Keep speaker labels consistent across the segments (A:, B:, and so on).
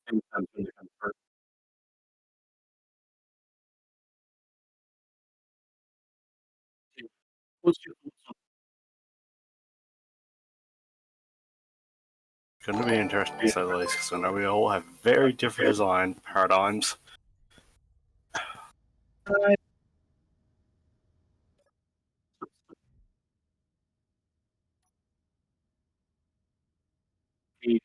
A: Sometimes when they come through. Yeah. What's your thoughts on
B: Going to be interesting to
A: yeah,
B: say the least, because I know we all have very different design paradigms.
A: being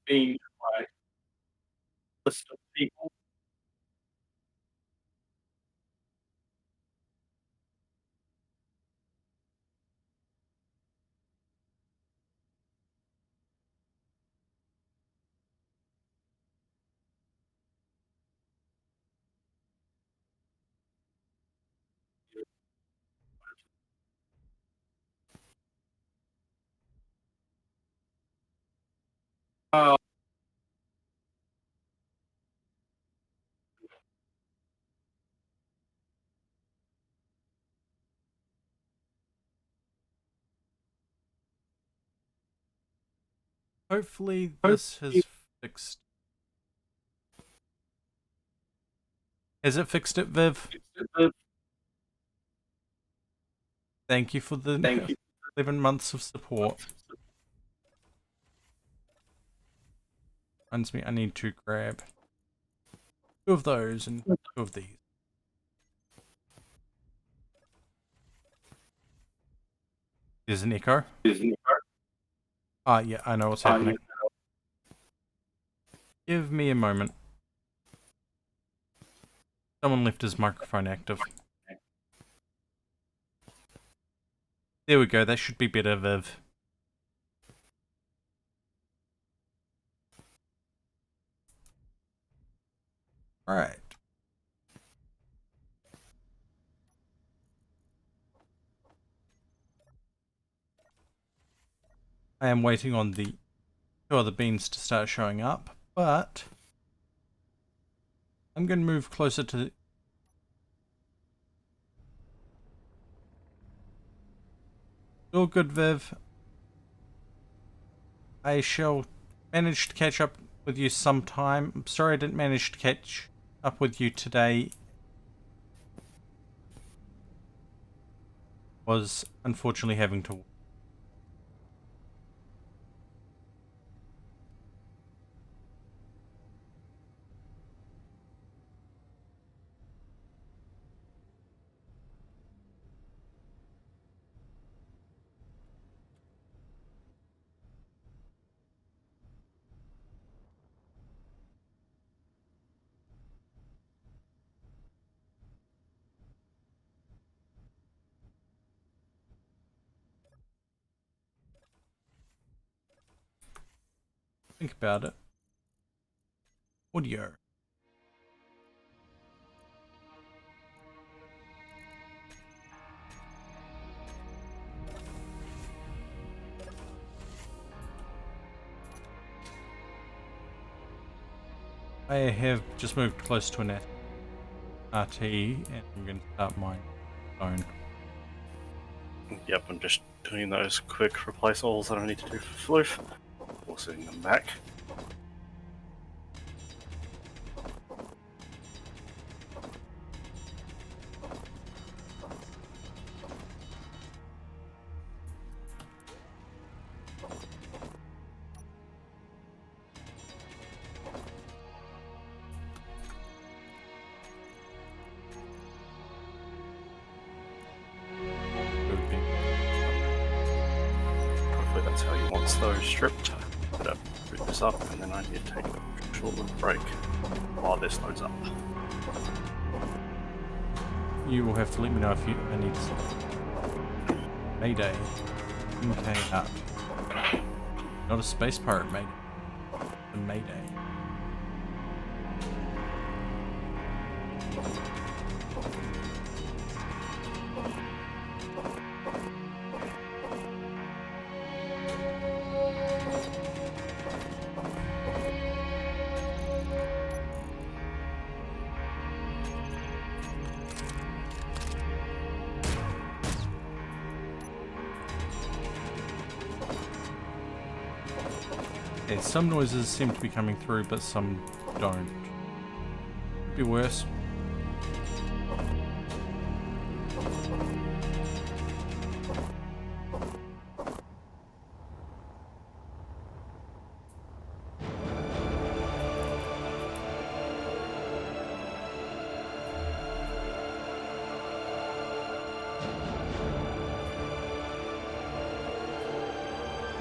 A: being like list of people? Oh,
C: Hopefully this
A: hopefully
C: has fixed. Has it fixed it, Viv?
A: it's a
C: Thank you for the
A: thank you.
C: 11 months of support. Reminds me, I need to grab 2 of those and 2 of these. There's an echo.
A: Isn't it?
C: Ah, yeah, I know what's
A: Oh,
C: happening. Give me a moment. Someone left his microphone active. There we go, that should be better, Viv. Alright. I am waiting on the 2 other beans to start showing up, but I'm going to move closer to the... All good, Viv. I shall manage to catch up with you sometime. I'm sorry I didn't manage to catch up with you today. Was unfortunately having to... Think about it. Audio. I have just moved close to an RT and I'm going to start my phone.
B: Yep, I'm just doing those quick replaceables that I need to do for Floof. We'll send them back. Hopefully that's how he wants those stripped. But boot this up, and then I need to take a short little break while this loads up.
C: You will have to let me know if I need to... Mayday. Okay, up. Not a space pirate, Mayday. A Mayday. Yeah, some noises seem to be coming through, but some don't. Could be worse.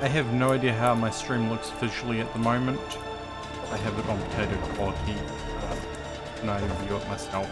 C: I have no idea how my stream looks visually at the moment. I have it on potato quality and I view it myself.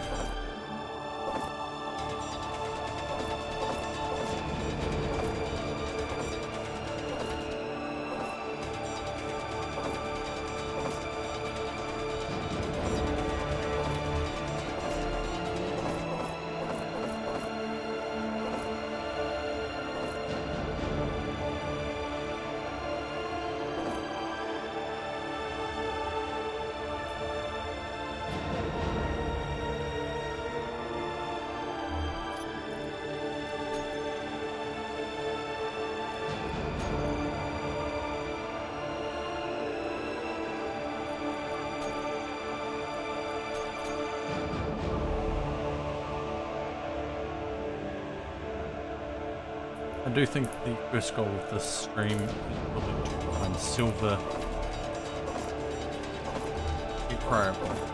C: I do think the first goal of this stream is probably to find silver incredible.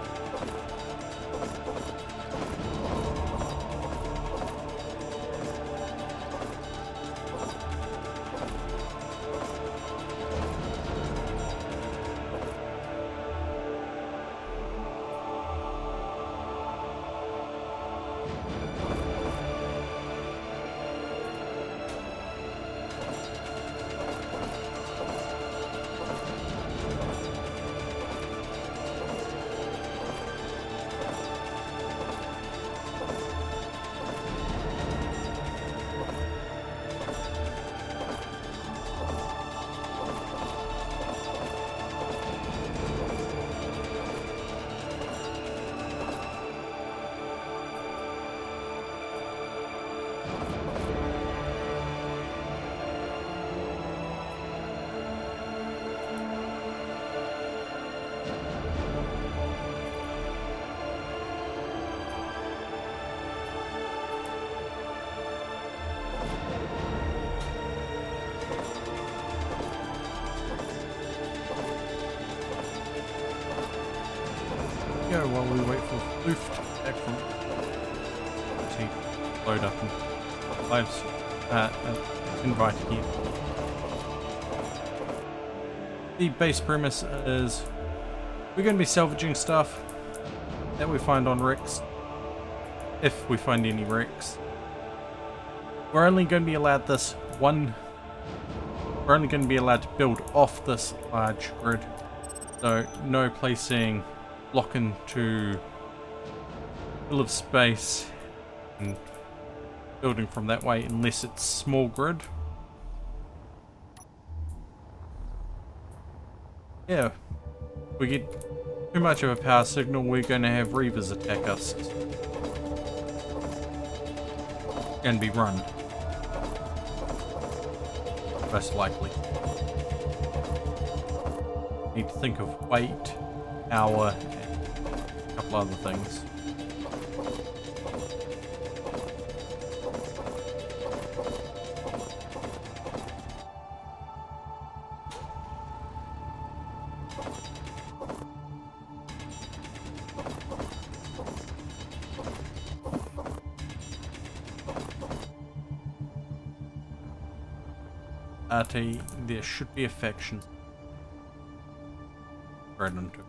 C: Go while we wait for Floof to get back from to load up and lives invite here. The base premise is we're going to be salvaging stuff that we find on wrecks, if we find any wrecks. We're only going to be allowed we're only going to be allowed to build off this large grid, so no placing block into full of space and building from that way unless it's small grid. Yeah, if we get too much of a power signal, we're going to have Reavers attack us. It's going to be run, most likely. Need to think of weight, power, and a couple other things. RT, there should be a faction. Right into.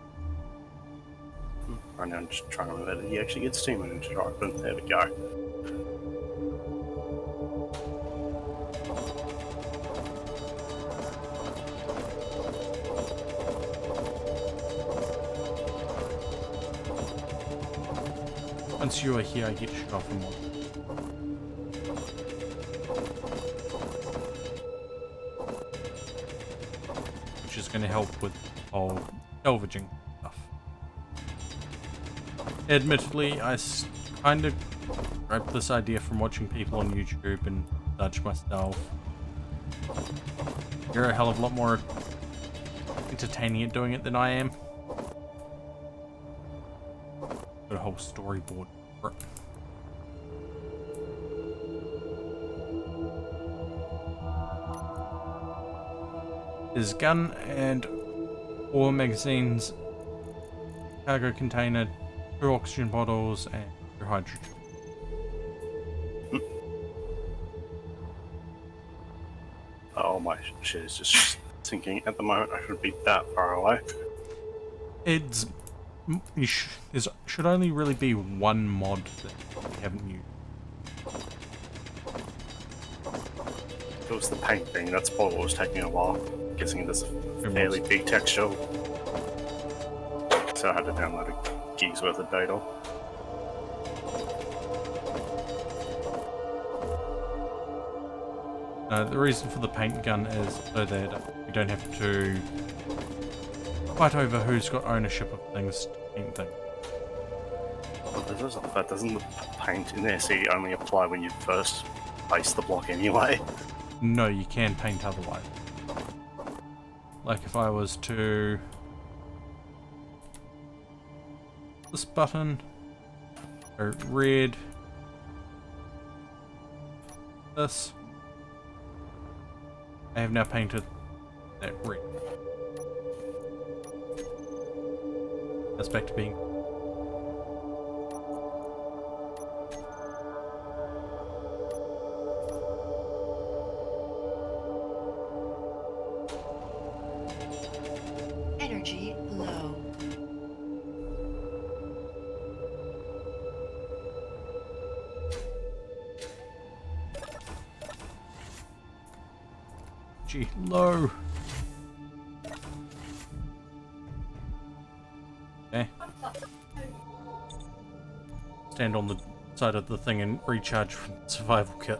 B: Right now I'm just trying to remember that he actually gets steam and drive. There we go.
C: Once you are here, I get shut off and more. Which is going to help with whole salvaging stuff. Admittedly, I kind of grabbed this idea from watching people on YouTube and such myself. You're a hell of a lot more entertaining at doing it than I am. Got a whole storyboard for it. His gun and 4 magazines, cargo container, 2 oxygen bottles, and 2 hydrogen.
B: Oh, my shit is just sinking at the moment. I shouldn't be that far away.
C: It's there should only really be one mod that we haven't used.
B: It was the paint thing. That's probably what was taking a while. Guessing there's a fairly big texture. So I had to download a gig's worth of data.
C: The reason for the paint gun is so that we don't have to fight over who's got ownership of things to paint things.
B: But doesn't the paint in SE only apply when you first place the block anyway?
C: No, you can paint otherwise. Like if I was to... this button, go red, this, I have now painted that red. That's back to being...
D: Energy low.
C: Gee, low. Okay. Stand on the side of the thing and recharge from the survival kit.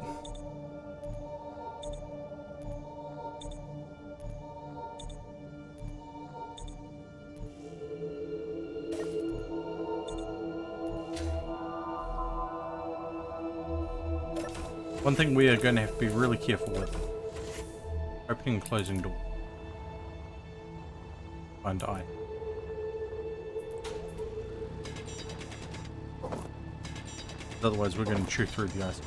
C: One thing we are going to have to be really careful with: opening and closing doors. And I. Otherwise, we're going to chew through the ice.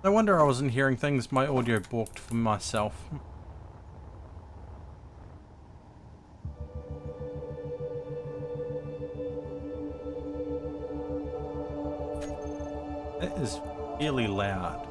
C: No wonder I wasn't hearing things. My audio balked for myself. That is really loud.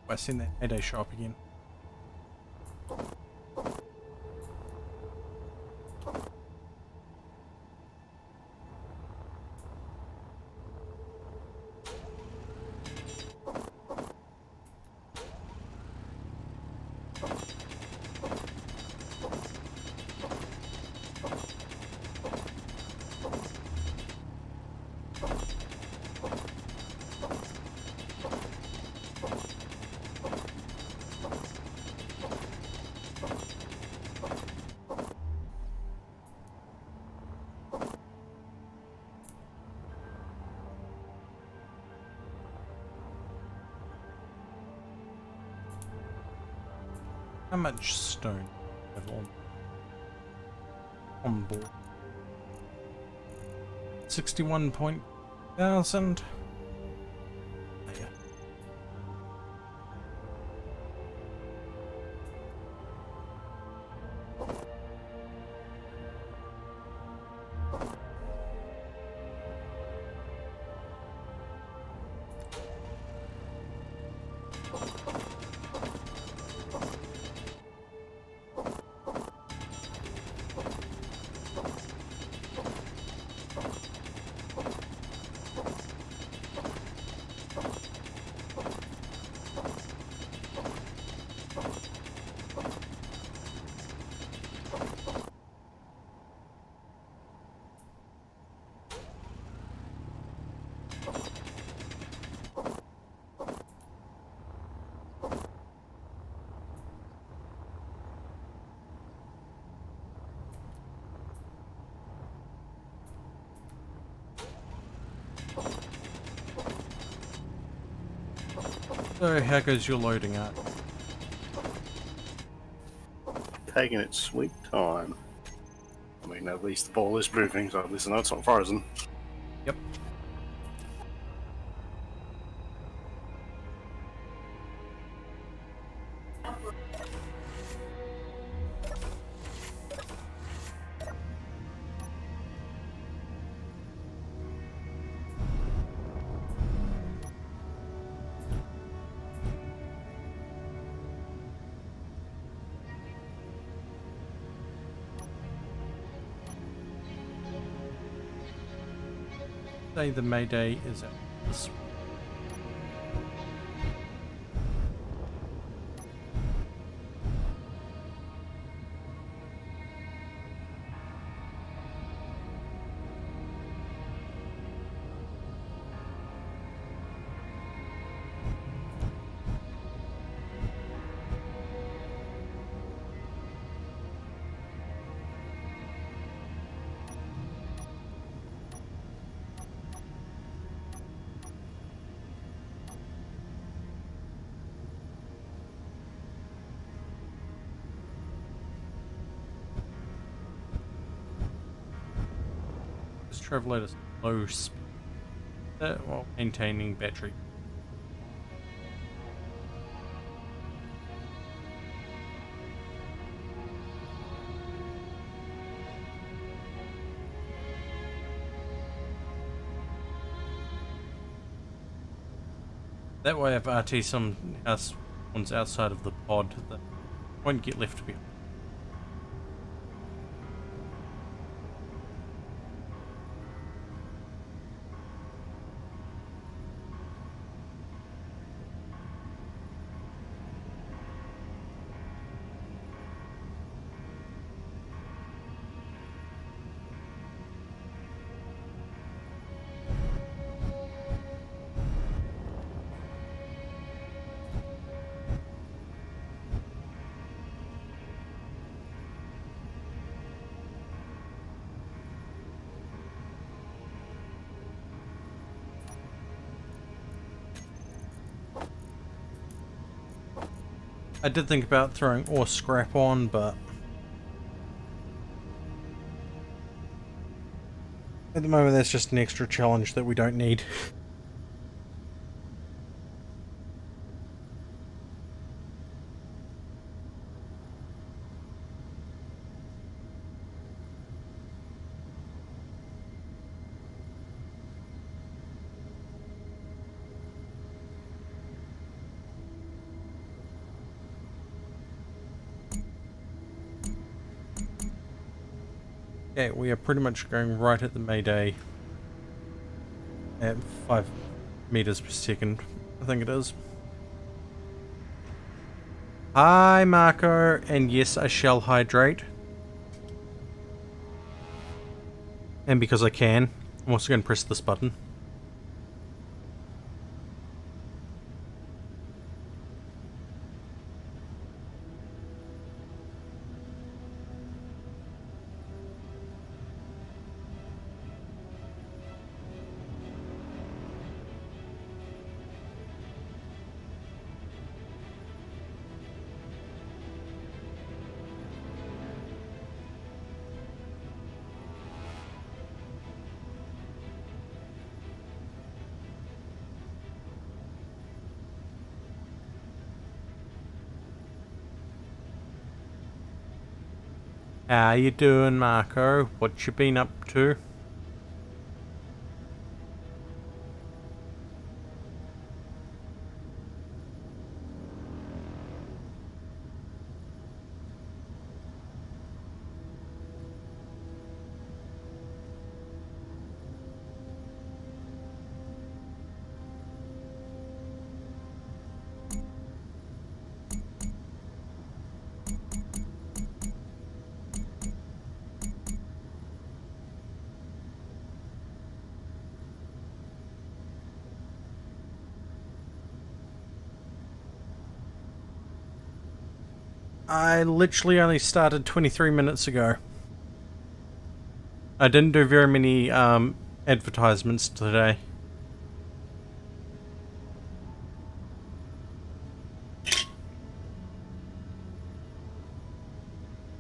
C: I seen that Mayday show up again. How much stone have on board? 61,000. Yeah. So how goes your loading up?
B: Taking its sweet time. I mean, at least the ball is moving, so at least I know it's not frozen.
C: Yep. Say the Mayday is at this. Let's travel at a low speed while maintaining battery. That way if RT someone's outside of the pod, that won't get left behind. I did think about throwing ore scrap on, but at the moment that's just an extra challenge that we don't need. Okay, we are pretty much going right at the Mayday at 5 meters per second, I think it is. Hi Marco, and yes, I shall hydrate. And because I can, I'm also going to press this button. How you doing, Marco? What you been up to? I literally only started 23 minutes ago. I didn't do very many advertisements today.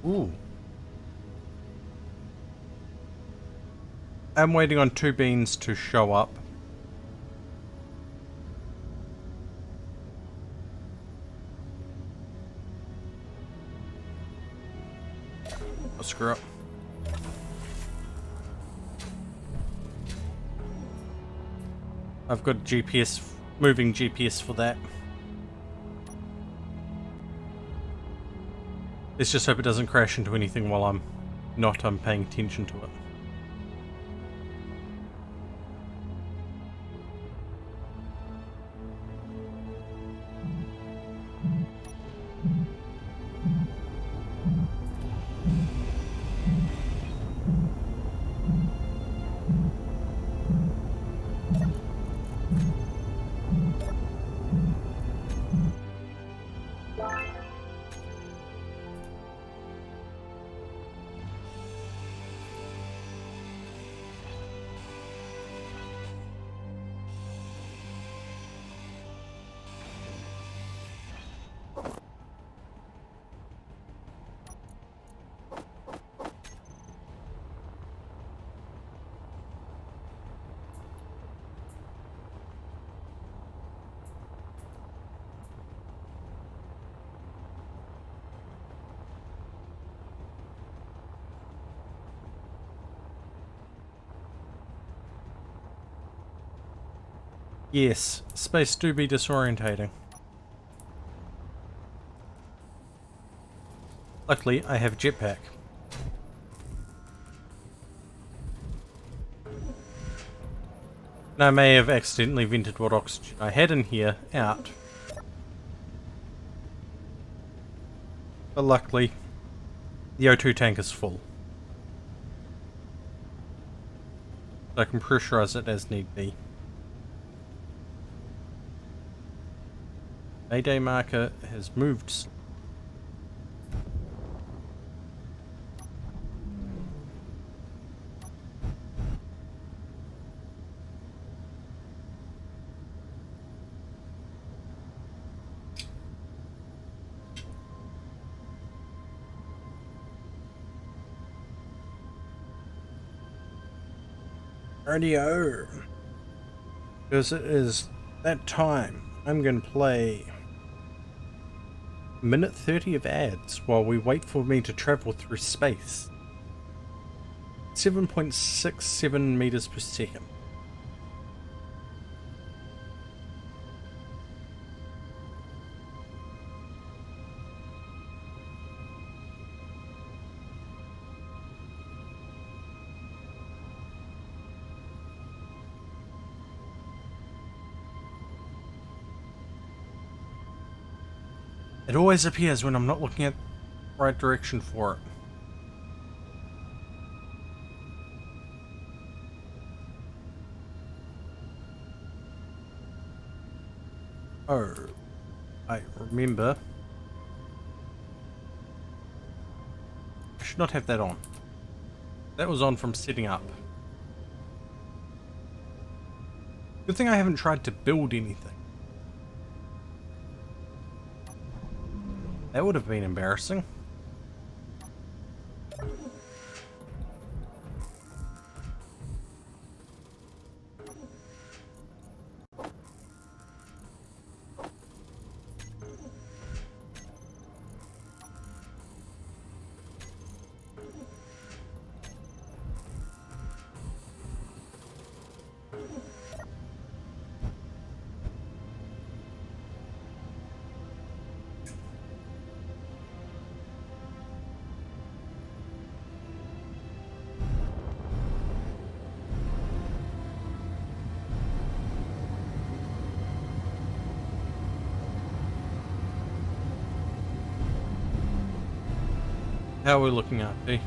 C: Ooh. I'm waiting on 2 beans to show up. Oh, screw up. I've got GPS, moving GPS for that. Let's just hope it doesn't crash into anything while I'm not paying attention to it. Yes, space do be disorientating. Luckily, I have a jetpack. And I may have accidentally vented what oxygen I had in here out. But luckily, the O2 tank is full. So I can pressurize it as need be. Mayday marker has moved. Radio. Because it is that time. I'm going to play minute 30 of ads while we wait for me to travel through space. 7.67 meters per second. It always appears when I'm not looking at the right direction for it. Oh, I remember. I should not have that on. That was on from setting up. Good thing I haven't tried to build anything. That would have been embarrassing. How are we looking at, B?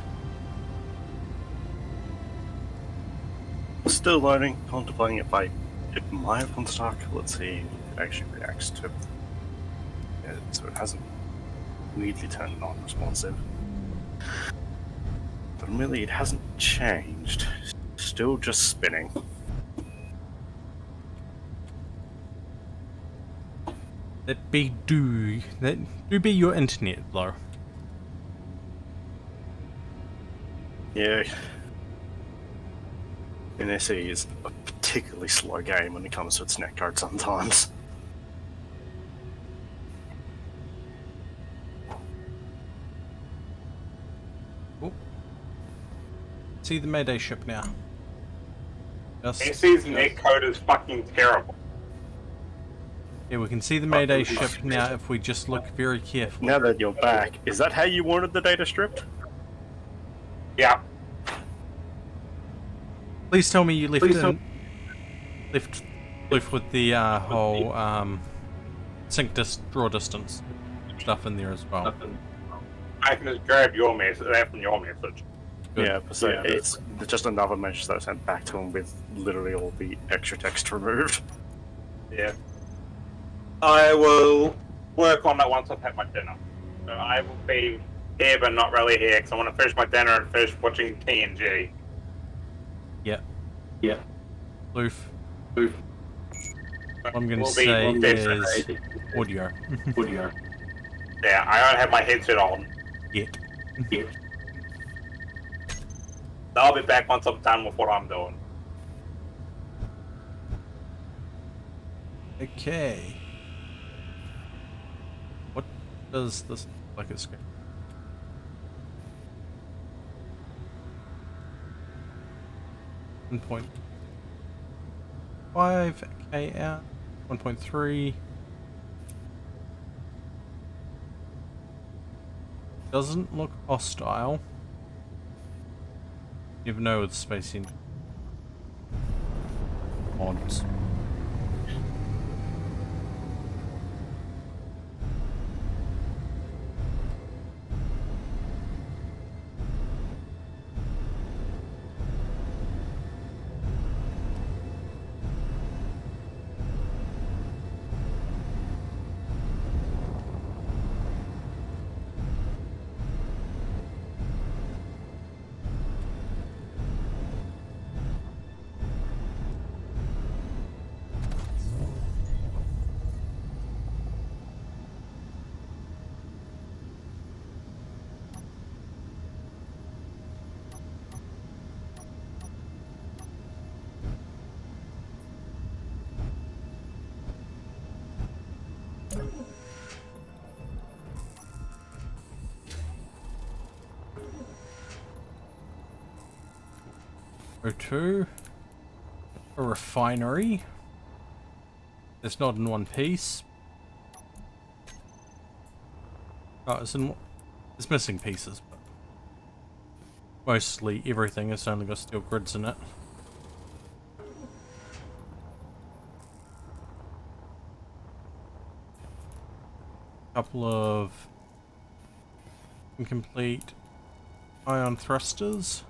B: Still loading, contemplating if it might have gone stuck. Let's see if it actually reacts to it. Yeah, so it hasn't immediately turned non-responsive. But really, it hasn't changed. Still just spinning.
C: That be do be your internet though.
B: Yeah. NSE is a particularly slow game when it comes to its netcode sometimes.
C: Oh. See the Mayday ship now. Just,
D: NSE's netcode is fucking terrible.
C: yeah, we can see the Mayday ship now if we just look very carefully.
B: Now that you're back, is that how you wanted the data stripped?
D: Yeah.
C: Please tell me you left with the whole sync draw distance stuff in there as well.
D: I can just grab your message, that from your message.
C: Good.
B: Yeah, so it's just another message that I sent back to him with literally all the extra text removed.
D: Yeah. I will work on that once I've had my dinner. So I will be here, but not really here, because I want to finish my dinner and finish watching TNG.
C: Yeah.
A: Yeah.
C: Loof.
A: Oof.
C: What I'm going to
D: We'll be-
C: say
D: we'll be
C: is
D: separate.
C: audio.
A: Audio.
D: Yeah, I don't have my headset on.
C: Yet.
A: Yeah.
D: I'll be back once I'm done with what I'm doing.
C: Okay. What does this look like it's going? 1.5k out. 1.3. Doesn't look hostile. You never know with space in mods. O2, a refinery. It's not in one piece. Oh, it's missing pieces, but mostly everything has only got steel grids in it. Couple of incomplete ion thrusters.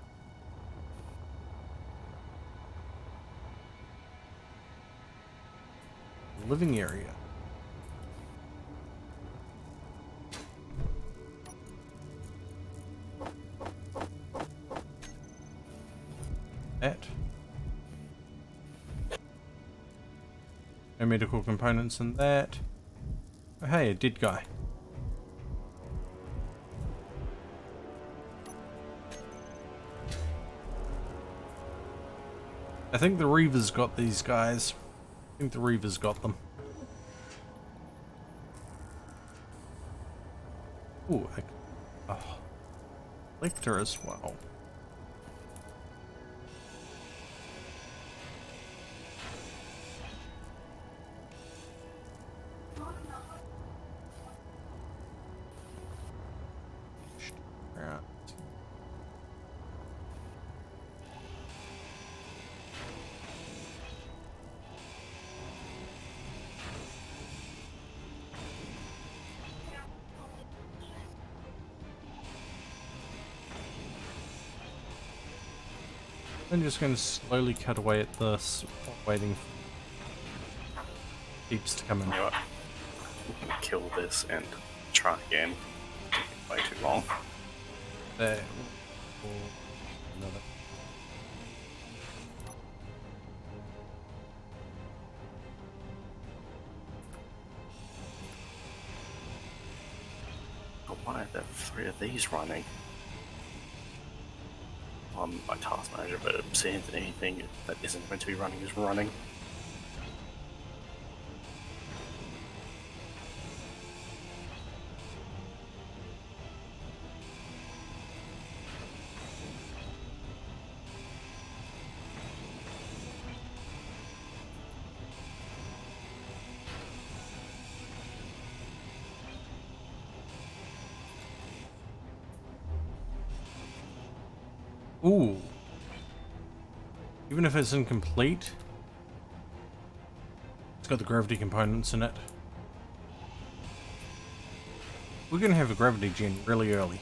C: Living area. That. No medical components in that. Oh hey, a dead guy. I think the Reaver's got these guys. I think the Reaver's got them. Ooh, a collector as well. Right. I'm just going to slowly cut away at this while waiting for peeps to come in.
B: You know what? We can kill this and try again. Way too long.
C: There. Another.
B: But why are there 3 of these running? My task manager, but it seems that anything that isn't meant to be running is running.
C: Ooh. Even if it's incomplete, it's got the gravity components in it. We're gonna have a gravity gen really early.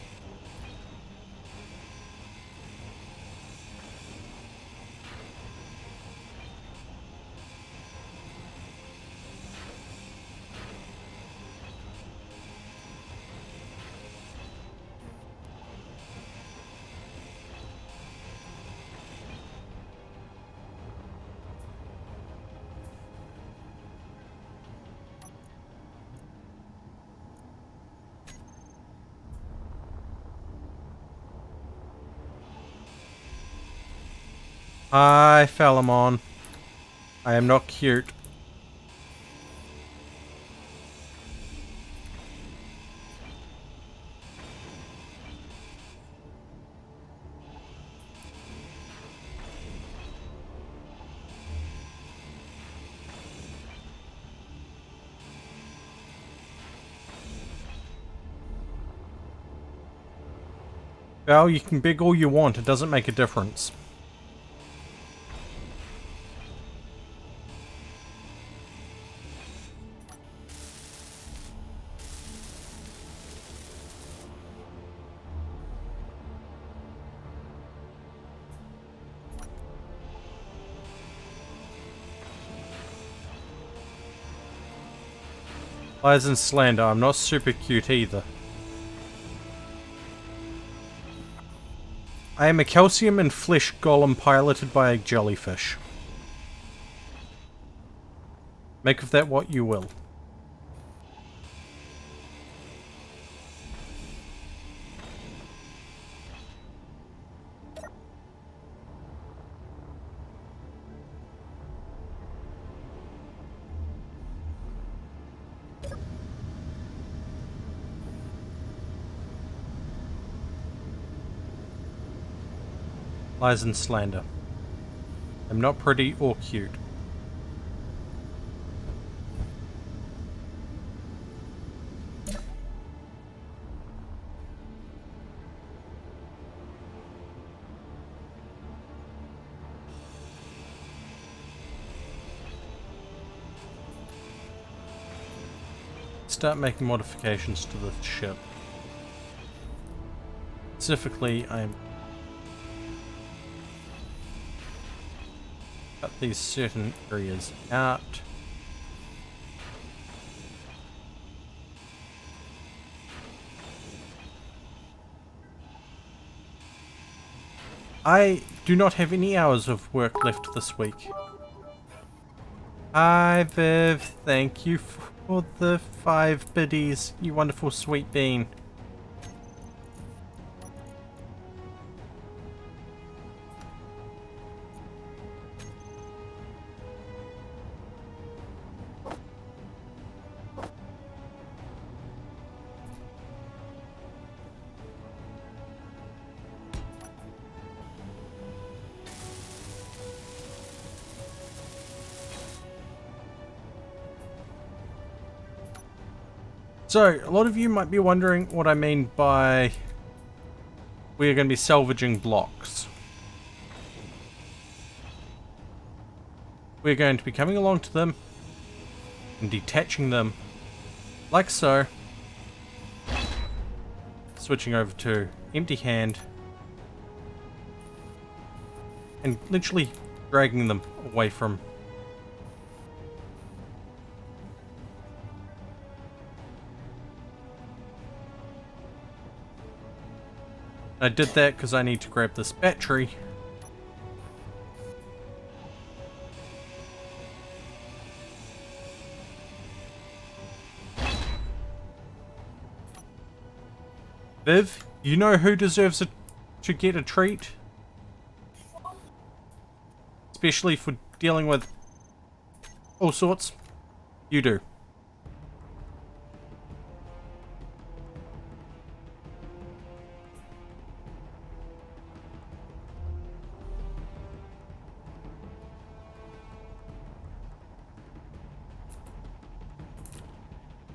C: Hi, Phalamon. I am not cute. Val, you can beg all you want, it doesn't make a difference. Lies and slander, I'm not super cute either. I am a calcium and flesh golem piloted by a jellyfish. Make of that what you will. Lies and slander. I'm not pretty or cute. Start making modifications to the ship. Specifically, I'm cut these certain areas out. I do not have any hours of work left this week. Hi Viv, thank you for the 5 biddies, you wonderful sweet bean. So, a lot of you might be wondering what I mean by we're going to be salvaging blocks. We're going to be coming along to them and detaching them like so. Switching over to empty hand. and literally dragging them away from. I did that because I need to grab this battery. Viv, you know who deserves to get a treat? Especially for dealing with all sorts. You do.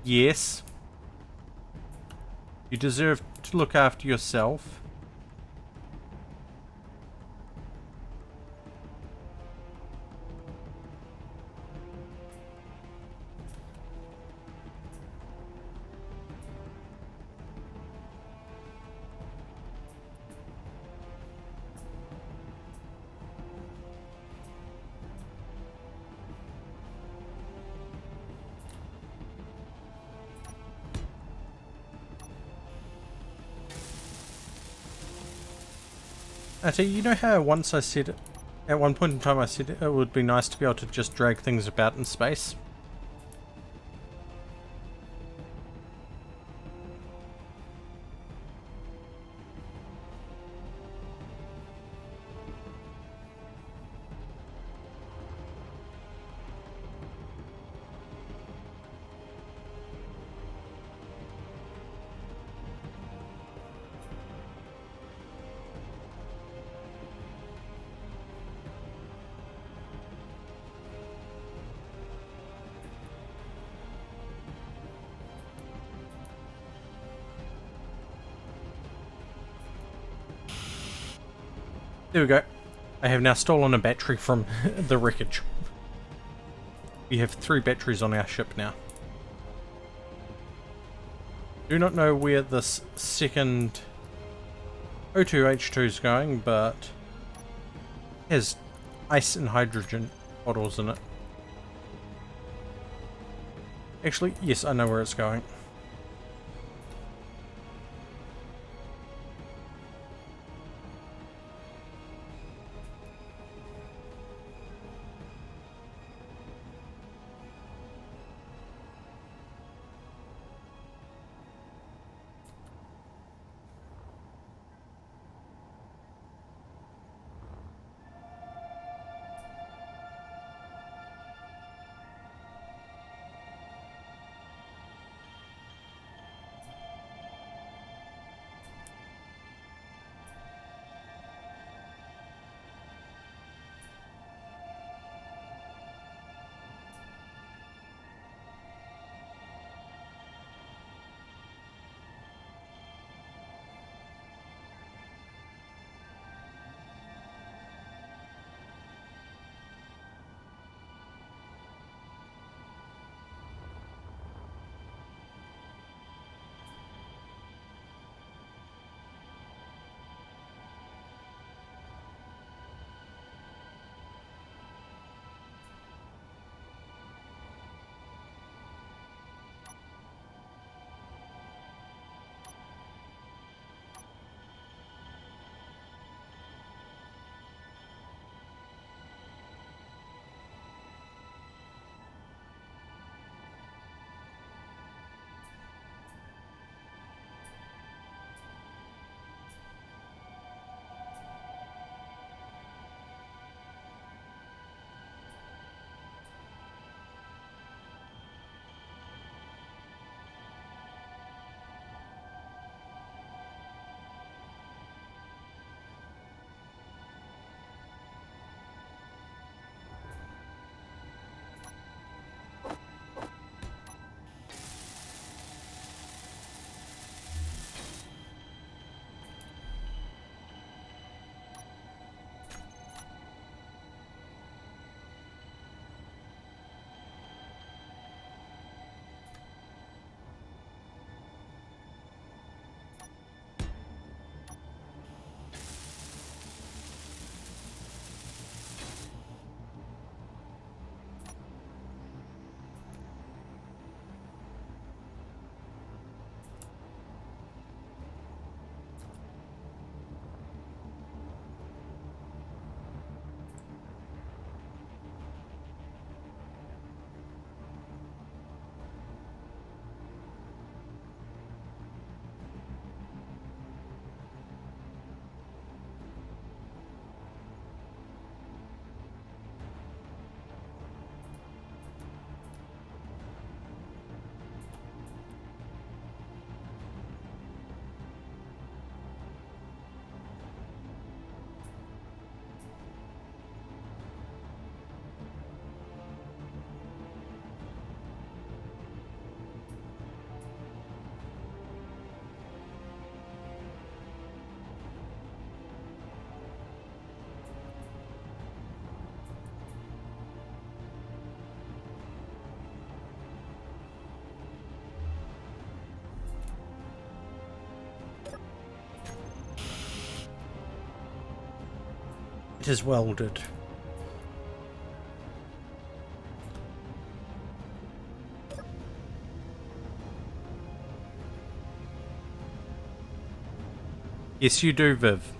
C: Yes. You deserve to look after yourself. Actually, you know how once I said, at one point in time I said it would be nice to be able to just drag things about in space? There we go. I have now stolen a battery from the wreckage. We have 3 batteries on our ship now. Do not know where this second O2H2 is going, but it has ice and hydrogen bottles in it. Actually, yes, I know where it's going. It is welded. Yes, you do, Viv.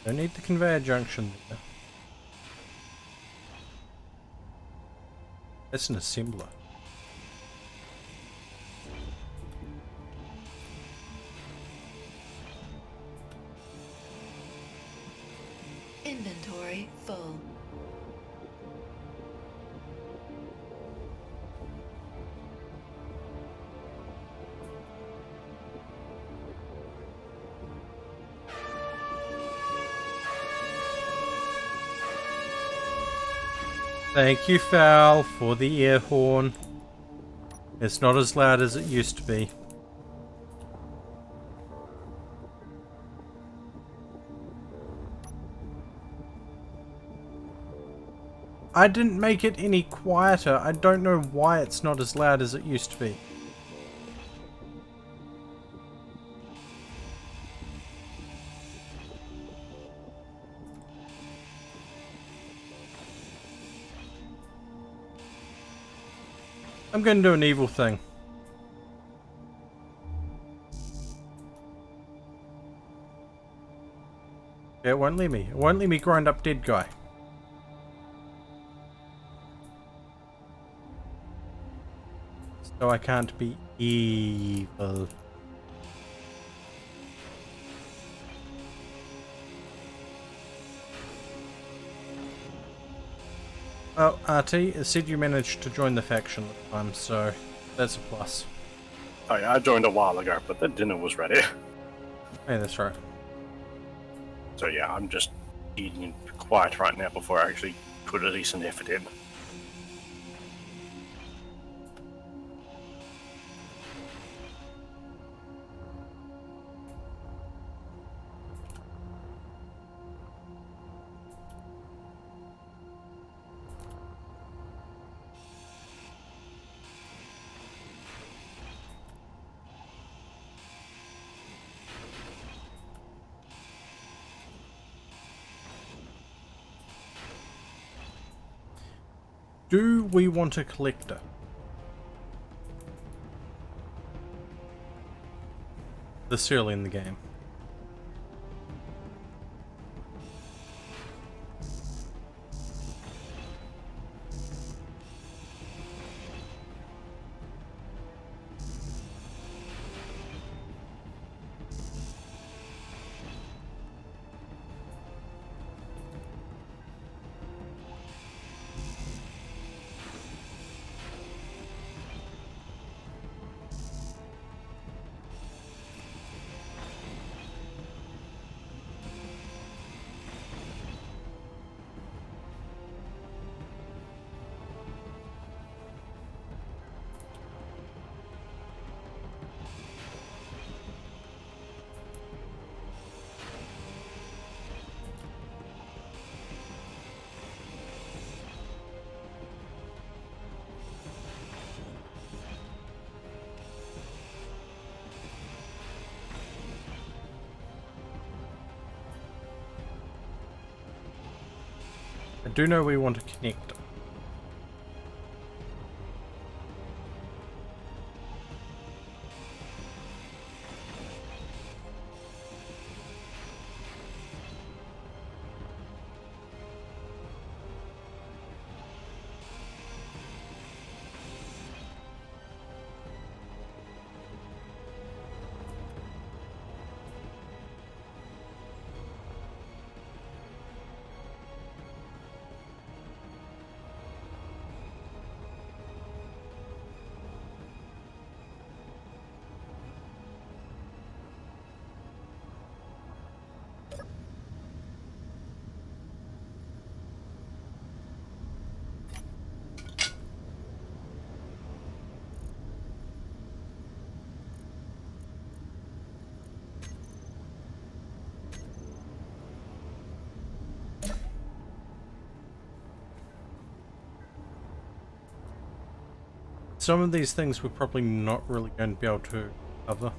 C: Don't need the conveyor junction there. That's an assembler.
E: Inventory full.
C: Thank you, Fowl, for the air horn. It's not as loud as it used to be. I didn't make it any quieter. I don't know why it's not as loud as it used to be. I'm going to do an evil thing. Yeah, it won't let me. It won't let me grind up dead guy. So I can't be evil. Oh, RT, it said you managed to join the faction this time, so that's a plus.
B: Oh yeah, I joined a while ago, but the dinner was ready.
C: Hey, that's right.
B: So yeah, I'm just eating quiet right now before I actually put a decent effort in.
C: Do we want a collector? This early in the game. I do know we want to connect. some of these things we're probably not really going to be able to cover.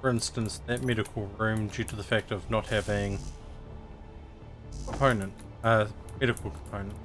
C: For instance, that medical room, due to the fact of not having medical component.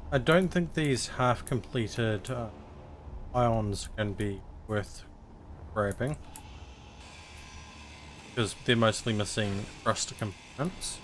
C: I don't think these half-completed ions are going to be worth grabbing, because they're mostly missing thruster components.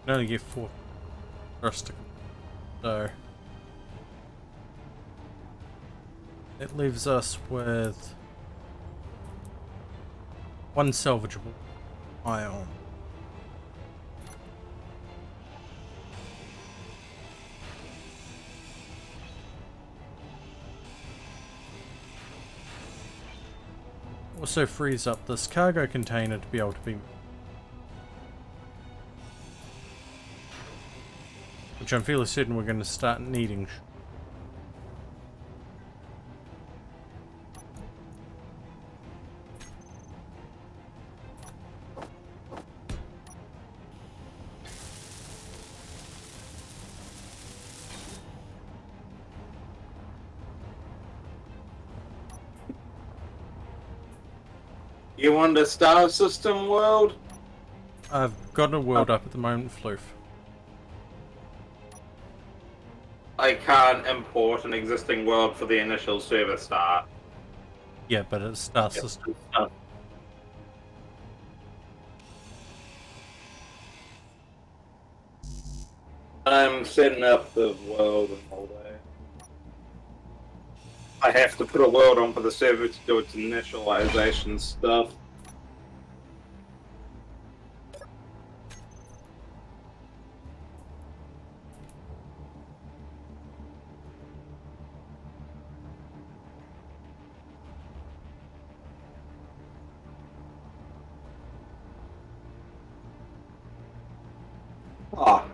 C: You can only get 4 thruster components, so it leaves us with 1 salvageable ion. Also frees up this cargo container to be able to be, which I'm fairly certain we're going to start needing.
D: You want the star system world?
C: I've got a world up at the moment, Floof.
D: I can't import an existing world for the initial server start.
C: Yeah, but it's star system.
D: I'm setting up the world and all that. I have to put a world on for the server to do its initialization stuff. Ah.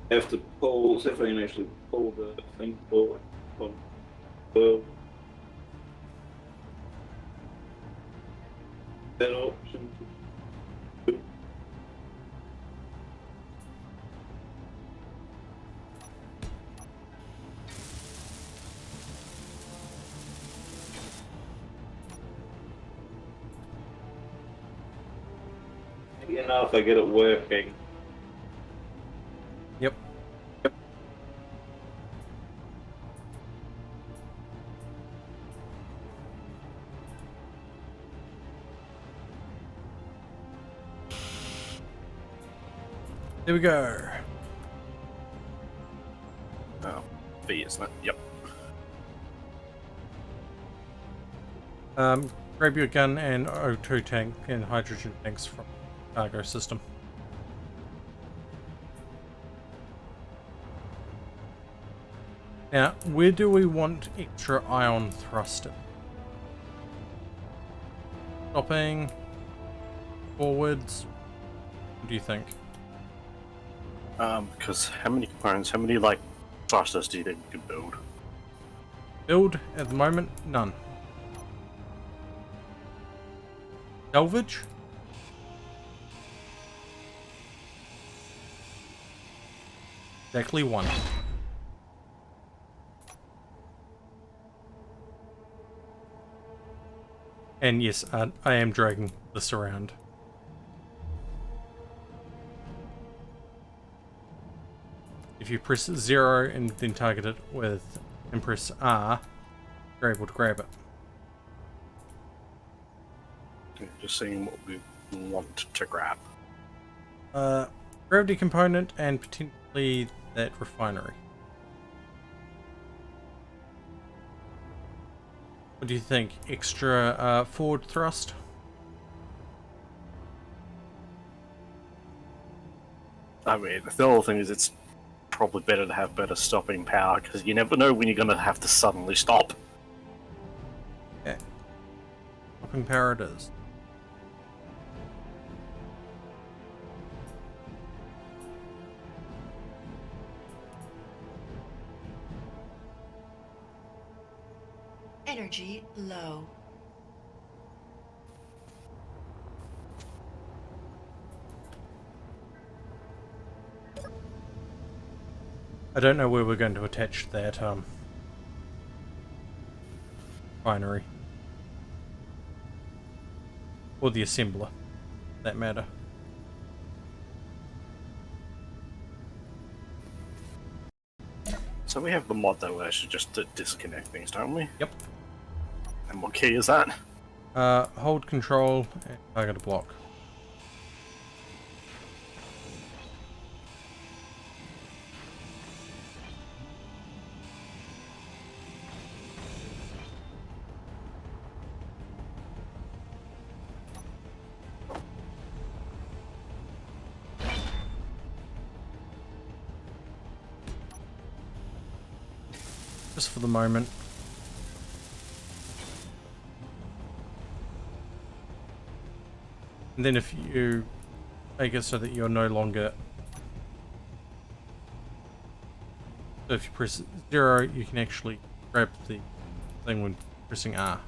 D: I have to pull, see if I can actually pull the thing forward on world. That option. You know, if I get it working.
C: Yep. There we go.
B: Oh, V, isn't it? Yep.
C: Grab your gun and O2 tank and hydrogen tanks from the cargo system. Now, where do we want extra ion thrust? Stopping, forwards. What do you think?
B: Because how many components, how many like thrusters do you think we could build?
C: Build at the moment, none. Salvage? Exactly one. And yes, I am dragging this around. If you press 0 and then target it with and press R, you're able to grab it.
B: Just seeing what we want to grab.
C: Gravity component and potentially that refinery. What do you think? Extra forward thrust?
B: I mean, the whole thing is it's probably better to have better stopping power, because you never know when you're going to have to suddenly stop.
C: Okay. Stopping power it is.
E: Energy low.
C: I don't know where we're going to attach that refinery. Or the assembler, for that matter.
B: So we have the mod that allows you just to disconnect things, don't we?
C: Yep.
B: And what key is that?
C: Hold control and target a block. Just for the moment. And then if you make it so that you're no longer... So if you press 0, you can actually grab the thing when pressing R.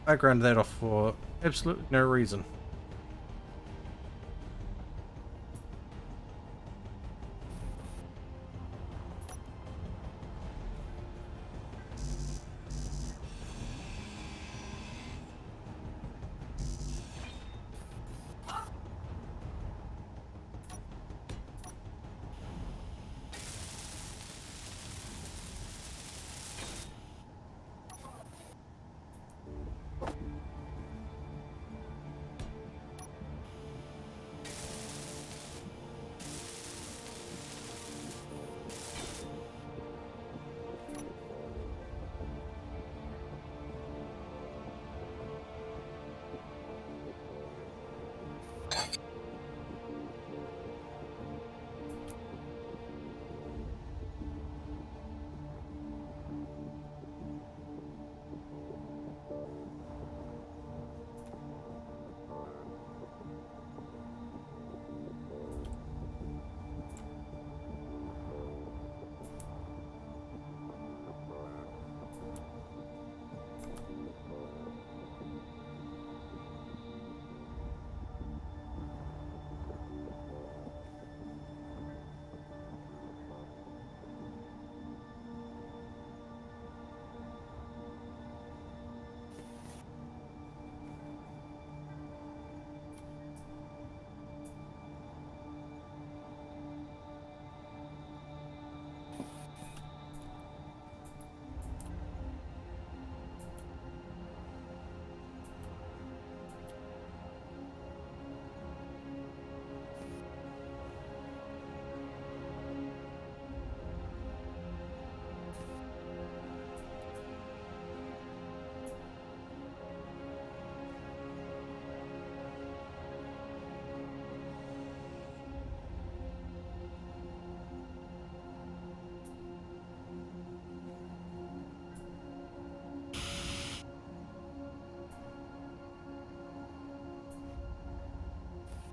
C: I grounded that off for absolutely no reason.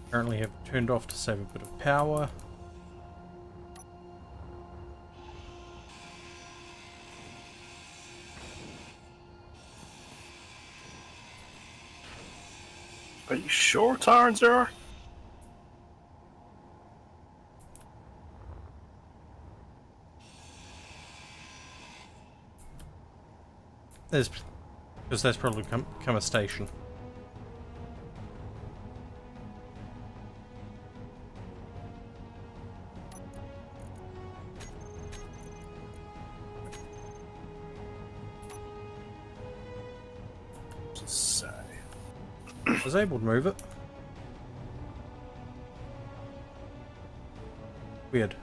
C: Currently have turned off to save a bit of power.
B: Are you sure Tyrants are?
C: Because that's probably become a station.
B: Say.
C: Was able to move it. Weird.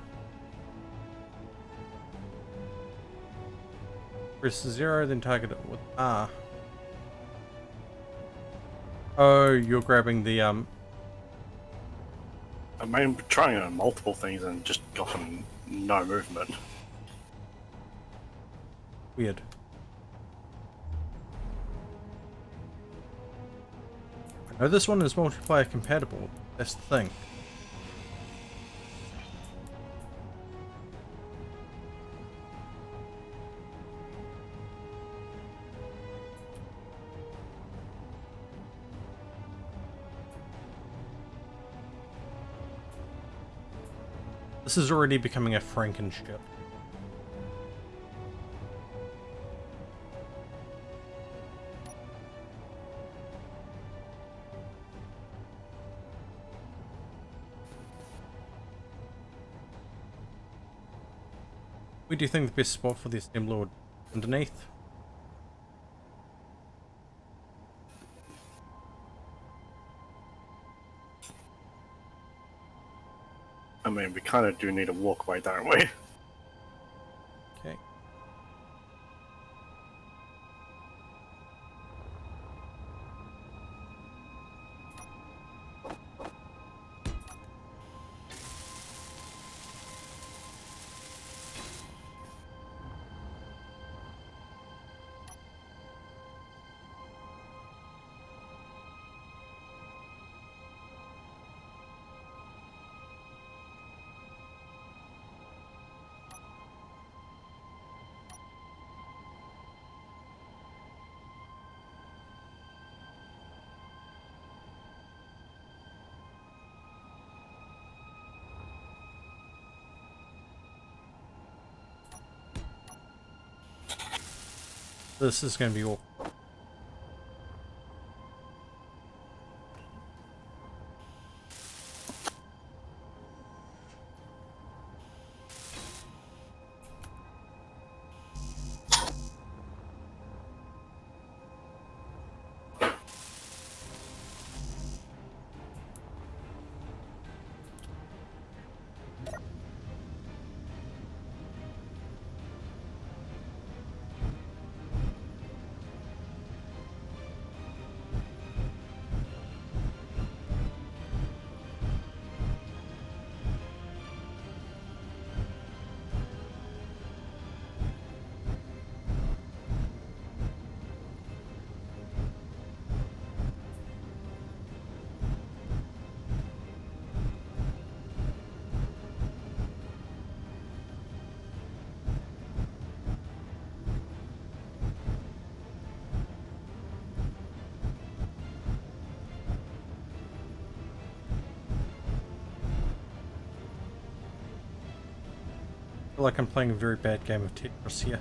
C: Press 0, then target it with R. Oh, you're grabbing the
B: I mean, trying on multiple things and just gotten no movement.
C: Weird. I know this one is multiplayer compatible. That's the thing. This is already becoming a Frankenship. Where do you think the best spot for the assembler would be? Underneath?
B: I mean, we kind of do need a walkway, don't we?
C: Okay. This is going to be awkward. I feel like I'm playing a very bad game of Tetris here.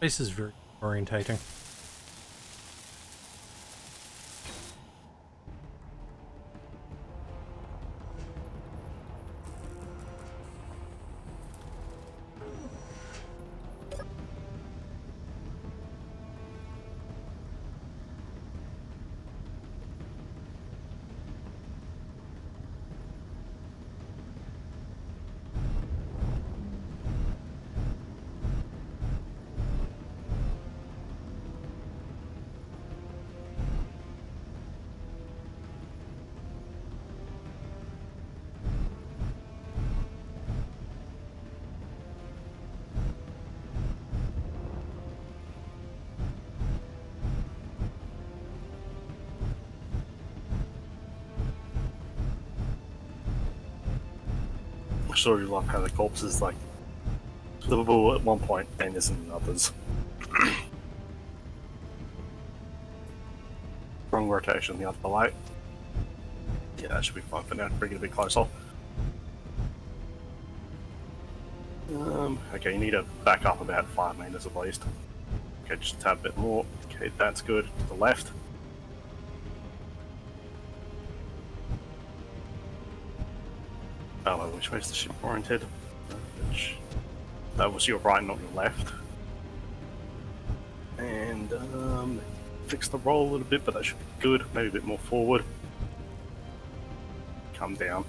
C: This is very orientating.
B: I sure you love how the corpse is like livable at one point and isn't in others. Wrong rotation, the other light. Yeah, that should be fine for now. Bring it a bit closer. Okay, you need to back up about 5 meters at least. Okay, just a tad bit more. Okay, that's good. To the left. Oh, which way's the ship oriented? That was your right, not your left. And fix the roll a little bit, but that should be good. Maybe a bit more forward. Come down.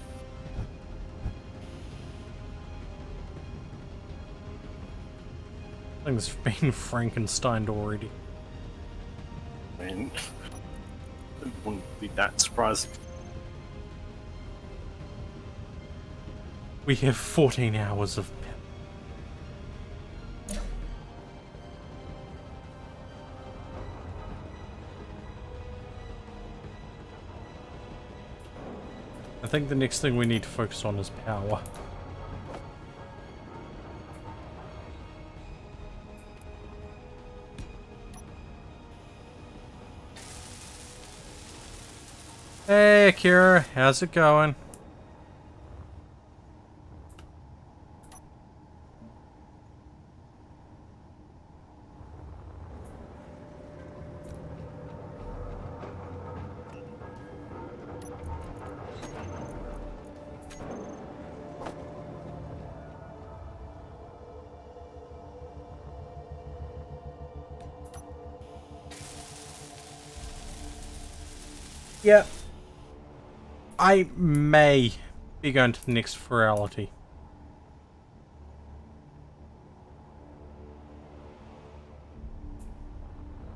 C: Thing's been Frankensteined already.
B: I mean, it wouldn't be that surprising.
C: We have 14 hours of I think the next thing we need to focus on is power. Hey, Akira, how's it going? Yeah. I may be going to the next virality.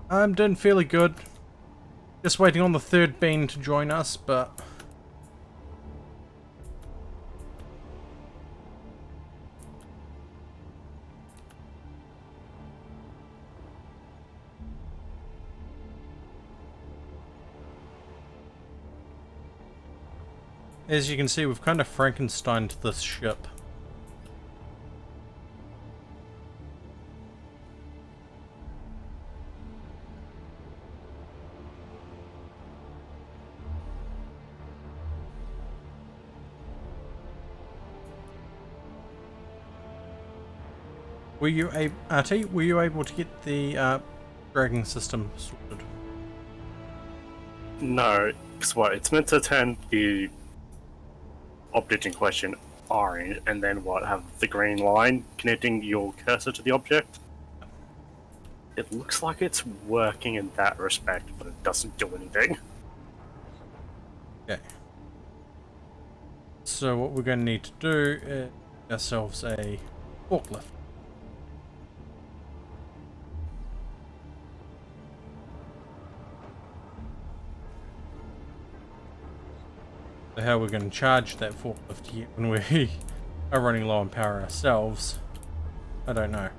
C: I'm doing fairly good. Just waiting on the third bean to join us, but... as you can see, we've kind of Frankensteined this ship. Were you able, Artie, were you able to get the dragging system sorted?
B: No, because what? It's meant to turn the object in question orange, and then what? Have the green line connecting your cursor to the object? It looks like it's working in that respect, but it doesn't do anything.
C: Okay. So what we're going to need to do is get ourselves a forklift. So how we're going to charge that forklift yet when we are running low on power ourselves, I don't know.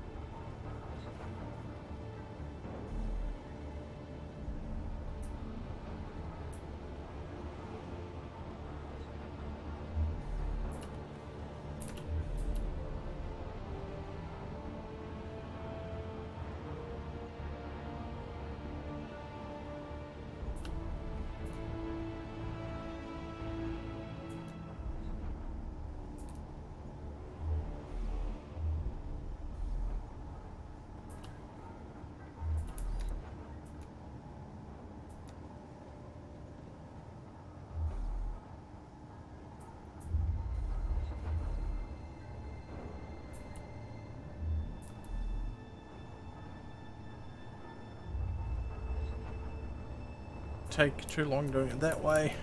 C: take too long doing it that way.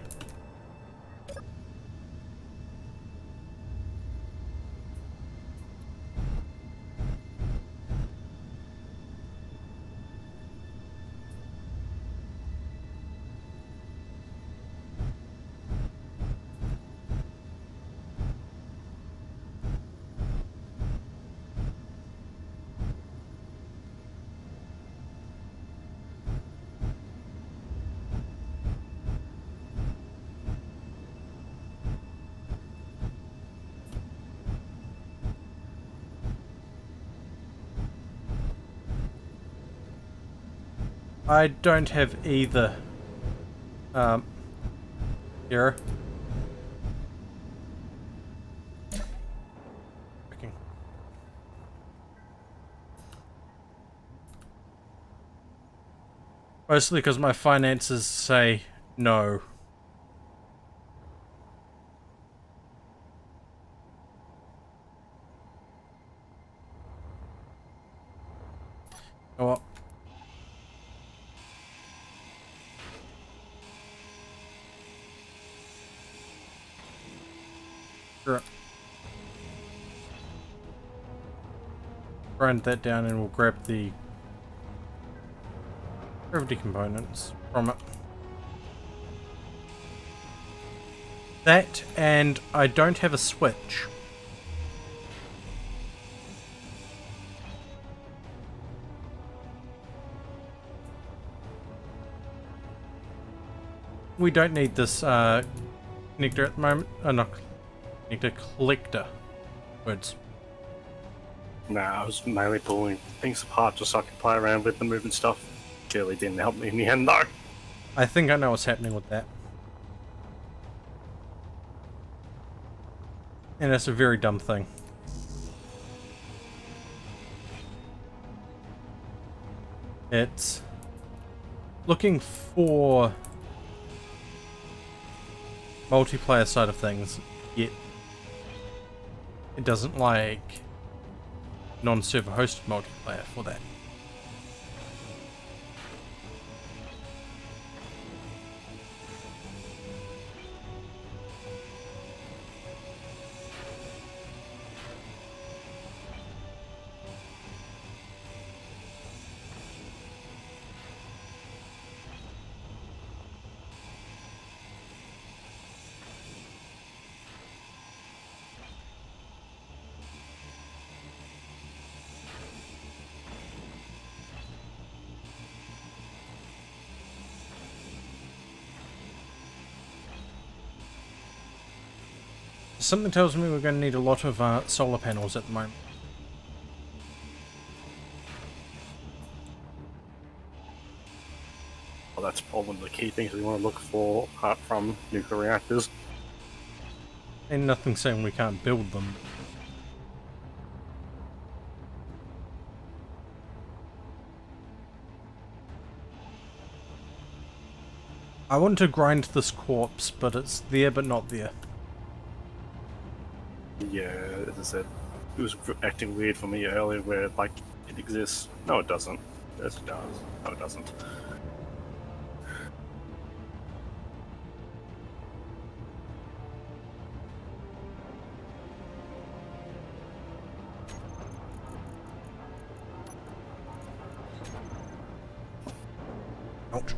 C: I don't have either. Here. Okay. Mostly because my finances say no. Go up. Sure. Grind that down and we'll grab the gravity components from it. That, and I don't have a switch. We don't need this connector at the moment. Not connector, collector. Words.
B: Nah, I was mainly pulling things apart just so I could play around with the movement stuff. Clearly didn't help me in the end though.
C: I think I know what's happening with that. And it's a very dumb thing. It's looking for multiplayer side of things, yet it doesn't like non-server hosted multiplayer for that. Something tells me we're going to need a lot of solar panels at the moment.
B: Well, that's probably one of the key things we want to look for apart from nuclear reactors.
C: And nothing saying we can't build them. I want to grind this corpse, but it's there but not there.
B: Yeah, as I said, it was acting weird for me earlier where, like, it exists. No, it doesn't. Yes, it does. No, it doesn't.
C: Ouch.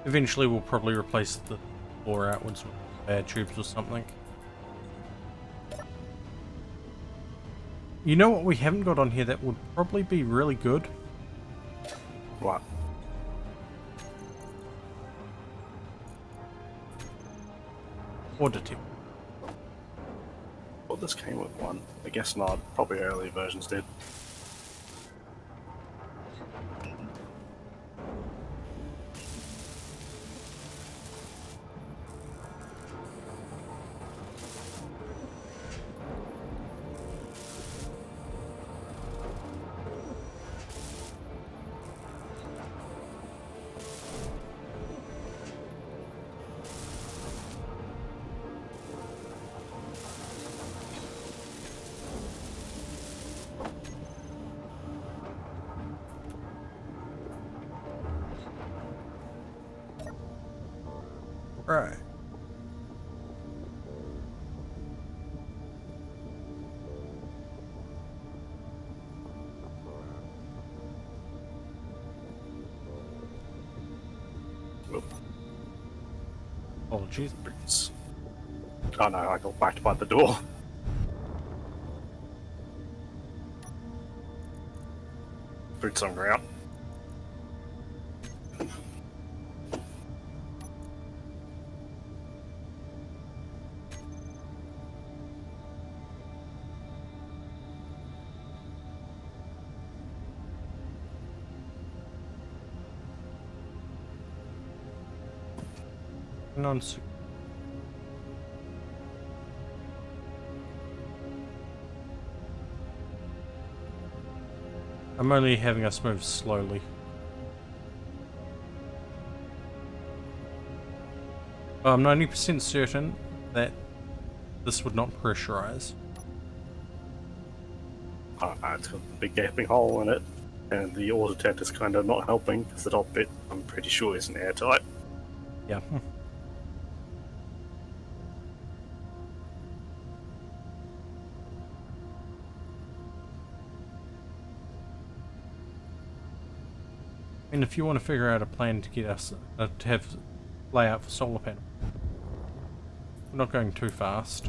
C: Eventually we'll probably replace the floor outwards with bad tubes or something. You know what we haven't got on here that would probably be really good?
B: What?
C: Water tip.
B: Well, this came with one. I guess not. Probably early versions did.
C: Right.
B: Whoop.
C: Apologies.
B: Boots. Oh no, I got whacked by the door. Boots on ground.
C: Non. I'm only having us move slowly. I'm 90% certain that this would not pressurize.
B: It's got a big gaping hole in it, and the auto tent is kind of not helping because the top bit, I'm pretty sure, isn't airtight.
C: Yeah. And if you want to figure out a plan to get us to have layout for solar panel, we're not going too fast.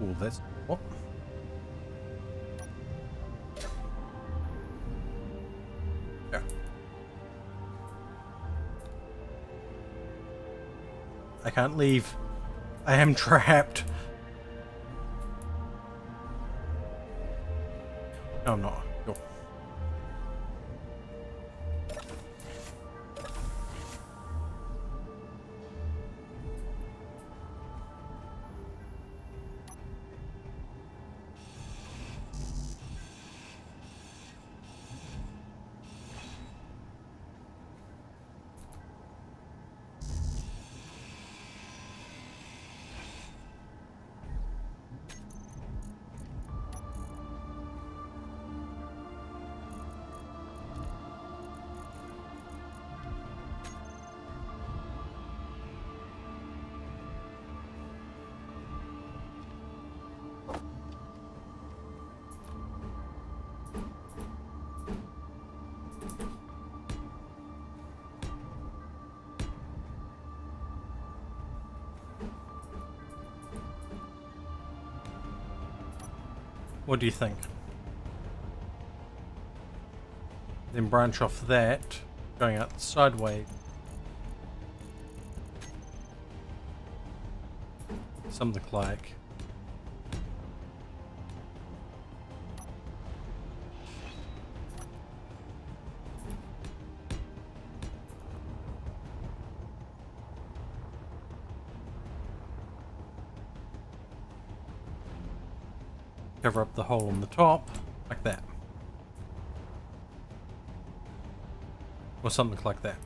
C: Oh, that's what? Yeah. I can't leave. I am trapped. No, I'm not. Go. What do you think? Then branch off that, going out sideways. Something like. Cover up the hole on the top, like that. Or something like that.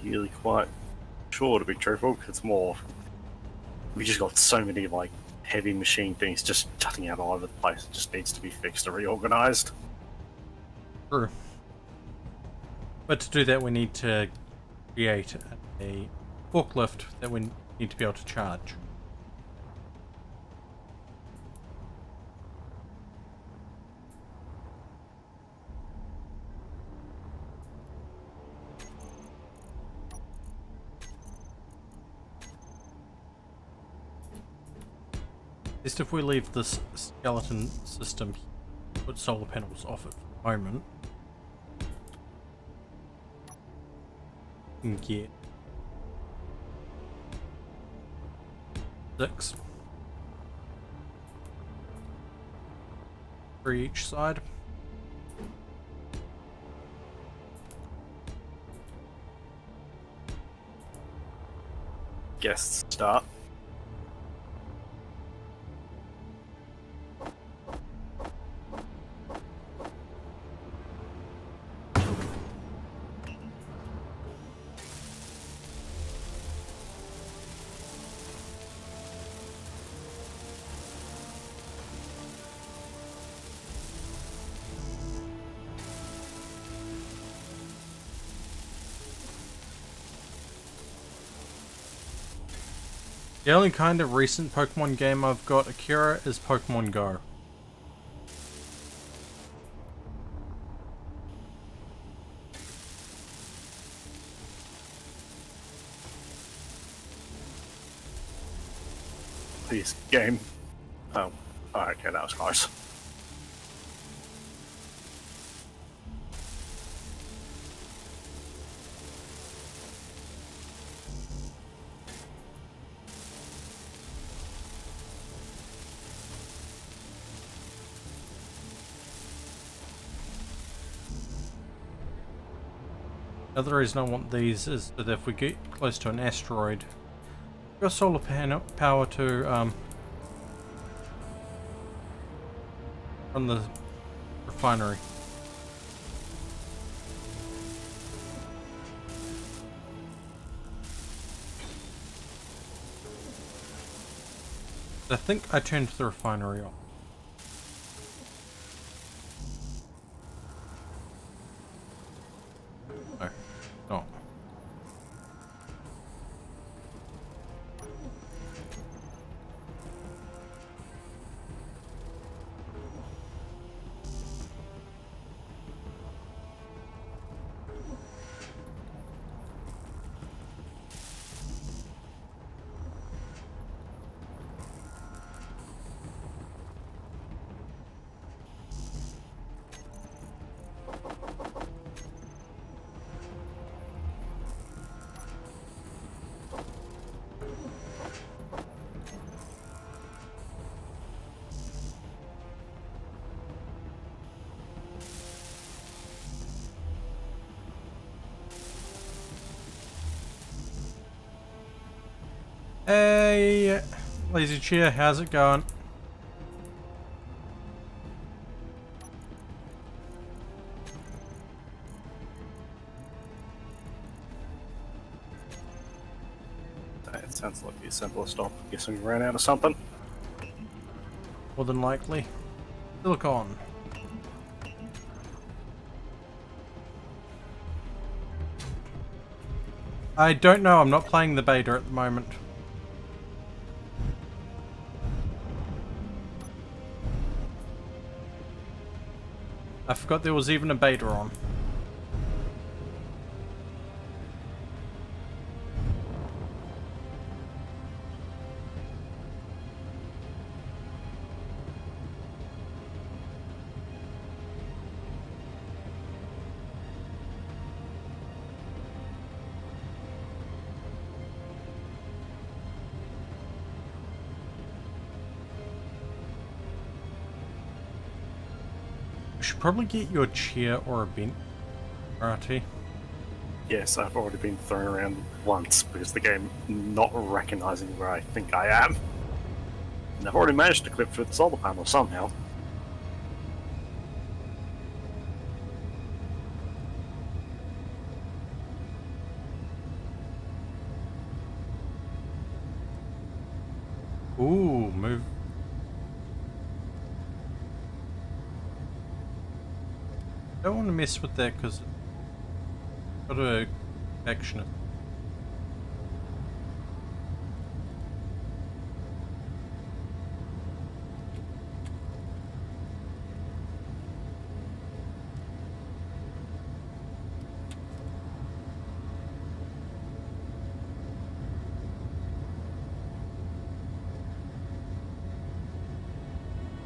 B: Really quite sure, to be truthful, 'cause it's more. We just got so many like heavy machine things just jutting out all over the place. It just needs to be fixed or reorganized.
C: True. But to do that, we need to create a forklift that we need to be able to charge. Just if we leave this skeleton system, put solar panels off it for the moment, and get 6. 3 each side.
B: Guests start.
C: The only kind of recent Pokemon game I've got Akira is Pokemon Go.
B: This game. Oh, okay, that was close.
C: The other reason I want these is that if we get close to an asteroid, we've got solar panel power to run the refinery. I think I turned the refinery off. No, no. Hey, Lazy Chair, how's it going?
B: That sounds like the simplest stop. Guessing we ran out of something.
C: More than likely. Silicon. I don't know, I'm not playing the beta at the moment. I forgot there was even a beta on. You should probably get your chair or a bench, RT.
B: Yes, I've already been thrown around once because the game not recognizing where I think I am. And I've already managed to clip through the solar panel somehow.
C: Ooh, move. Don't want to mess with that because got to action it.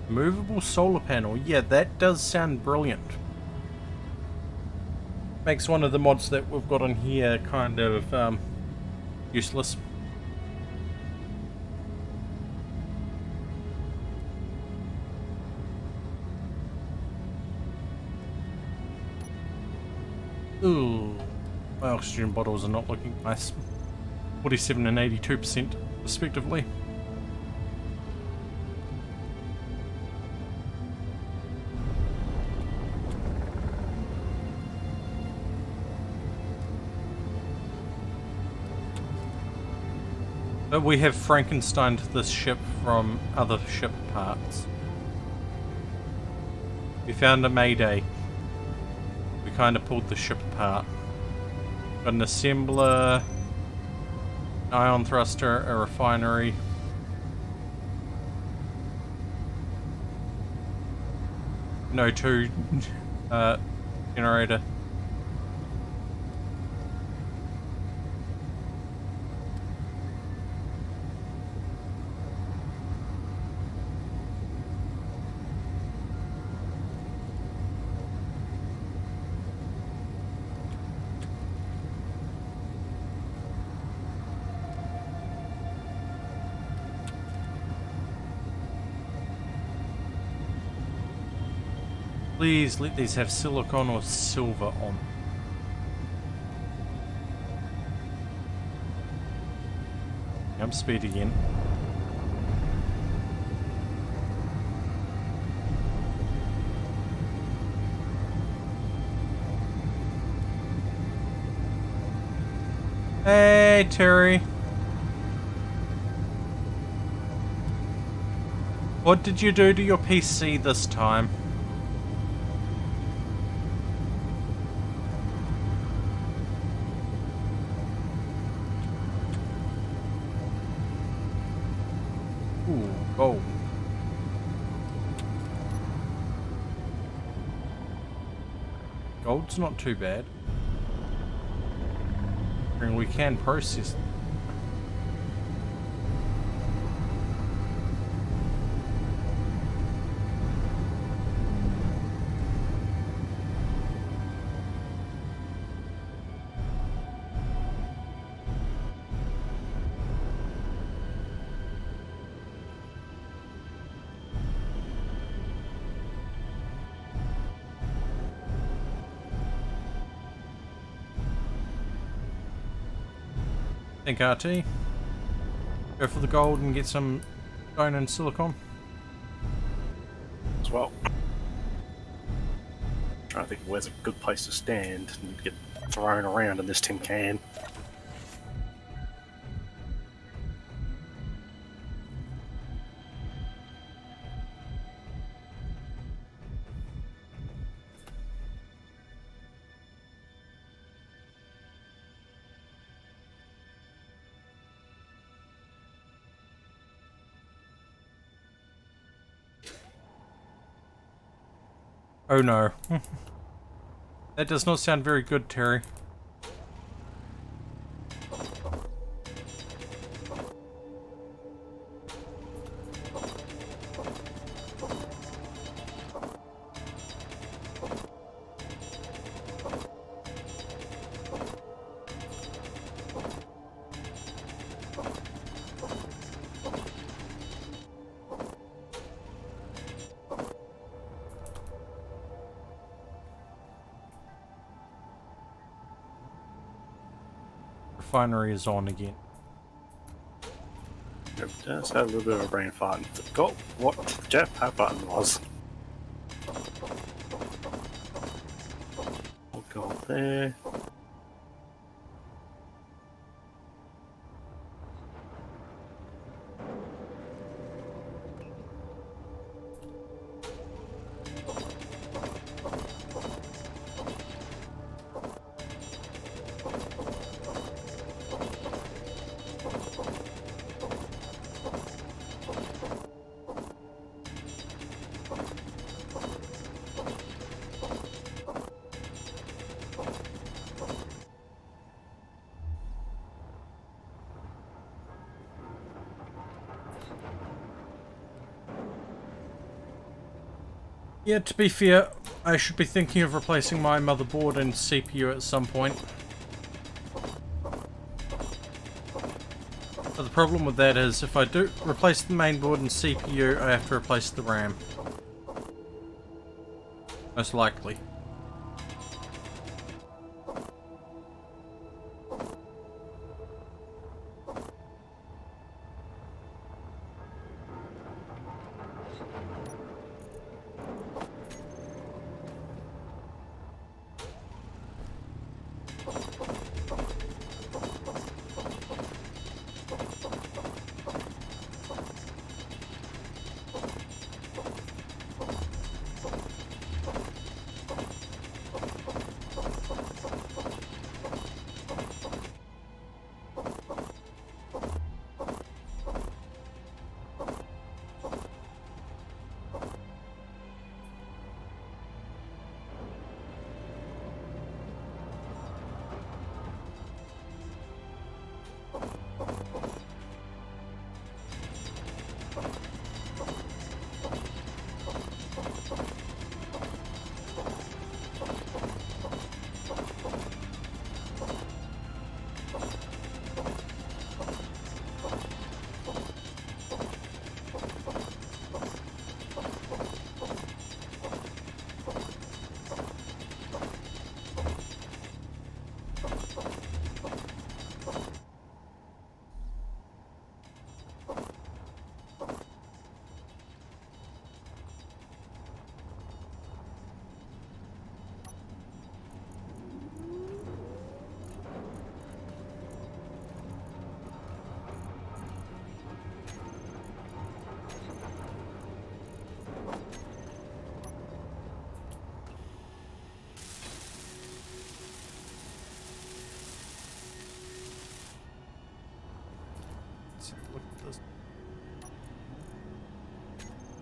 C: Movable solar panel. Yeah, that does sound brilliant. Makes one of the mods that we've got on here kind of useless. Ooh, my oxygen bottles are not looking nice. 47 and 82% respectively. But we have Frankensteined this ship from other ship parts. We found a Mayday. We kind of pulled the ship apart. Got an assembler, an ion thruster, a refinery. An O2 generator. Please let these have silicon or silver on. Jump speed again. Hey, Terry. What did you do to your PC this time? Ooh, gold. Gold's not too bad. And we can process. Think RT. Go for the gold and get some stone and silicon.
B: As well. Trying to think of where's a good place to stand and get thrown around in this tin can.
C: Oh no. That does not sound very good, Terry. Refinery is on again.
B: It does have a little bit of a brain fart and forgot what the jetpack button was. We'll go there. Yeah, to be fair, I should be thinking of replacing my motherboard and CPU at some point. But the problem with that is, if I do replace the mainboard and CPU, I have to replace the RAM. Most likely.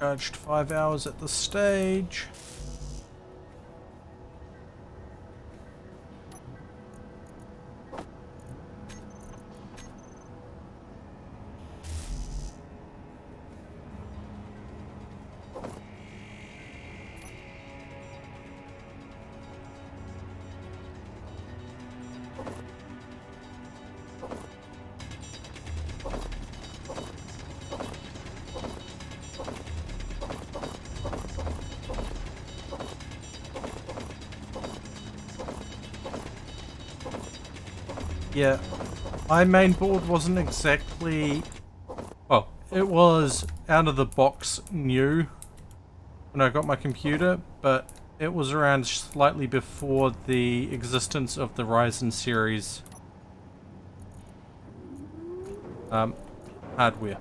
C: Charged 5 hours at the stage. Yeah, my main board wasn't exactly... Well, it was out of the box new when I got my computer, but it was around slightly before the existence of the Ryzen series hardware.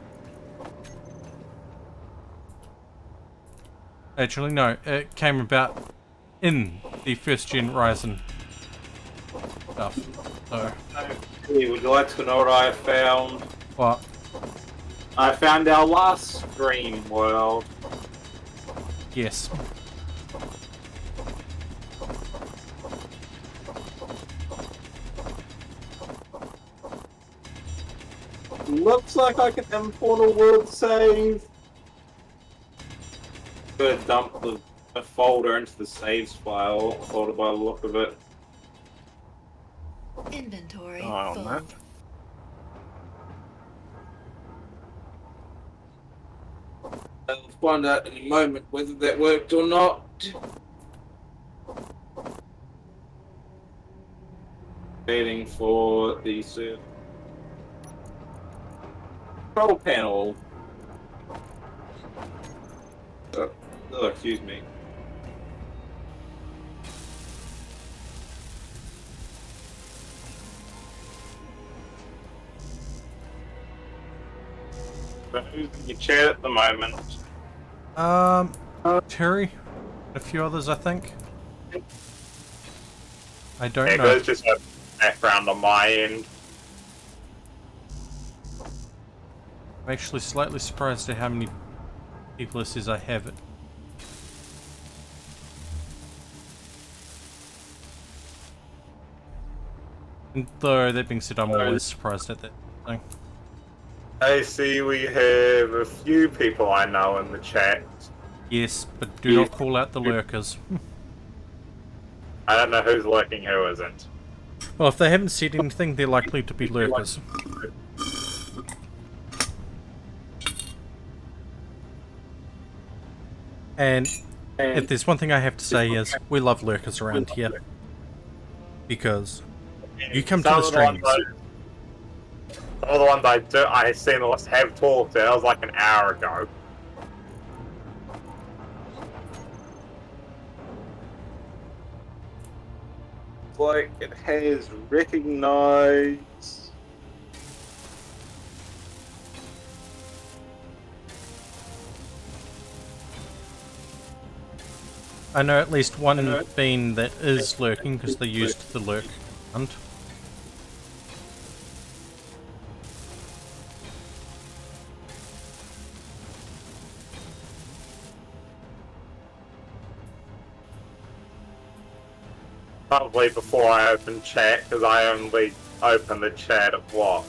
C: Actually, no, it came about in the first gen Ryzen stuff. So,
D: Hey, would you like to know what I found?
C: what?
D: I found our last dream world.
C: Yes.
D: Looks like I can import a world save. Gonna dump the folder into the saves file, folder by the look of it.
E: Inventory
B: on
E: full.
B: that.
D: I'll find out in a moment whether that worked or not. Waiting for the control panel. Oh, excuse me. But who's in your chat at the moment?
C: Terry, a few others, I think. I don't
D: Yeah,
C: know.
D: there's just a background on my end.
C: I'm actually slightly surprised at how many people it says I have it. And though that being said, I'm always surprised at that thing.
D: I see we have a few people I know in the chat.
C: Yes, but do not call out the lurkers.
D: I don't know who's lurking, who isn't.
C: Well, if they haven't said anything, they're likely to be lurkers. And if there's one thing I have to say is, we love lurkers around here. Because you come to the streams.
D: Some of the ones I seen us have talked to, that was like an hour ago. Like it has recognized.
C: I know at least one bean that is lurking because they used the lurk hunt.
D: Probably before I open chat, because I only open the chat at what?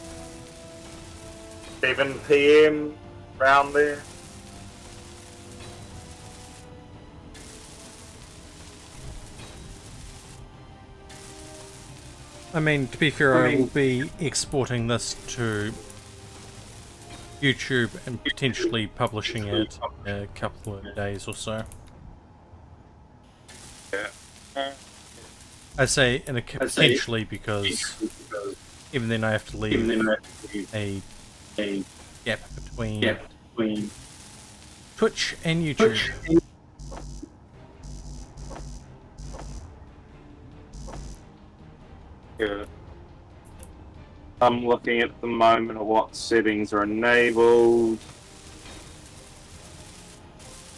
D: 7 PM around there?
C: I mean, to be fair, I will be exporting this to YouTube and potentially publishing it in a couple of days or so.
D: Yeah.
C: I say in a potentially because even then I have to leave a gap between Twitch and YouTube.
D: Yeah. I'm looking at the moment at what settings are enabled.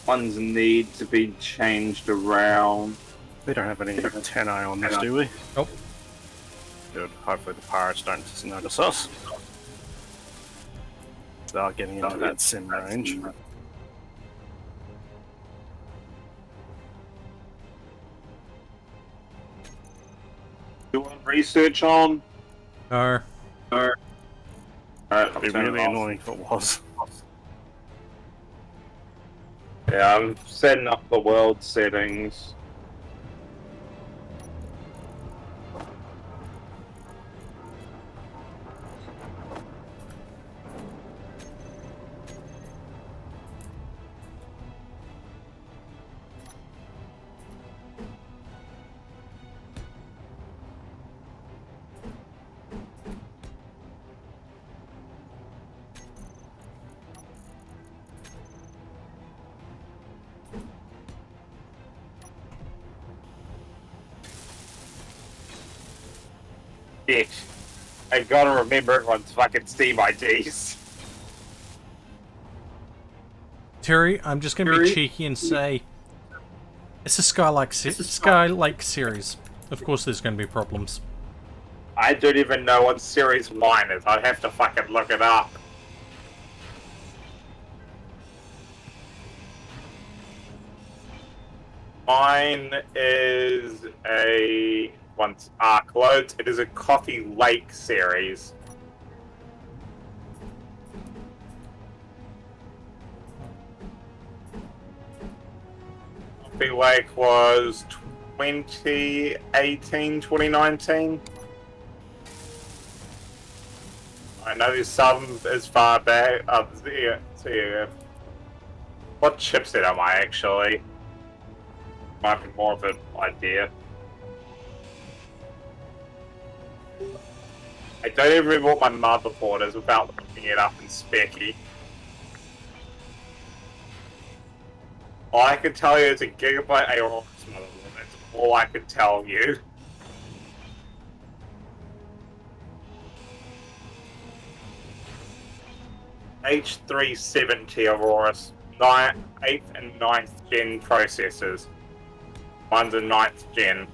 D: Ones need to be changed around.
B: We don't have any 10i on this, do we?
C: Nope.
B: Good. Hopefully the pirates don't just notice us. They are getting into that sim range.
D: research on?
C: No.
D: Alright,
B: It'd be really annoying if it was.
D: Yeah, I'm setting up the world settings. Shit. I gotta remember everyone's fucking Steam IDs.
C: Terry, I'm just going to be cheeky and say it's a Skylake series. Of course there's going to be problems.
D: I don't even know what series mine is. I'd have to fucking look it up. Mine is once Arc loads, it is a Coffee Lake series. Coffee Lake was 2018, 2019. I know there's some as far back. Yeah. What chipset am I actually? Might be more of an idea. I don't even remember what my motherboard is without looking it up in Specky. All I can tell you is a Gigabyte AOS motherboard. That's all I can tell you. H370 Aurora's 8th and 9th gen processors. Mine's a 9th gen.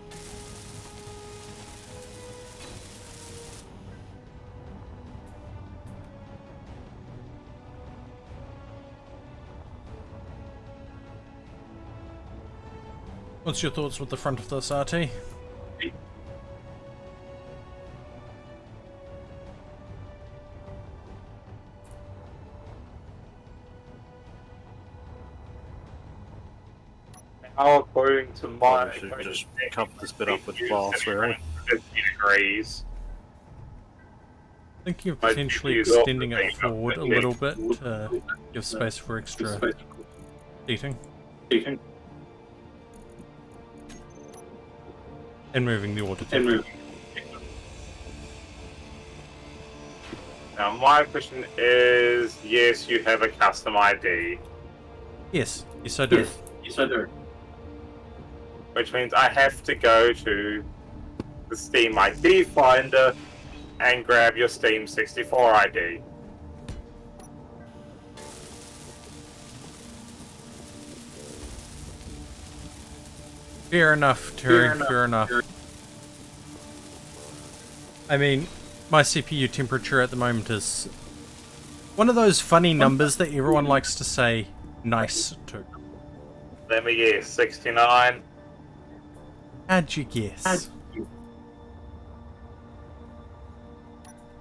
C: What's your thoughts with the front of this, RT?
D: Now, according to my...
B: Should just cover this bit up with glass, really.
D: 50 degrees.
C: Thinking of potentially extending it forward a little bit to give space for extra heating. And moving the auto temperature.
D: Now, my question is, yes, you have a custom ID.
C: Yes, yes I do.
D: Which means I have to go to the Steam ID finder and grab your Steam 64 ID.
C: Fair enough, Terry, fair enough. I mean, my CPU temperature at the moment is one of those funny numbers that everyone likes to say nice to.
D: Let me guess, 69?
C: How'd you guess?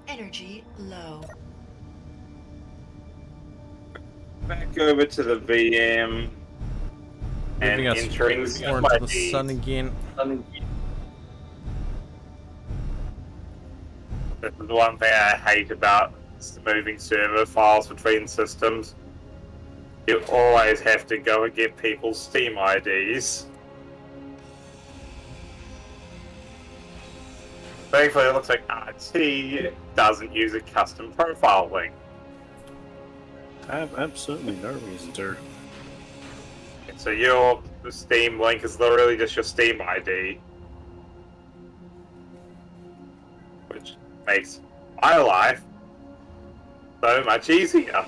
E: Energy low.
D: Back over to the VM and
C: Moving us
D: entering
C: more into the sun again.
D: This is one thing I hate about moving server files between systems. You always have to go and get people's Steam IDs. Thankfully, it looks like RT doesn't use a custom profile link.
B: I have absolutely no reason to.
D: So your Steam link is literally just your Steam ID. Which makes my life so much easier.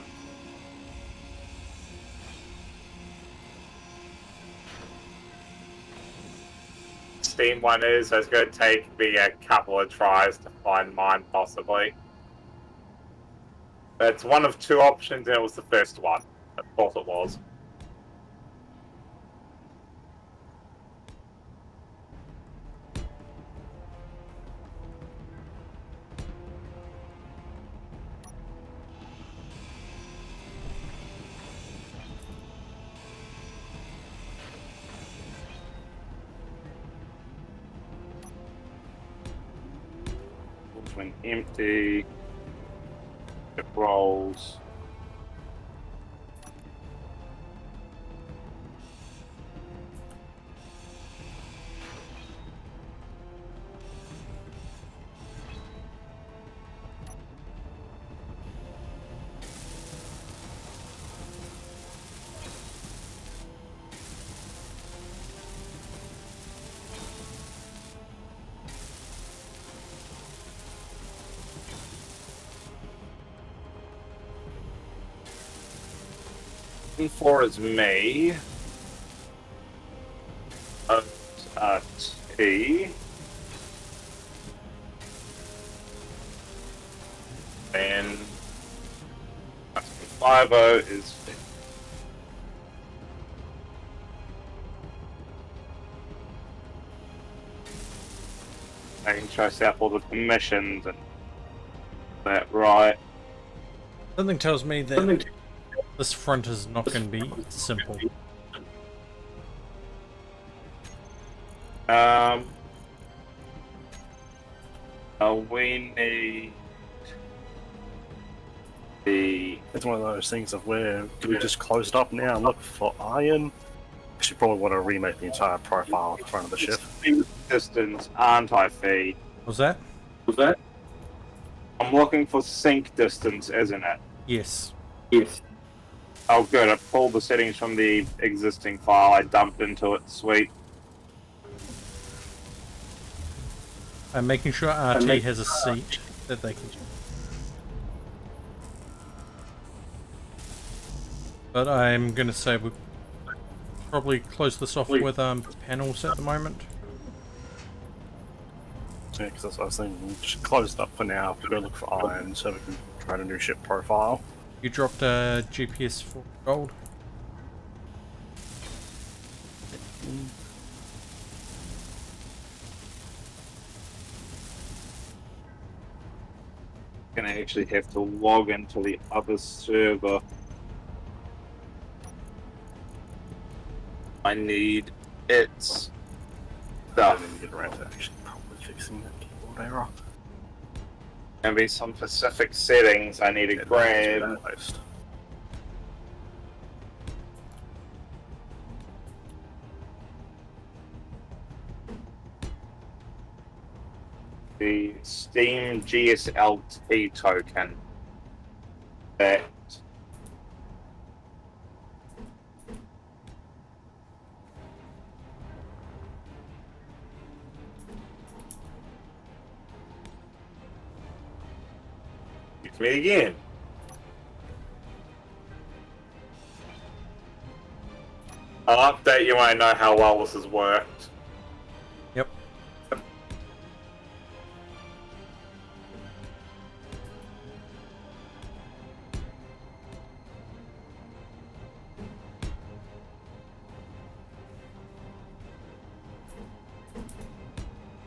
D: Steam one is, so it's going to take me a couple of tries to find mine, possibly. It's one of two options, and it was the first one. I thought it was. when empty. It rolls. Four is me. T. And 50 is I can try to set up all the permissions and that right.
C: Something tells me that this front is not going to be simple.
D: We need the.
B: It's one of those things of where do we just close it up now and look for iron? I should probably want to remake the entire profile in front of the ship.
D: Distance anti-feed.
C: Was that?
D: I'm looking for sync distance, isn't it?
C: Yes.
D: Oh, good. I pulled the settings from the existing file. I dumped into it. Sweet.
C: I'm making sure RT has a seat that they can. But I'm going to say we probably close this off with panels at the moment.
B: Yeah, because that's what I was thinking. Just close it up for now. We'll go look for iron so we can try a new ship profile.
C: You dropped a GPS for gold.
D: Gonna actually have to log into the other server. I need its
B: I
D: stuff.
B: didn't get around to actually probably fixing that keyboard error.
D: Gonna be some specific settings I need to grab. The Steam GSLT token. That it's me again. I'll update you when I know how well this has worked.
C: Yep.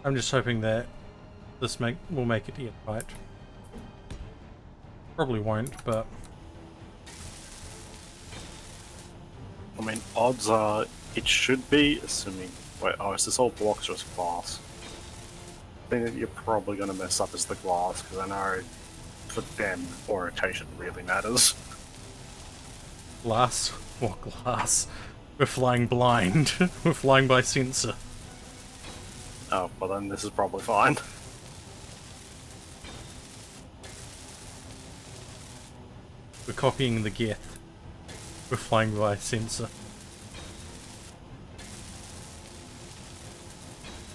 C: I'm just hoping that this will make it right. Probably won't, but
B: I mean, odds are it should be, assuming. Wait, oh, is this all blocks or is it glass? I think that you're probably going to mess up is the glass, because I know for them, orientation really matters.
C: glass? What glass? We're flying blind. We're flying by sensor.
B: Oh, well then this is probably fine.
C: We're copying the Geth. We're flying by sensor.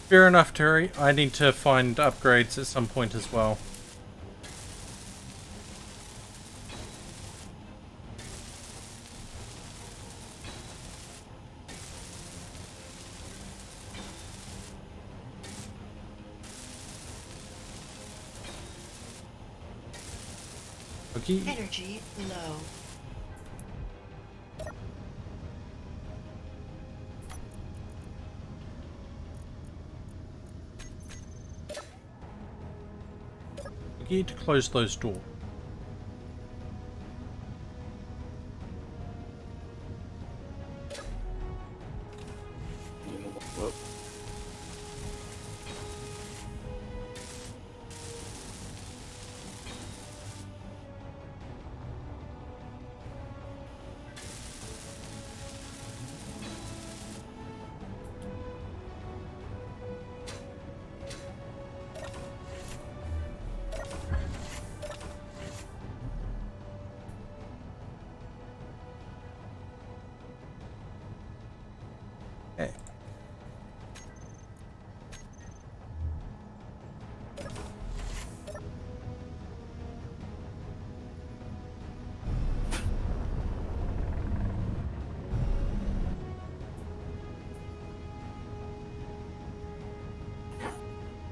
C: Fair enough, Terry. I need to find upgrades at some point as well. Okay.
E: Energy low.
C: We need to close those doors.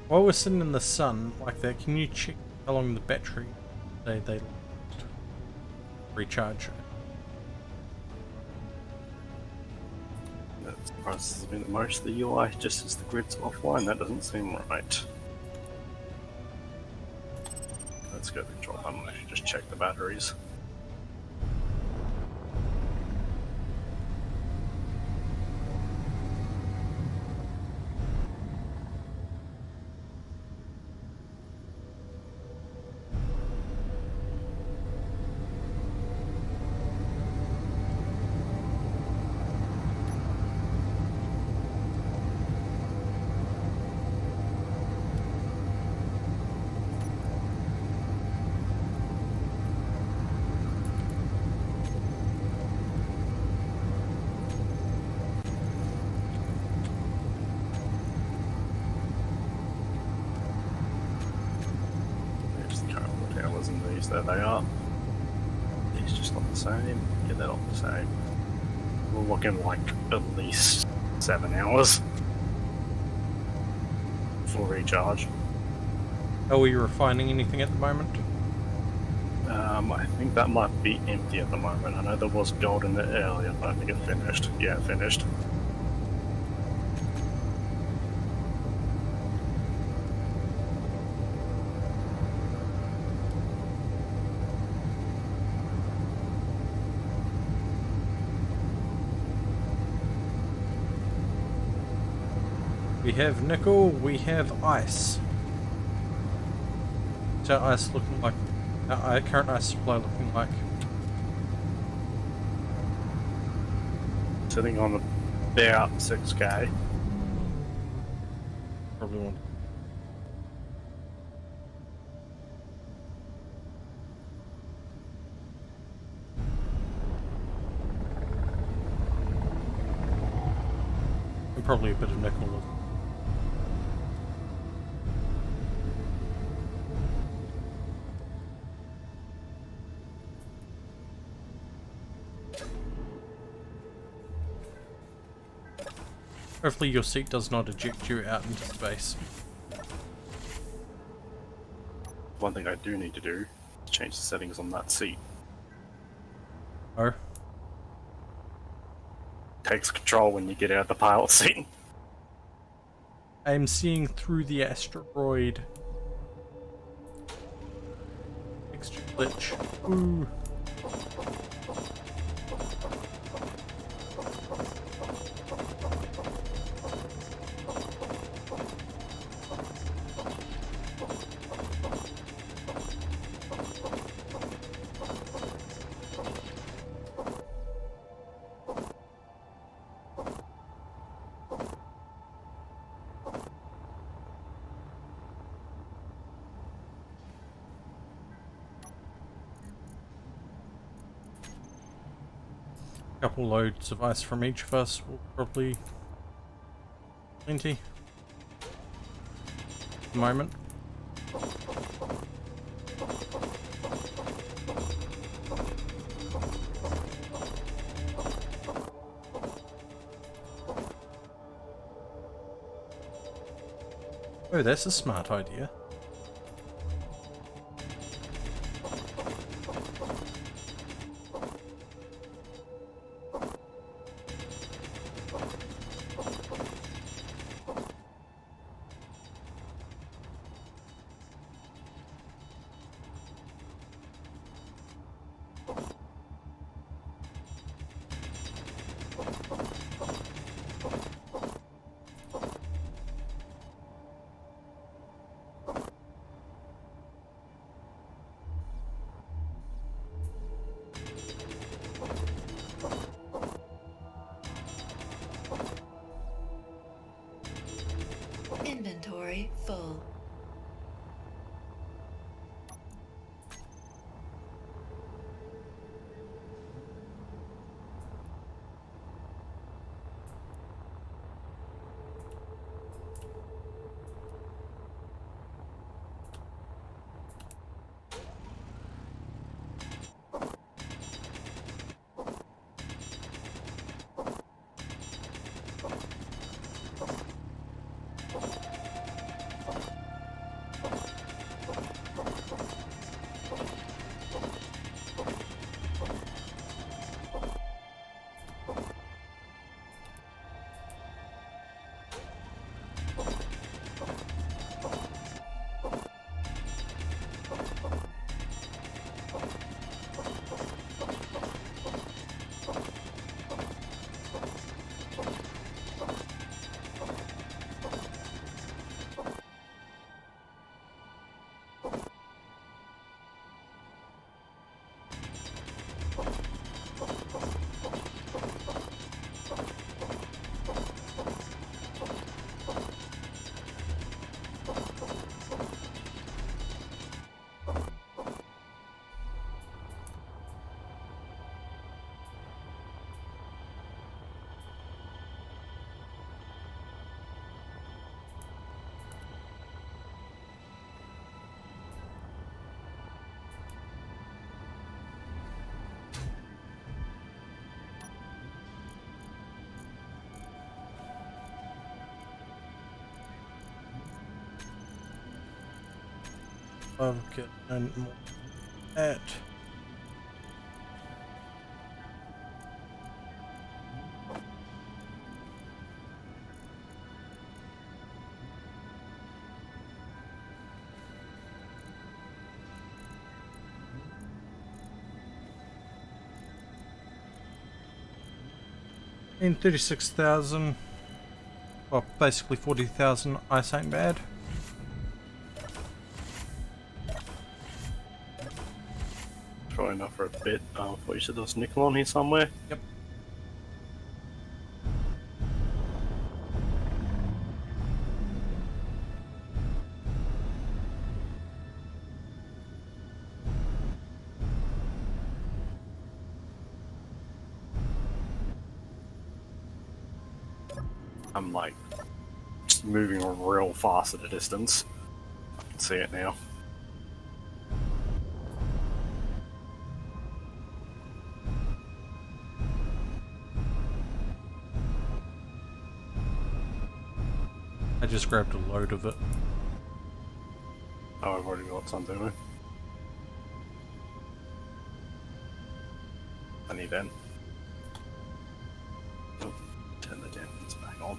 C: While we're sitting in the sun like that, can you check how long the battery they recharge?
B: That surprises me the most. The UI just as the grid's offline. That doesn't seem right. Let's go to the control panel and just check the batteries. There's the current towers and these, there they are. These just not the same. Yeah, they're not the same. We're looking like at least 7 hours for recharge.
C: Are we refining anything at the moment?
B: I think that might be empty at the moment. I know there was gold in it earlier, but I think it finished. Yeah, it finished.
C: We have nickel, we have ice. What's our ice looking like? Our current ice supply looking like?
B: Sitting on about 6k.
C: Probably won't. And probably a bit of nickel. Hopefully your seat does not eject you out into space.
B: One thing I do need to do is change the settings on that seat.
C: Oh.
B: Takes control when you get out of the pilot seat.
C: I am seeing through the asteroid. Extra glitch. Ooh. Couple loads of ice from each of us will probably plenty at the moment. Oh, that's a smart idea.
E: Inventory full.
C: I'll get no more at. In 36,000, well, basically 40,000. Ice ain't bad.
B: Probably enough for a bit. I thought you said there was nickel on here somewhere.
C: Yep.
B: I'm like just moving real fast at a distance. I can see it now.
C: I just grabbed a load of it.
B: Oh, I've already got some, don't I need that. Oh, turn the dampers back on.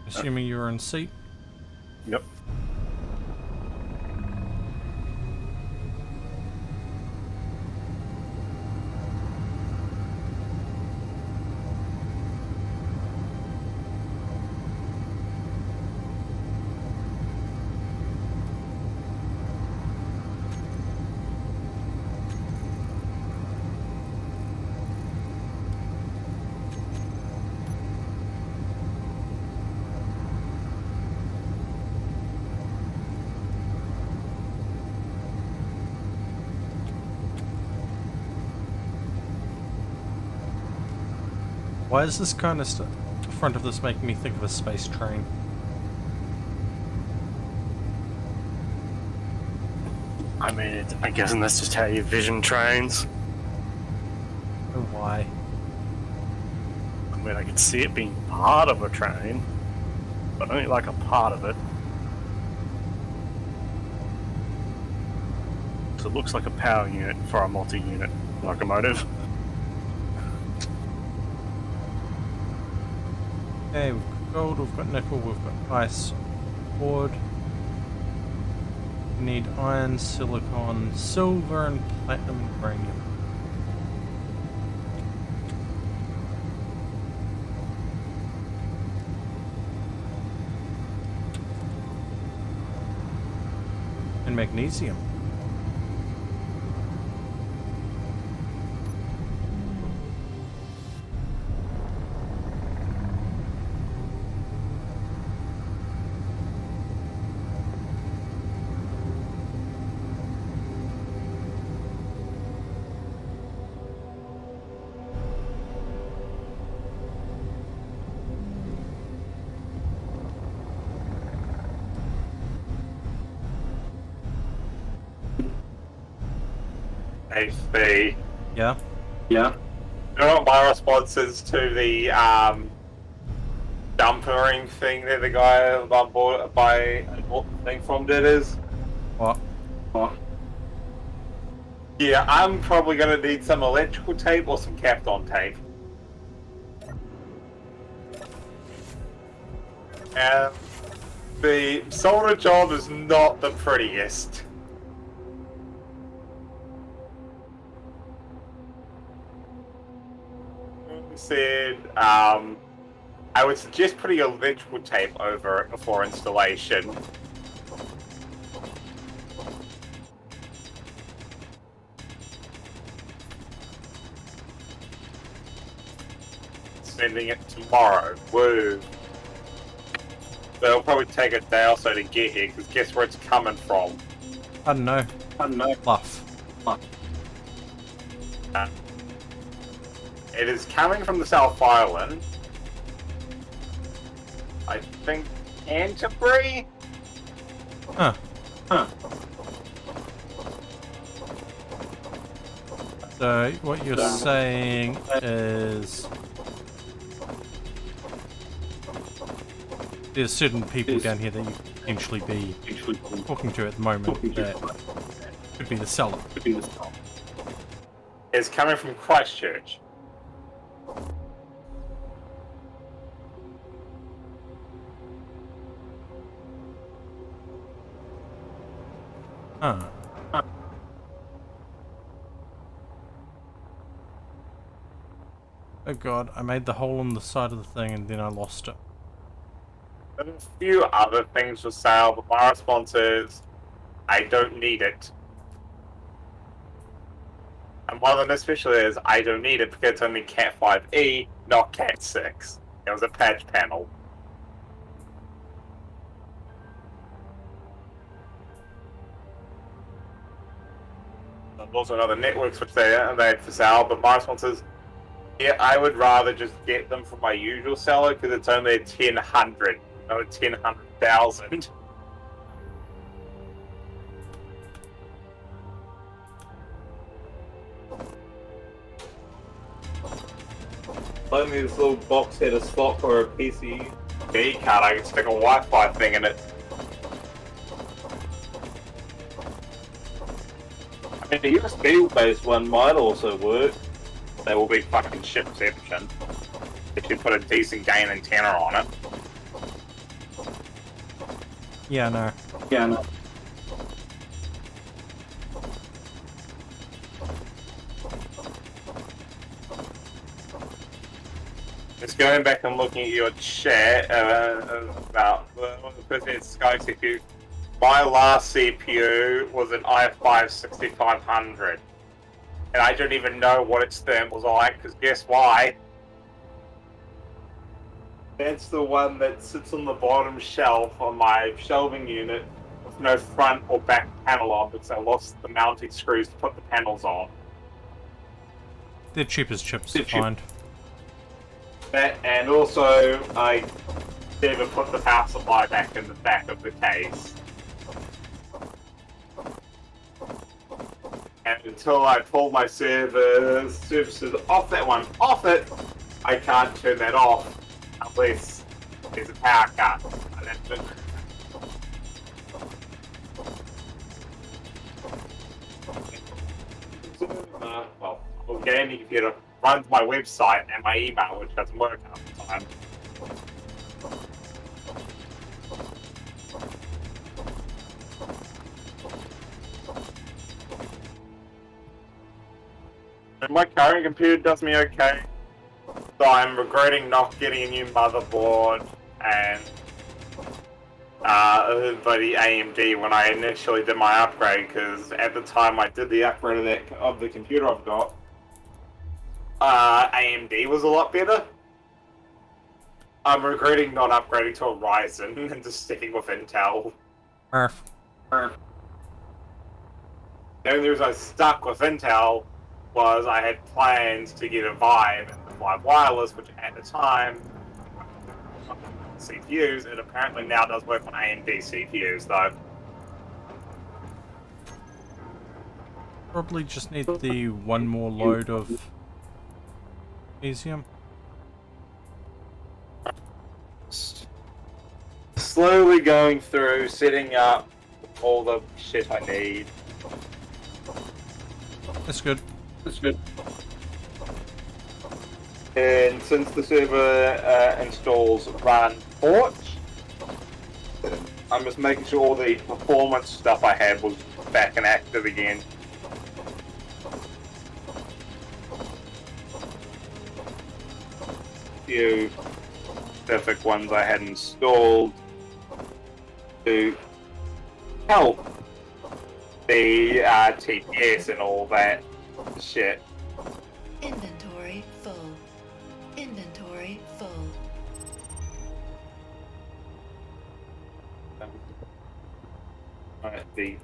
C: Assuming you're in seat.
B: Yep.
C: Why is this kind of stuff? The front of this making me think of a space train.
B: I mean, I'm guessing that's just how you vision trains.
C: Oh, why?
B: I mean, I could see it being part of a train, but only like a part of it. So it looks like a power unit for a multi-unit locomotive.
C: Okay, we've got gold, we've got nickel, we've got ice, board. We need iron, silicon, silver, and platinum and uranium. And magnesium.
D: HB.
C: Yeah?
A: Yeah.
D: You know what my response is to the dumpering thing that the guy on board by thing from did is?
C: What?
A: What?
D: Yeah, I'm probably gonna need some electrical tape or some Kapton tape. And the solder job is not the prettiest. Said, I would suggest putting electrical tape over it before installation. Sending it tomorrow. Woo. But it'll probably take a day or so to get here, because guess where it's coming from?
C: I don't know.
A: I don't know.
C: Bluff.
D: It is coming from the South Island. I think Canterbury?
C: Huh.
A: Huh.
C: So what you're saying is there's certain people down here that you could potentially be talking to at the moment that could be the seller.
D: It's coming from Christchurch.
C: Huh. Oh god, I made the hole in the side of the thing and then I lost it.
D: There's a few other things for sale, but my response is, I don't need it. And one of them especially is, I don't need it because it's only Cat 5e, not Cat 6. It was a patch panel. There's also another networks which they had for sale, but my response is, yeah, I would rather just get them from my usual seller because it's only 1000, no 10,000.
F: Only this little box had a slot for a PC.
D: B card, I can stick a Wi-Fi thing in it.
F: I mean, the USB-based one might also work.
D: They will be fucking shit reception. If you put a decent gain antenna on it.
C: Yeah, no.
D: Just going back and looking at your chat about the person at Sky CPU. My last CPU was an i5 6500. And I don't even know what its thermals are like, because guess why? That's the one that sits on the bottom shelf on my shelving unit with no front or back panel on because I lost the mounting screws to put the panels on.
C: They're cheap as chips to find.
D: That, and also I never put the power supply back in the back of the case. And until I pull my services off that one, off it, I can't turn that off unless there's a power cut. And that's it. Well, a gaming computer runs my website and my email, which doesn't work half the time. And my current computer does me okay. So I'm regretting not getting a new motherboard and by the AMD when I initially did my upgrade, because at the time I did the upgrade of the computer I've got, AMD was a lot better. I'm regretting not upgrading to a Ryzen and just sticking with Intel.
C: Murph.
D: The only reason I stuck with Intel was I had plans to get a Vive and the Vive Wireless, which at the time CPUs, it apparently now does work on AMD CPUs though.
C: Probably just need the one more load of magnesium.
D: Slowly going through, setting up all the shit I need.
C: That's good.
D: And since the server installs run Torch, I'm just making sure all the performance stuff I had was back and active again. Few specific ones I had installed to help the TPS and all that shit.
E: Inventory full. Inventory full.
D: Alright, the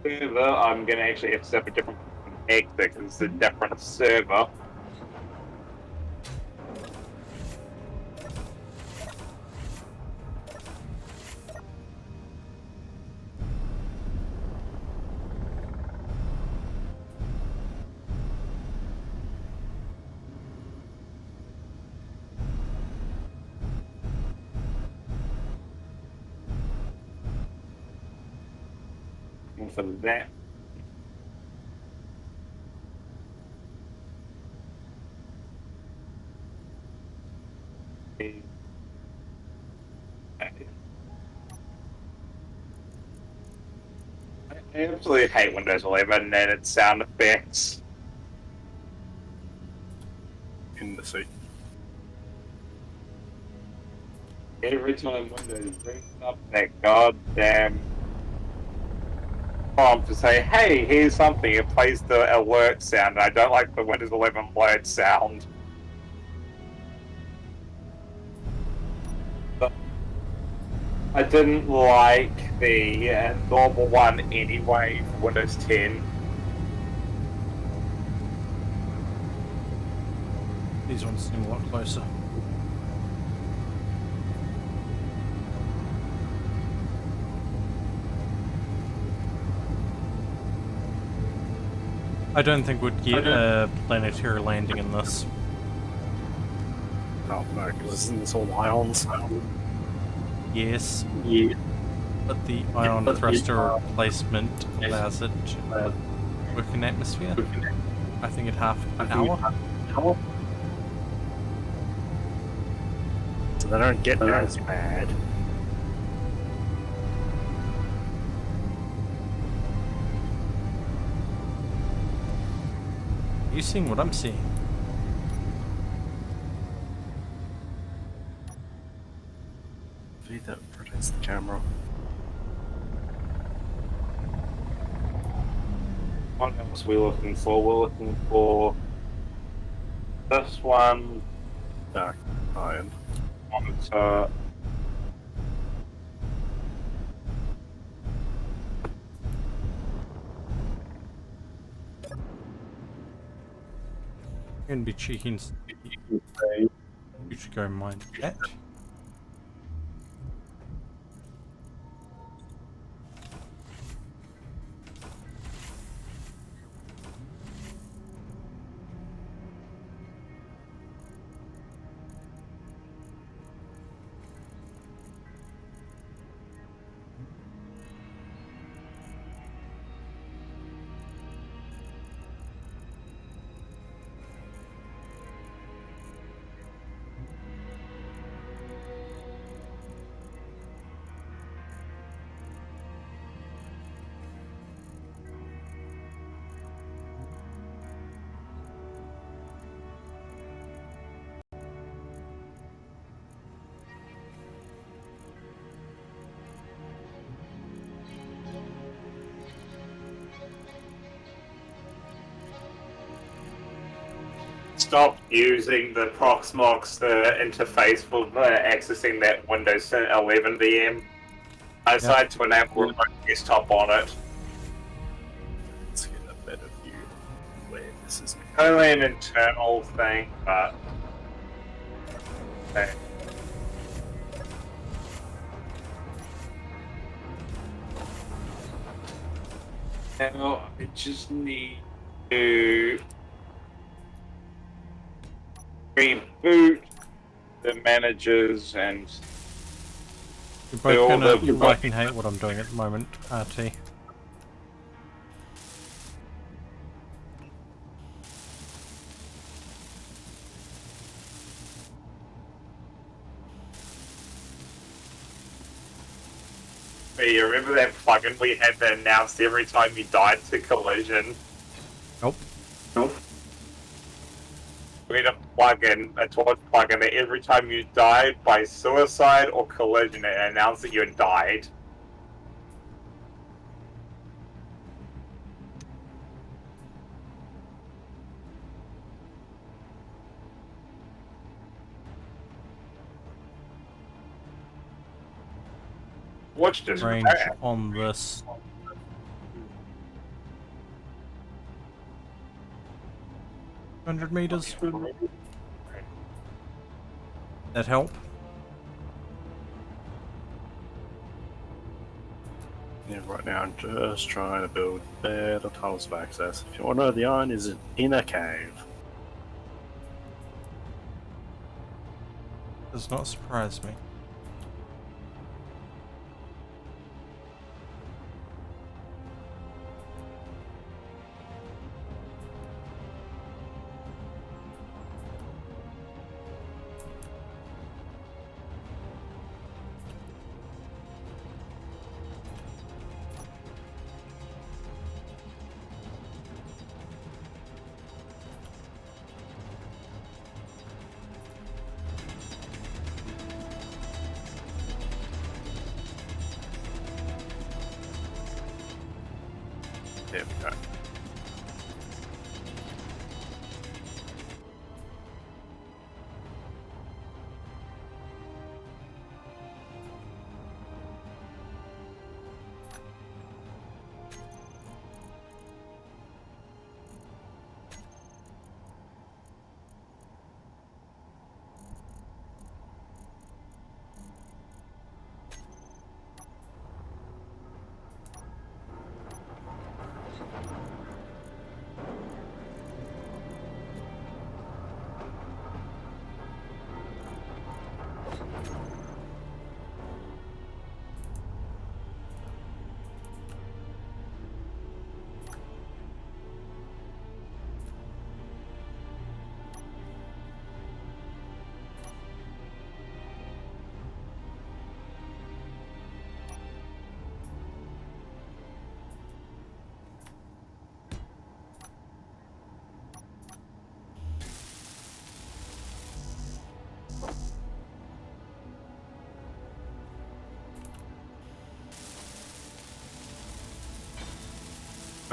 D: server, I'm gonna actually have to set up a different connector because it's a different server. for that. I absolutely hate Windows 11 and its sound effects.
B: In the seat.
D: Every time Windows brings up that goddamn prompt to say, hey, here's something, it plays the alert sound, and I don't like the Windows 11 alert sound. But I didn't like the normal one anyway for Windows 10.
C: These ones seem a lot closer. I don't think we'd get a planetary landing in this.
B: No, because isn't this all ions?
C: Yes,
B: Yeah.
C: but the ion thruster replacement allows it to work in atmosphere. I think at half an hour.
B: So they don't get as bad.
C: Are you seeing what I'm seeing?
B: That protects the camera.
D: What else are we looking for? We're looking for this one.
B: Dark iron.
D: Monitor.
C: I'm gonna be cheeky and you should go mind that.
D: Stop using the Proxmox interface for accessing that Windows 11 VM. I decided to enable remote desktop on it.
B: Let's get a better view of where this is.
D: Only an internal thing, but okay. Now I just need to reboot the managers and
C: You're both gonna fucking hate what I'm doing at the moment, RT.
D: Hey, you remember that plugin we had that announced every time you died to collision?
C: Nope.
D: We had a plugin, a torch plugin, that every time you died by suicide or collision, it announced that you had died. Watch this.
C: Range on this. $100 meters. That help?
B: Yeah, right now I'm just trying to build better tunnels of access. If you want to know, the iron is in a cave.
C: Does not surprise me.
B: There we go.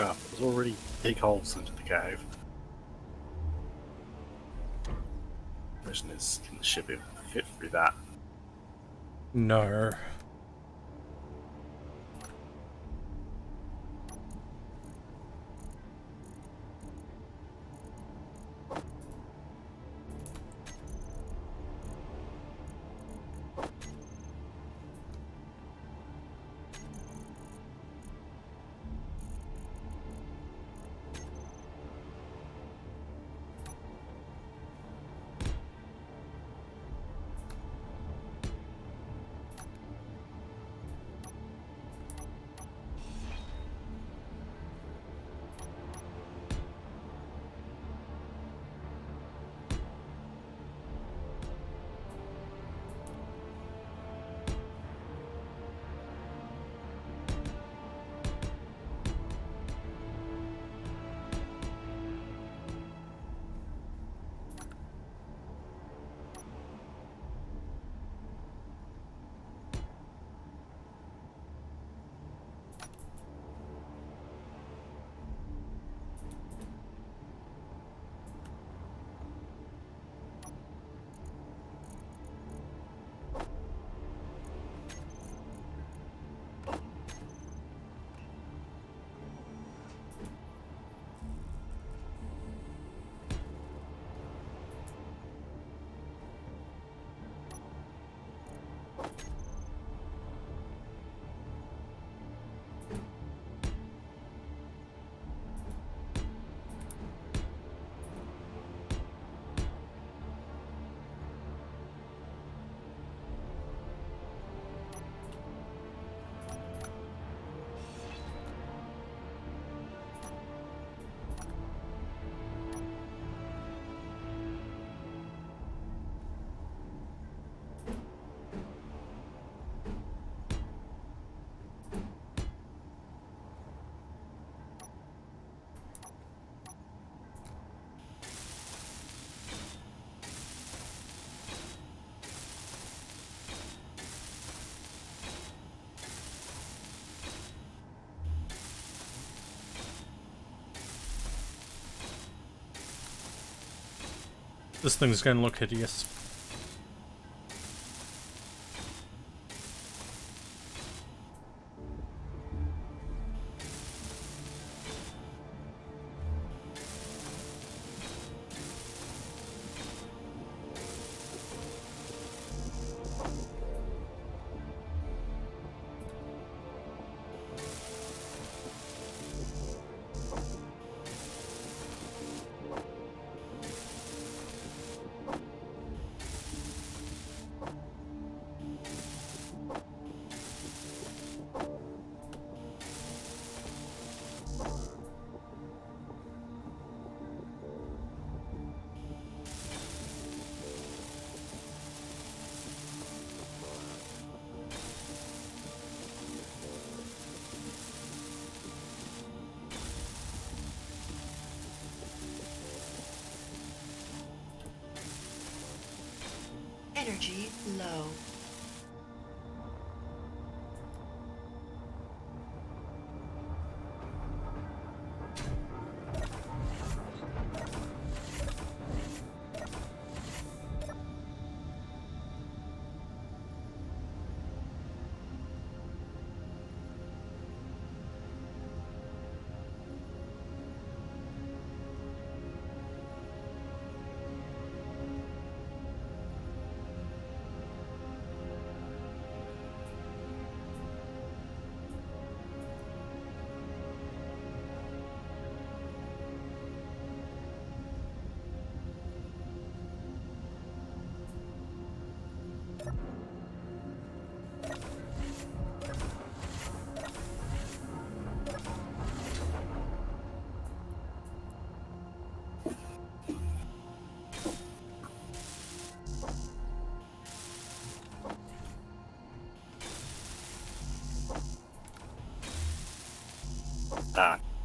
B: Oh, there's already big holes into the cave. Question is, can the ship fit through that?
C: No. This thing's gonna look hideous.
E: Energy low.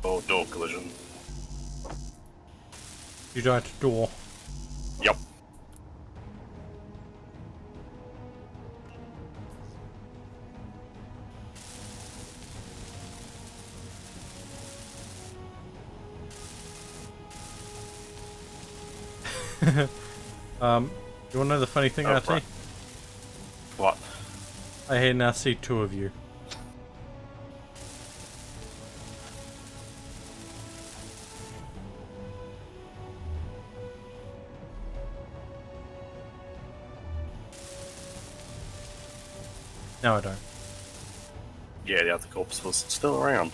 B: Or door collision.
C: You died to door.
B: Yep.
C: You wanna know the funny thing,
B: Oh,
C: RT?
B: right. What?
C: I now see two of you. No, I don't.
B: Yeah, the other corpse was still around.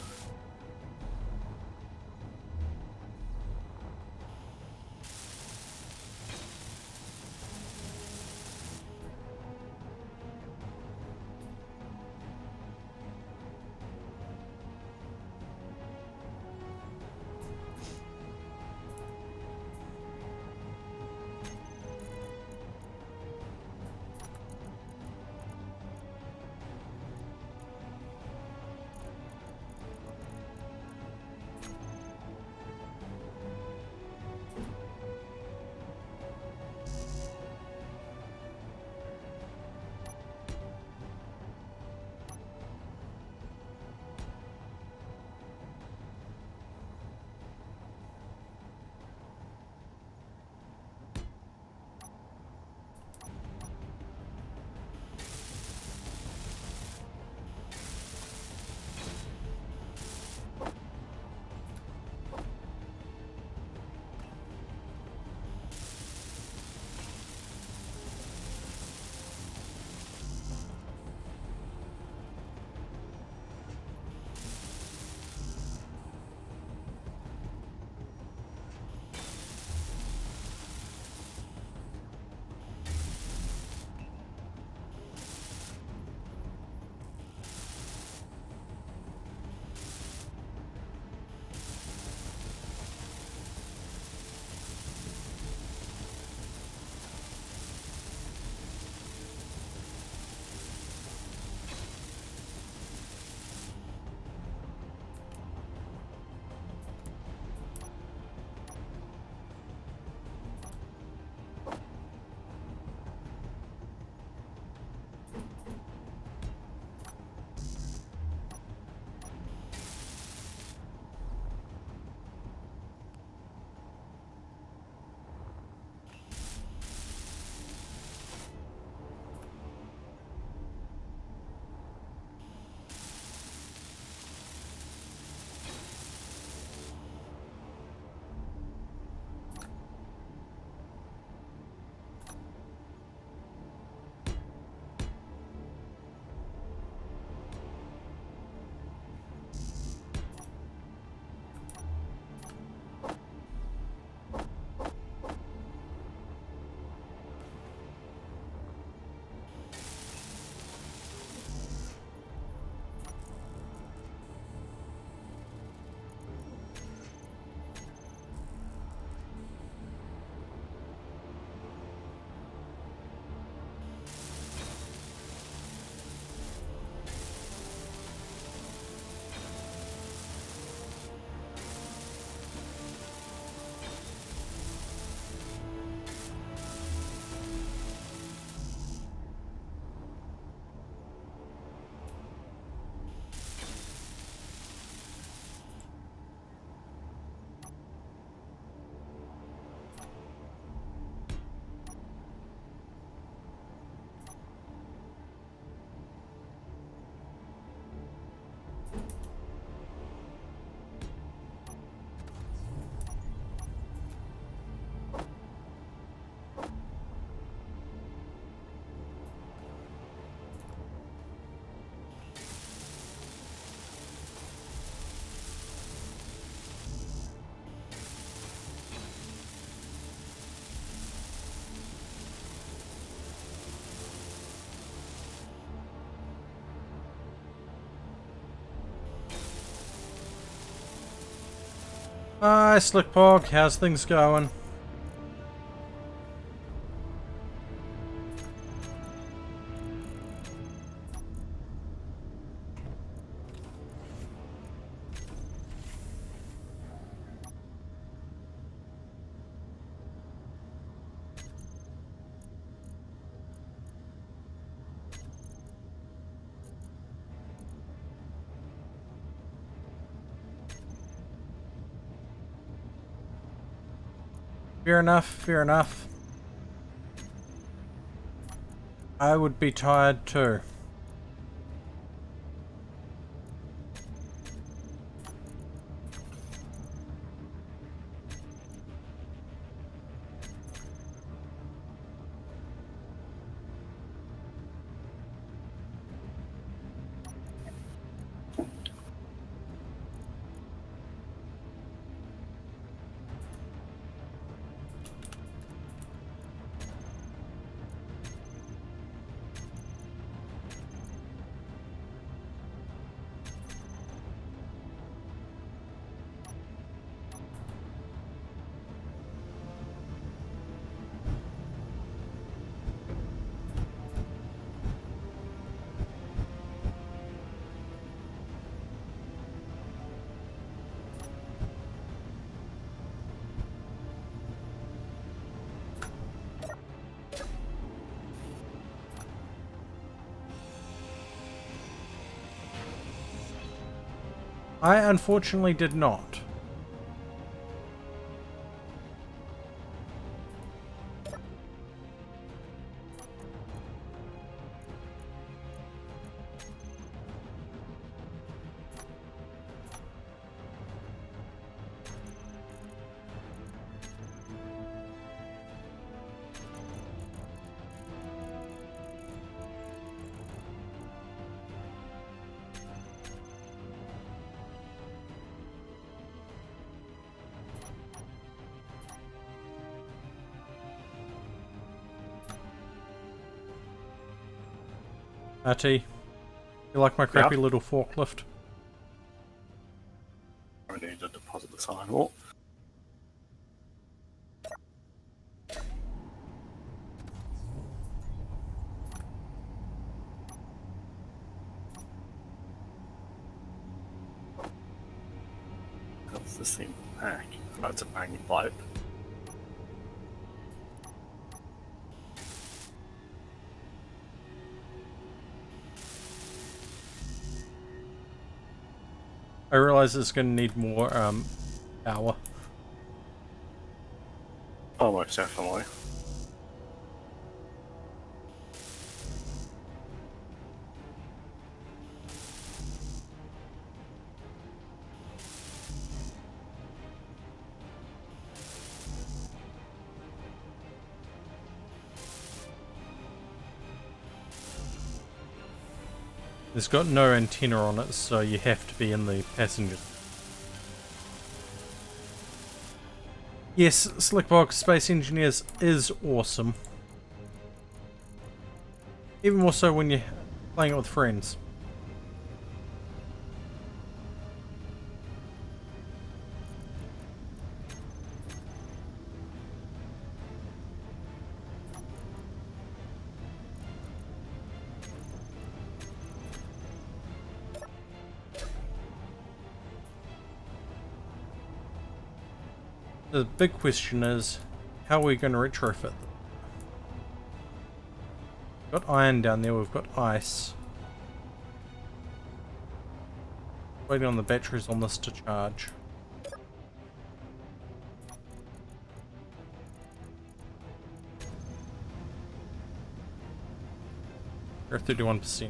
C: Hi, Slickpog. How's things going? Fair enough, fair enough. I would be tired too. I unfortunately did not. RT, you like my crappy little forklift?
B: I need to deposit the sidewalk. What's this thing back? Oh, it's a banging pipe.
C: I realize it's going to need more power.
B: Oh, most definitely.
C: It's got no antenna on it, so you have to be in the passenger. Yes, Slickbox Space Engineers is awesome. Even more so when you're playing it with friends. The big question is, how are we going to retrofit them? We've got iron down there, we've got ice. Waiting on the batteries on this to charge. We're at 31%.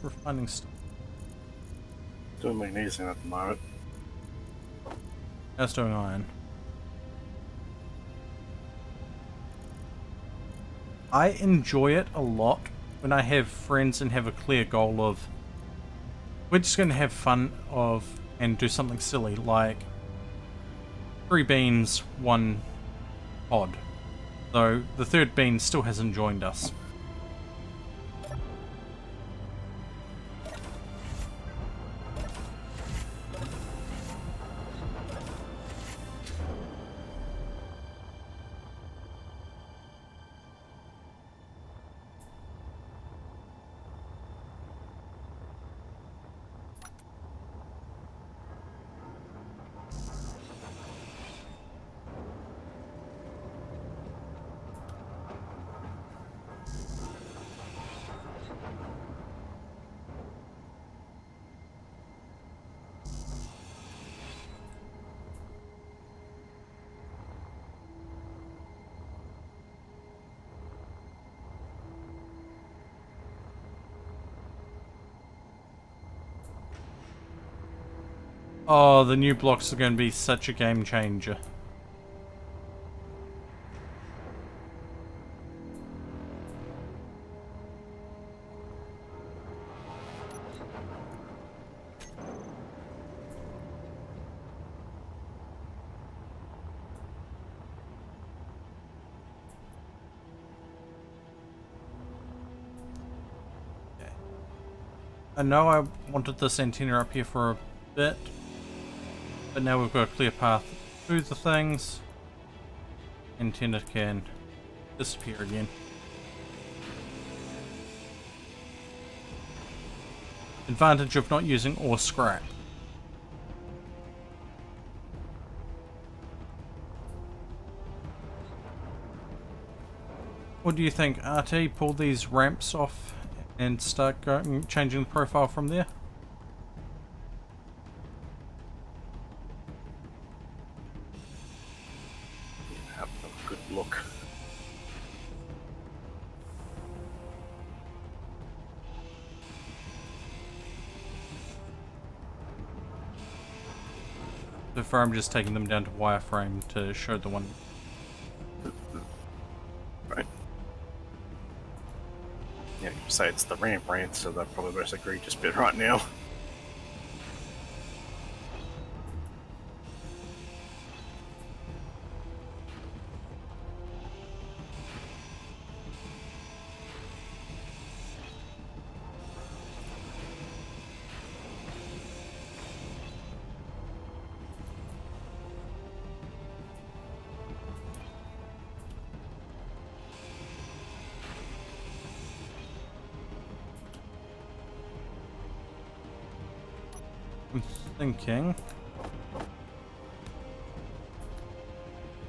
C: Refining stuff.
B: Doing magnesium at the moment.
C: That's doing iron. I enjoy it a lot when I have friends and have a clear goal of we're just going to have fun of and do something silly like 3 beans, 1 pod. Though the third bean still hasn't joined us. Oh, the new blocks are going to be such a game changer. I know I wanted this antenna up here for a bit, but now we've got a clear path through the things. Antenna can disappear again. Advantage of not using ore scrap. What do you think, RT? Pull these ramps off and start going, changing the profile from there?
B: Have a good look.
C: So far I'm just taking them down to wireframe to show the one.
B: Right. Yeah, you say it's the ramp rant, so that's probably the most egregious bit right now.
C: I'm thinking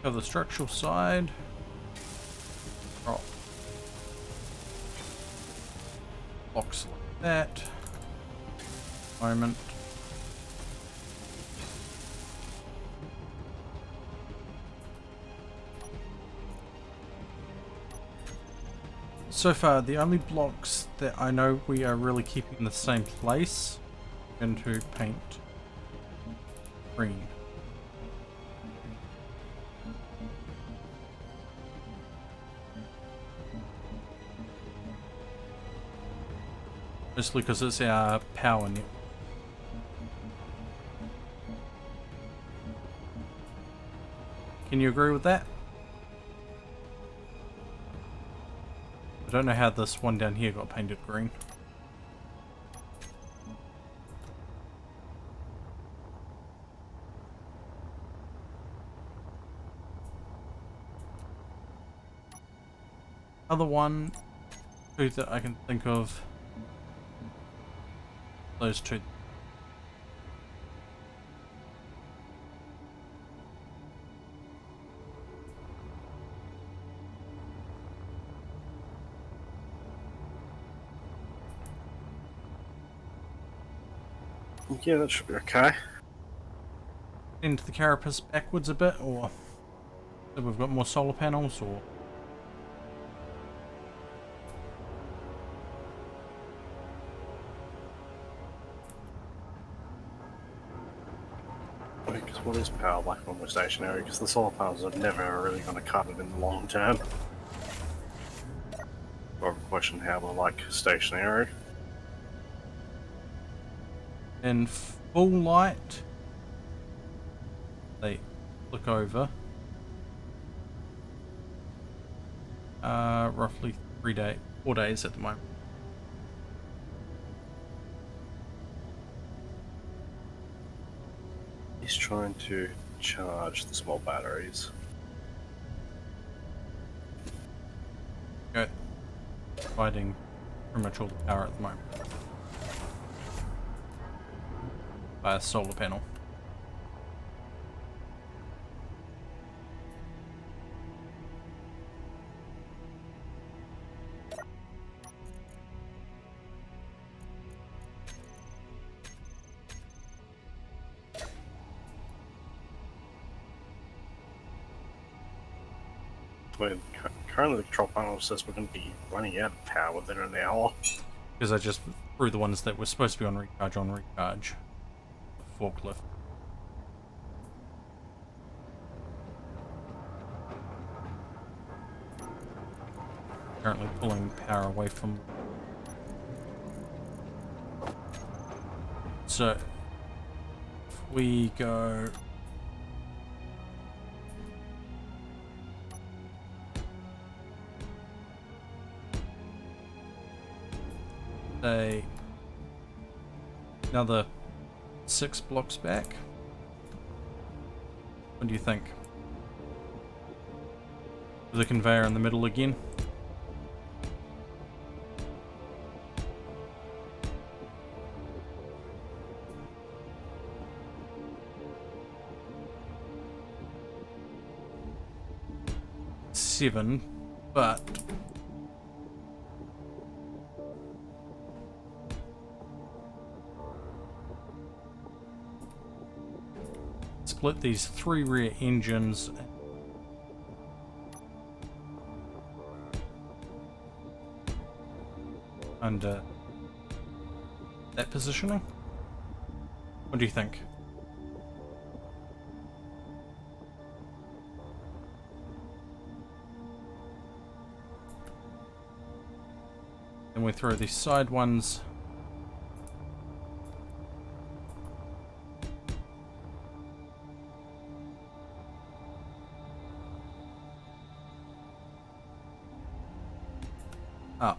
C: of the structural side. Oh. Blocks like that. Moment. So far, the only blocks that I know we are really keeping in the same place into paint green. Mostly because it's our power net. Can you agree with that? I don't know how this one down here got painted green. Other one, two that I can think of, those two.
B: Yeah, that should be okay.
C: Into the carapace backwards a bit, or so we've got more solar panels, or
B: Because what is power like when we're stationary? Because the solar panels are never really going to cut it in the long term. Or question how they're like stationary.
C: in full light. They look over. Roughly 4 days at the moment.
B: He's trying to charge the small batteries.
C: Go. Providing pretty much all the power at the moment. By a solar panel.
B: Currently the control panel says we're going to be running out of power within an hour.
C: Because I just threw the ones that were supposed to be on recharge. Forklift. currently pulling power away from. So if we go say another 6 blocks back. What do you think? The conveyor in the middle again. Seven, but split these 3 rear engines under that positioning. What do you think? Then we throw these side ones up.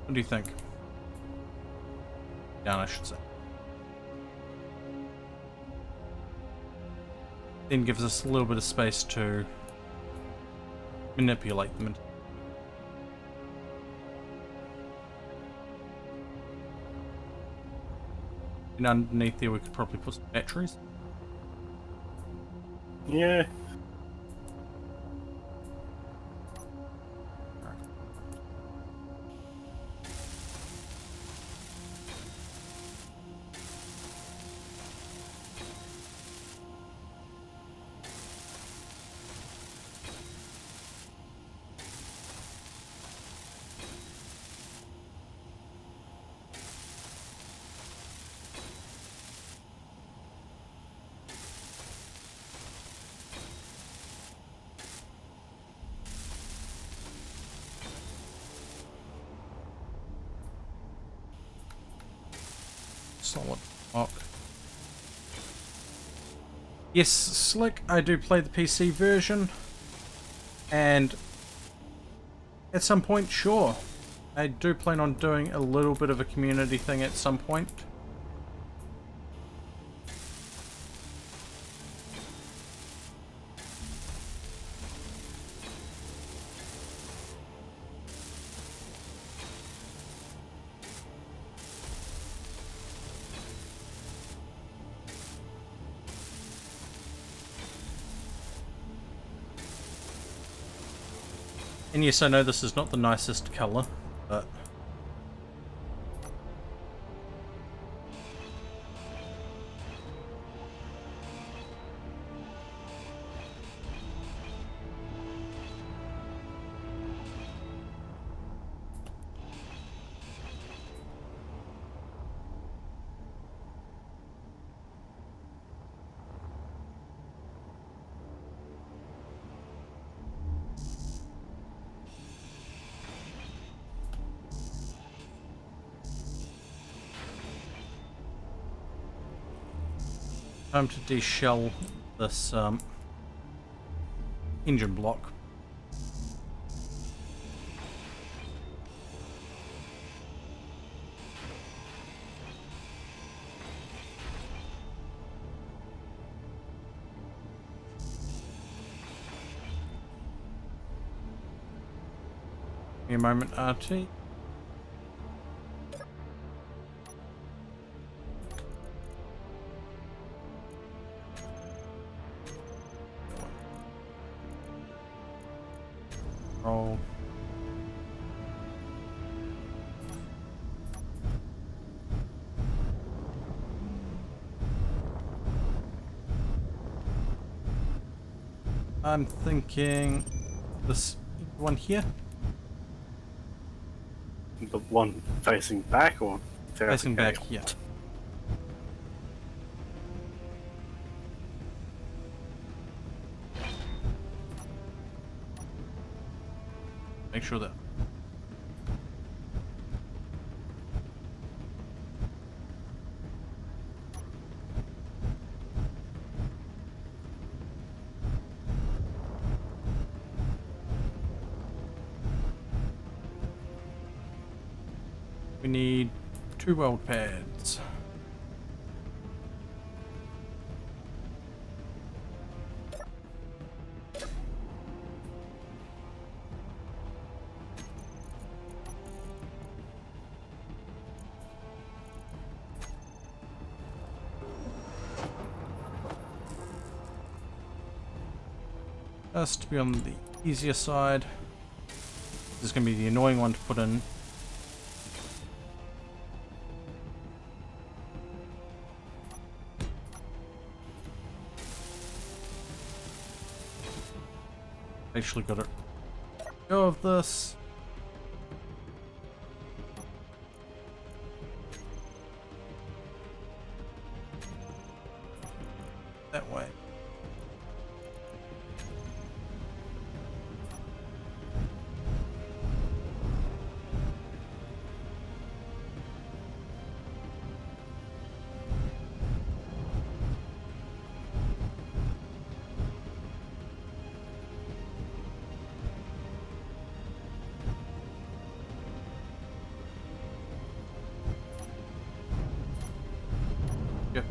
C: What do you think? Down, I should say. Then gives us a little bit of space to manipulate them. And underneath there we could probably put some batteries.
B: Yeah.
C: Solid rock. Yes, Slick, I do play the PC version, and at some point, sure, I do plan on doing a little bit of a community thing at some point. And yes, I know this is not the nicest colour, but time to de-shell this engine block. Give me a moment, RT. Roll. I'm thinking this one here.
B: The one facing back or
C: Facing back, yeah. Make sure that. We need 2 weld pads. Just to be on the easier side. This is going to be the annoying one to put in. Actually got to go of this. That way. Yep.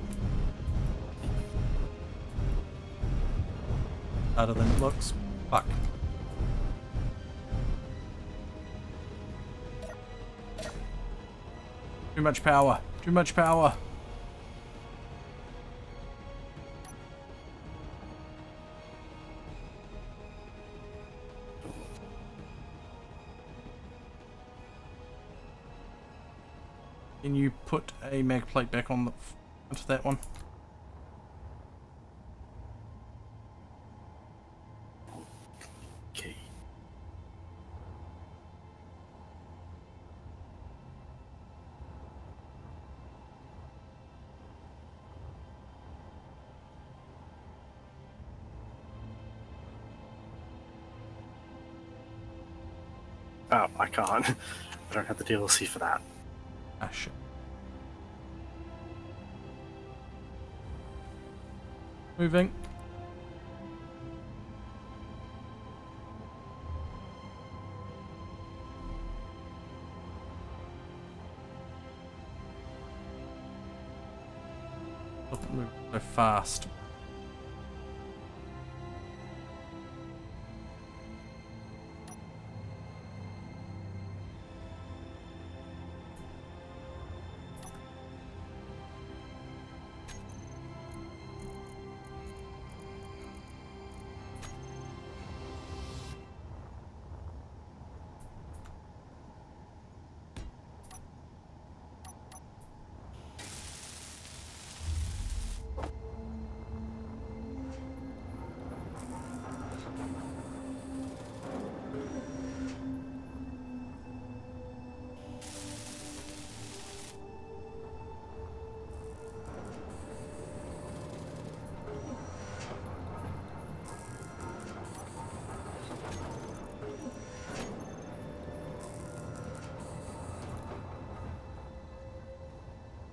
C: Harder than it looks. Fuck. Too much power. Too much power. Can you put a mag plate back on the onto that one?
B: Okay. Oh, I can't. I don't have the DLC for that.
C: Ah, shit. Moving. Doesn't move so fast.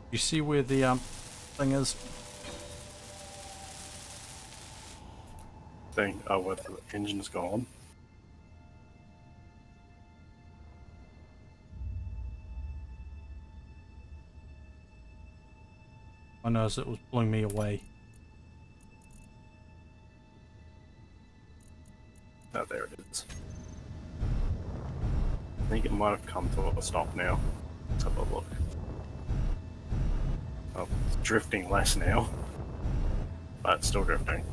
C: You see where the thing is?
B: Thing, oh, where the engine's gone.
C: I know as it was pulling me away.
B: Oh, there it is. I think it might have come to a stop now. Let's have a look. Oh, it's drifting less now. But it's still drifting.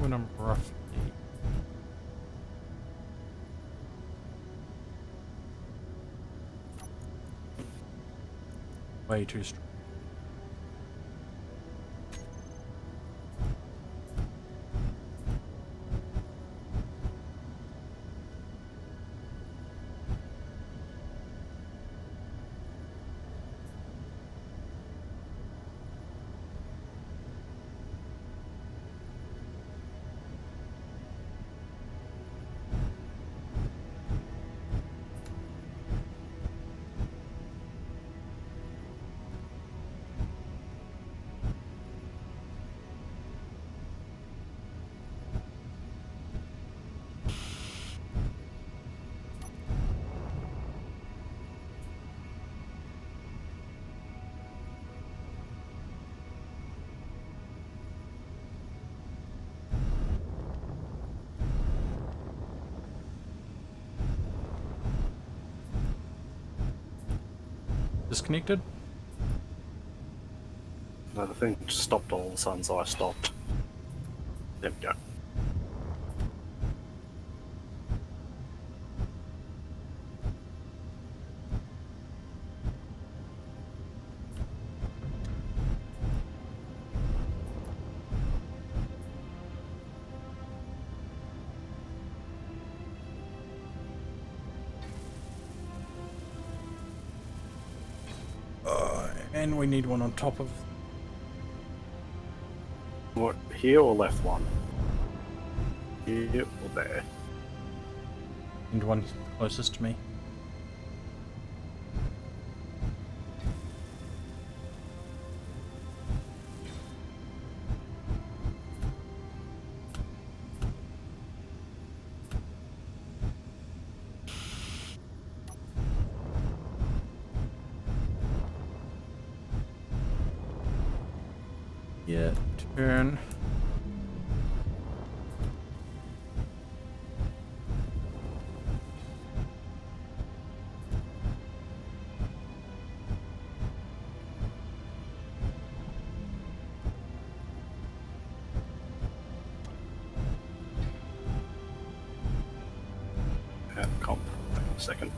C: when I'm roughly... way too strong. Disconnected?
B: No, the thing just stopped all of a sudden, so I stopped. There we go.
C: And we need one on top of...
B: What, here or left one? Here or there?
C: and one closest to me. Yeah, turn.
B: Comp. Hang on a second.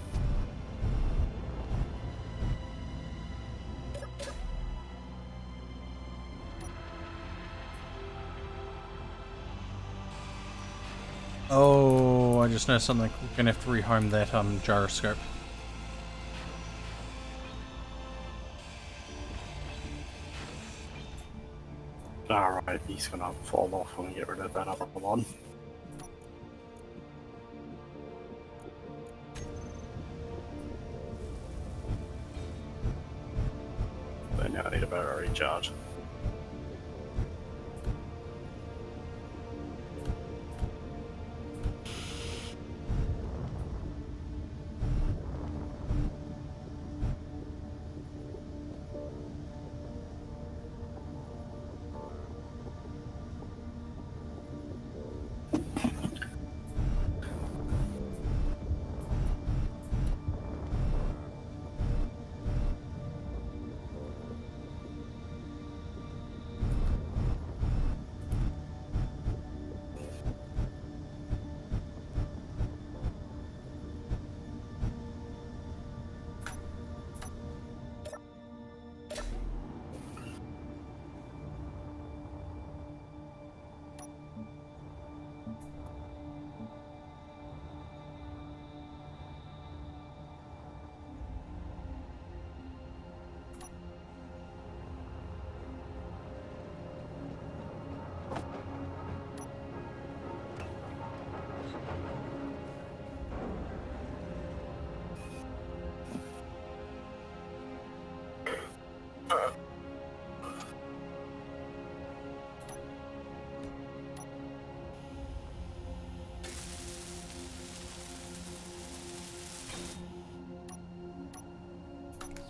C: Oh, I just noticed something. We're gonna have to rehome that gyroscope.
B: Alright, he's gonna fall off when we get rid of that other one. But now I need a battery recharge.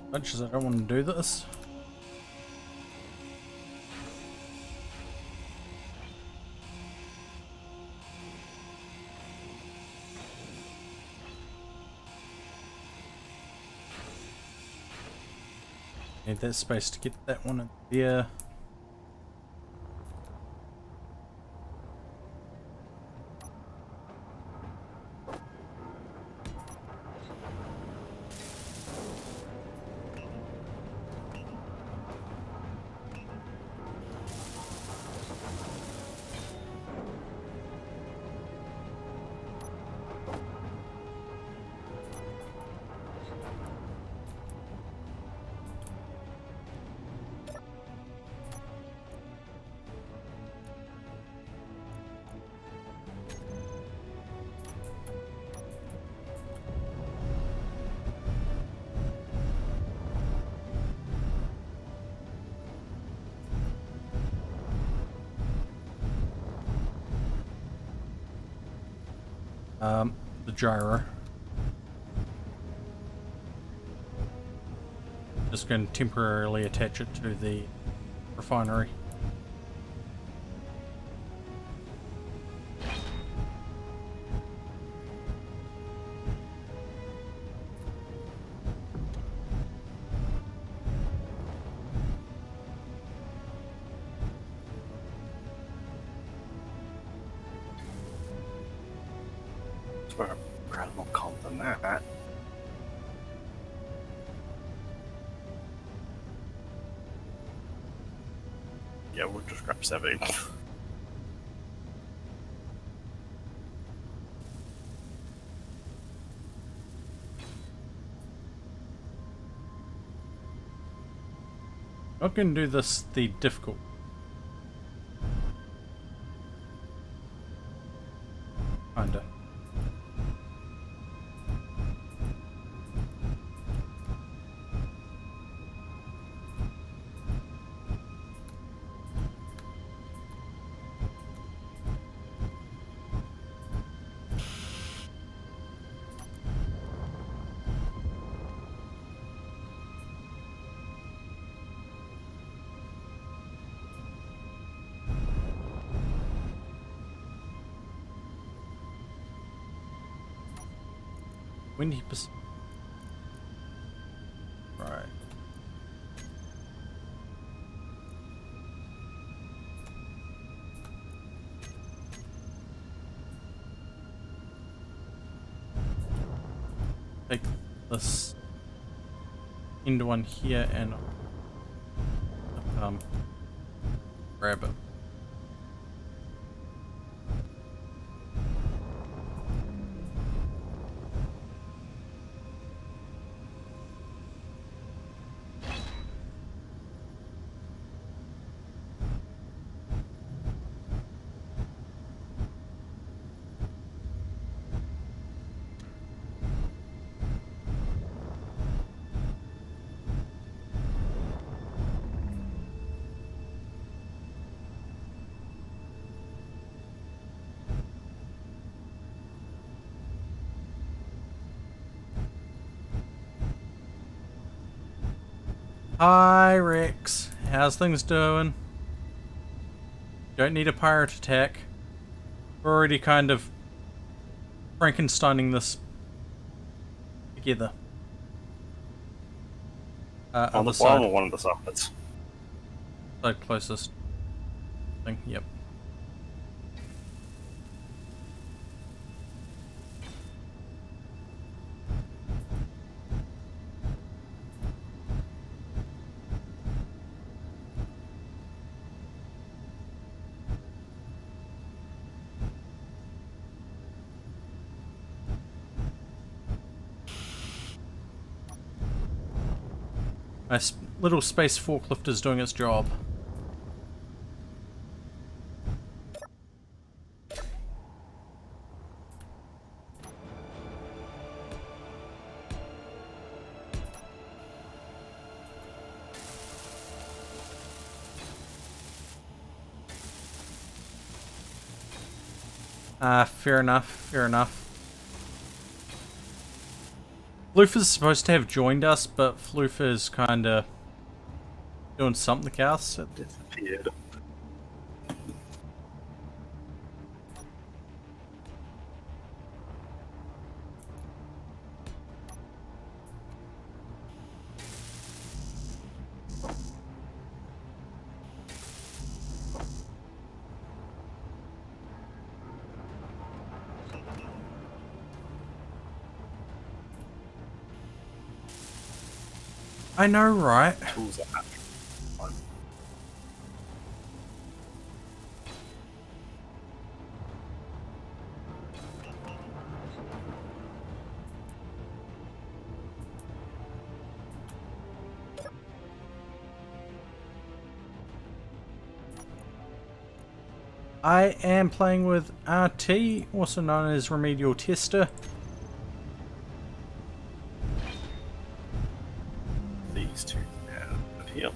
C: As much as I don't want to do this. Need that space to get that one in there. the gyro. Just going to temporarily attach it to the refinery.
B: For a incredible comp than that. Yeah, we'll just grab 70.
C: Not going to do this the difficult. Kinda. Windy Pacific. Right. Take this into one here and grab it. Hi Rex, how's things doing? Don't need a pirate attack. We're already kind of Frankensteining this together.
B: On the
C: Other
B: bottom
C: side,
B: or one of the sides?
C: side closest thing, yep. My little space forklift is doing its job. Fair enough, fair enough. Floof is supposed to have joined us, but Floof is kinda doing something else.
B: Disappeared.
C: I know, right?
B: Tools are actually fun.
C: I am playing with RT, also known as Remedial Tester.
B: These two have here.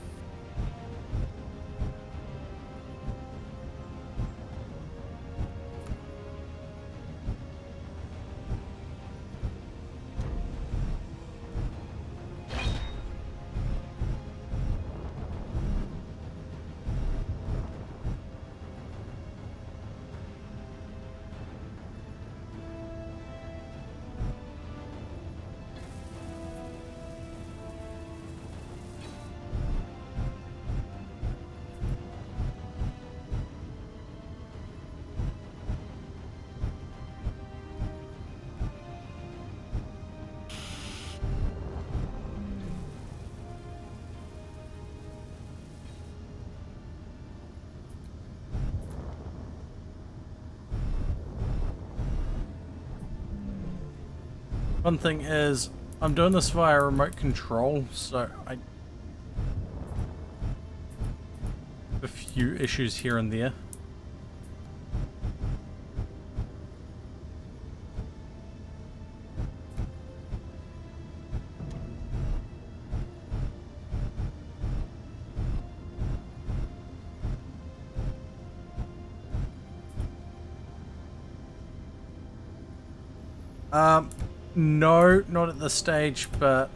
C: One thing is, I'm doing this via remote control, so I have a few issues here and there. No, not at this stage, but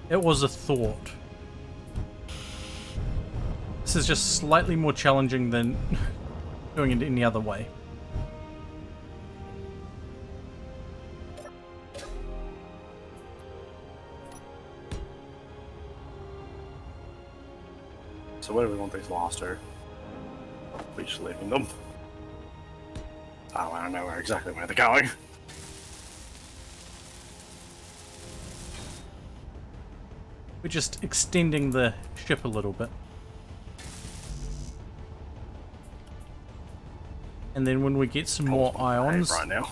C: it was a thought. This is just slightly more challenging than doing it any other way.
B: So where do we want these last two? We're just leaving them. Oh, I don't know exactly where they're going.
C: We're just extending the ship a little bit. And then when we get some more ions,
B: right now.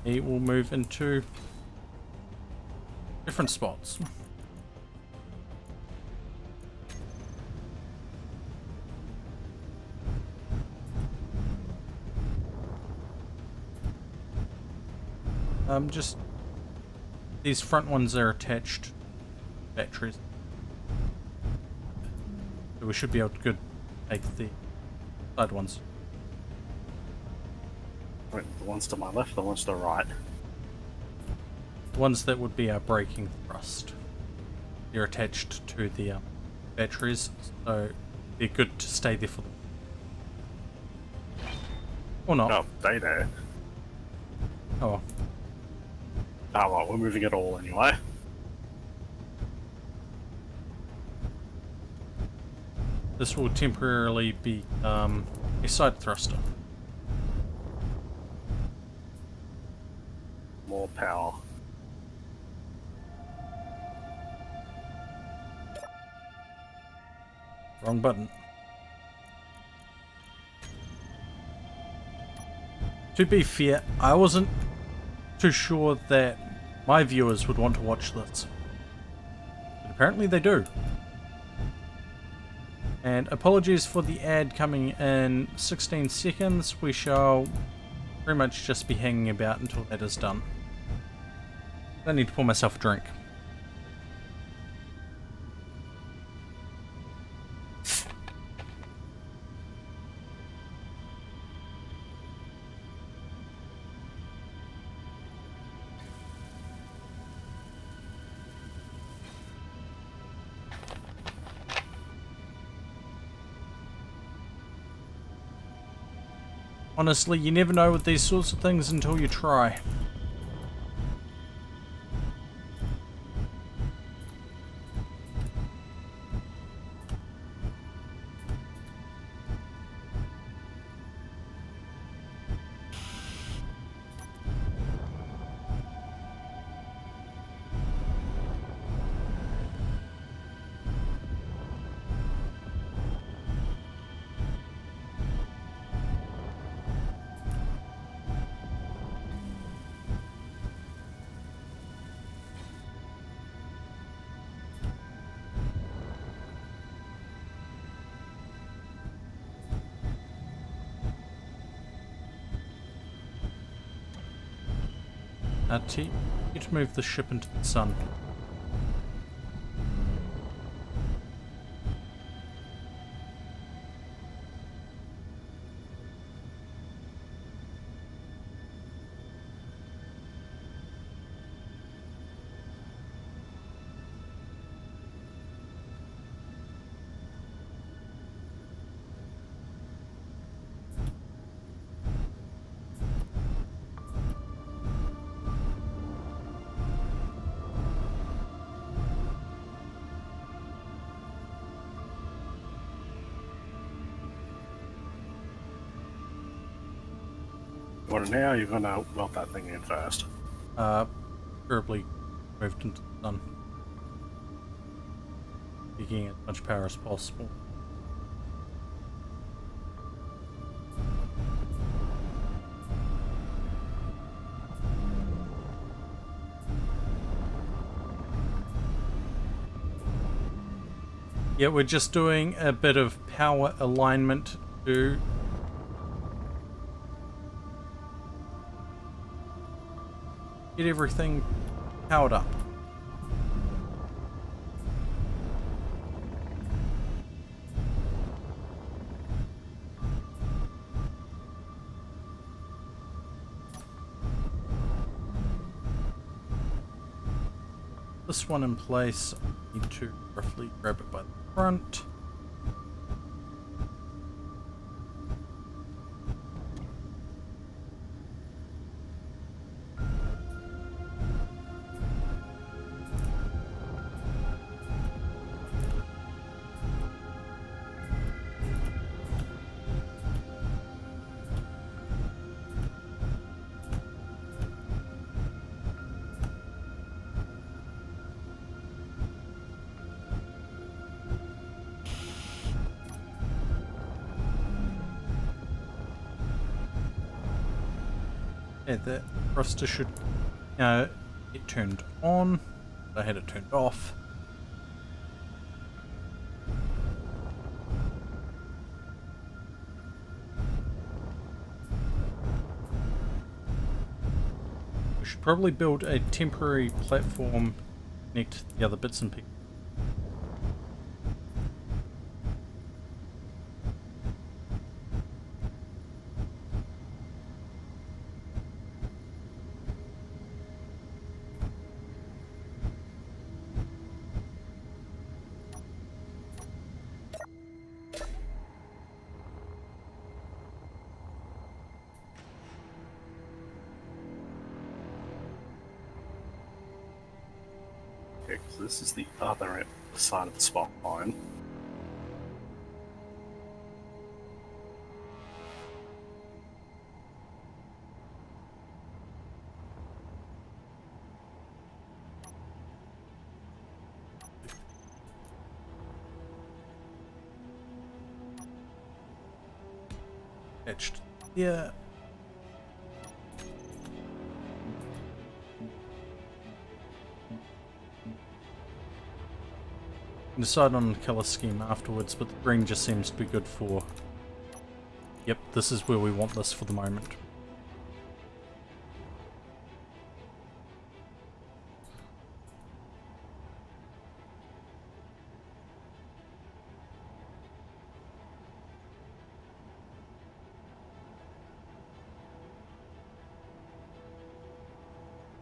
C: it will move into different spots. Just these front ones are attached to batteries, so we should be able to take the side ones.
B: Wait, the ones to my left, the ones to the right.
C: The ones that would be our braking thrust. They're attached to the batteries, so they're good to stay there for them. Or not.
B: No, stay there.
C: Oh well.
B: Oh well, we're moving it all anyway.
C: This will temporarily be a side thruster.
B: More power.
C: Wrong button. To be fair, I wasn't too sure that my viewers would want to watch this. But apparently they do. And apologies for the ad coming in 16 seconds. We shall pretty much just be hanging about until that is done. I need to pour myself a drink. Honestly, you never know with these sorts of things until you try. T, you to move the ship into the sun.
B: Well, now you're gonna weld that thing in first.
C: Preferably moved into the sun. Getting as much power as possible. Yeah, we're just doing a bit of power alignment to get everything powered up. This one in place, I need to roughly grab it by the front. Okay, the thruster should get turned on. I had it turned off. We should probably build a temporary platform to connect the other bits and pieces.
B: Okay, so this is the other side of the spine.
C: Attached here. Decide on the colour scheme afterwards, but the green just seems to be good for... Yep, this is where we want this for the moment.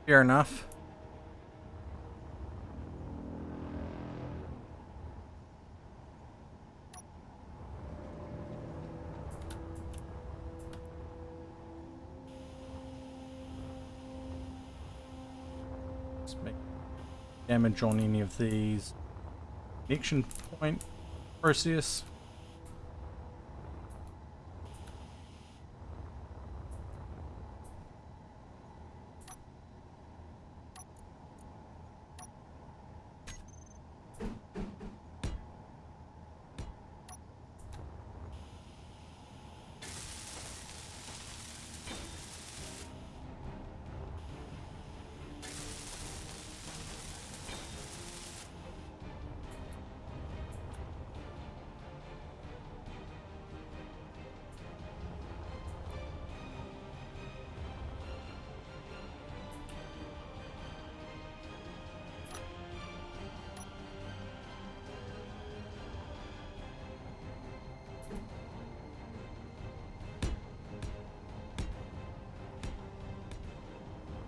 C: Fair enough. Let's make damage on any of these connection point process.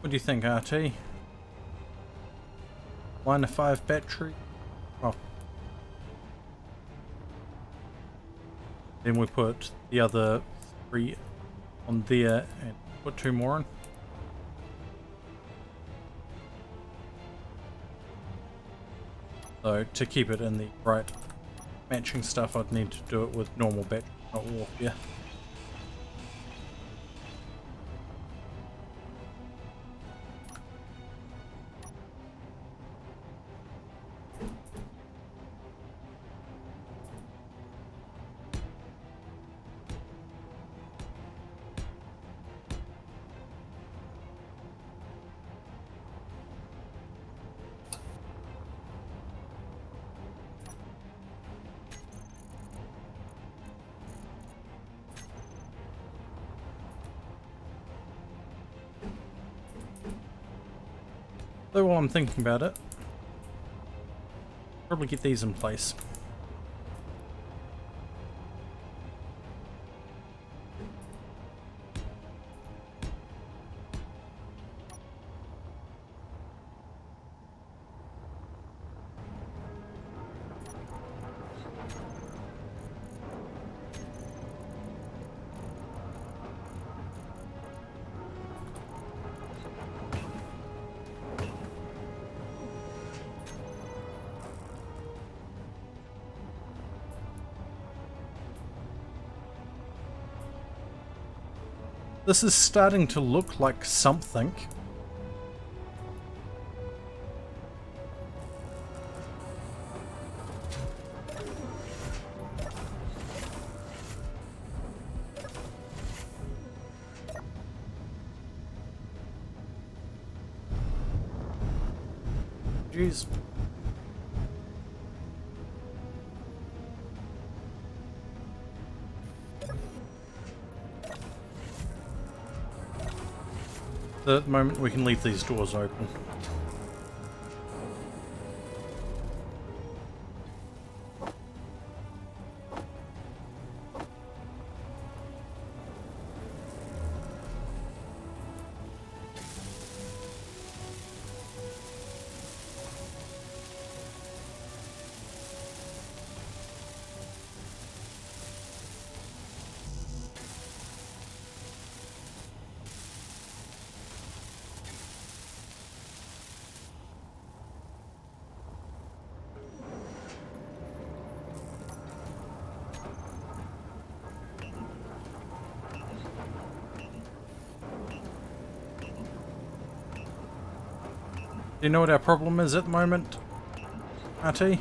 C: What do you think, RT? Line of 5 battery? Oh. Then we put the other 3 on there and put 2 more on. So to keep it in the right matching stuff, I'd need to do it with normal battery, not warfare. So while I'm thinking about it, probably get these in place. This is starting to look like something. Jeez. So at the moment we can leave these doors open. Do you know what our problem is at the moment, RT?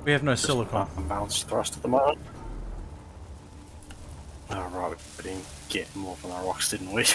C: We have no silicon.
B: Bounce thrust at the moment. Oh, right, we didn't get more from our rocks, didn't we?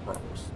C: Rocks.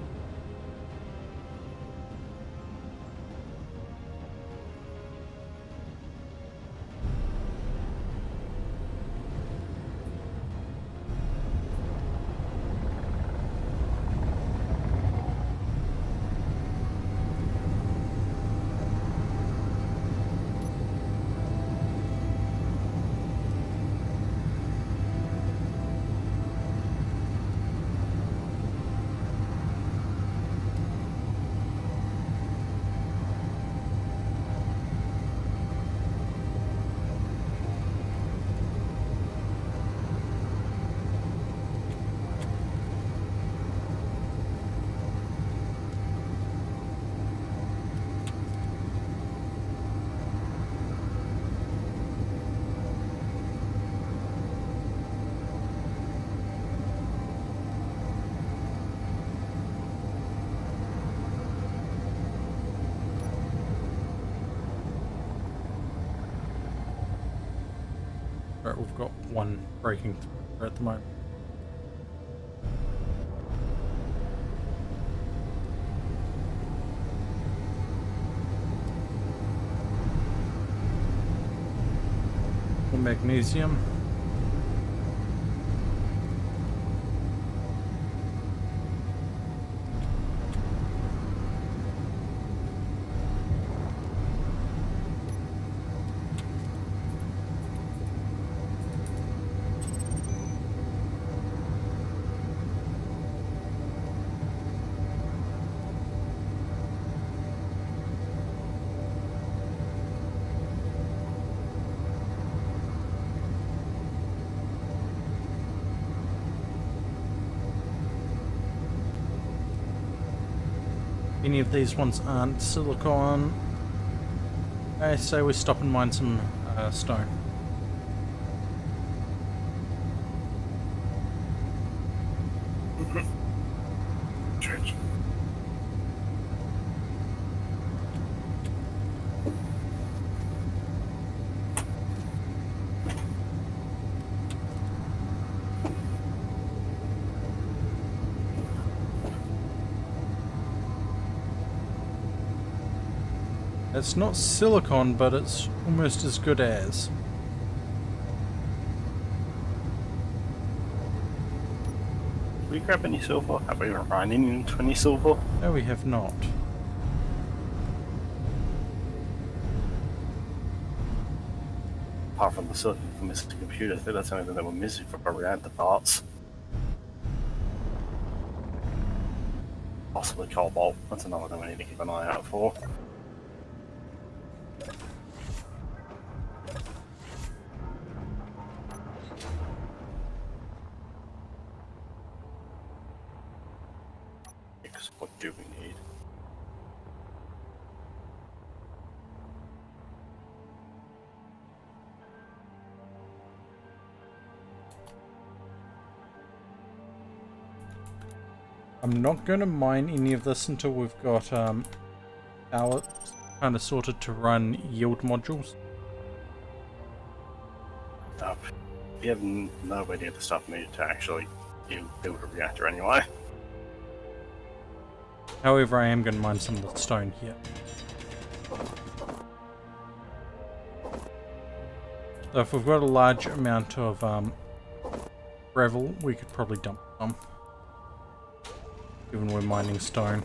C: Right, we've got one breaking through at the moment. The magnesium. Any of these ones aren't silicon. I say we stop and mine some stone.
B: Church.
C: It's not silicon, but it's almost as good as.
B: Did we grab any silver? Have we run into any silver?
C: No, we have not.
B: Apart from the silicon from this computer, I think that's the only thing that we're missing for reactor parts. Possibly cobalt. That's another thing we need to keep an eye out for. Because what do we need?
C: I'm not going to mine any of this until we've got our kind of sorted to run yield modules.
B: We have nowhere near the stuff needed to actually build a reactor anyway.
C: However, I am going to mine some of the stone here. So if we've got a large amount of gravel, we could probably dump some. Given we're mining stone.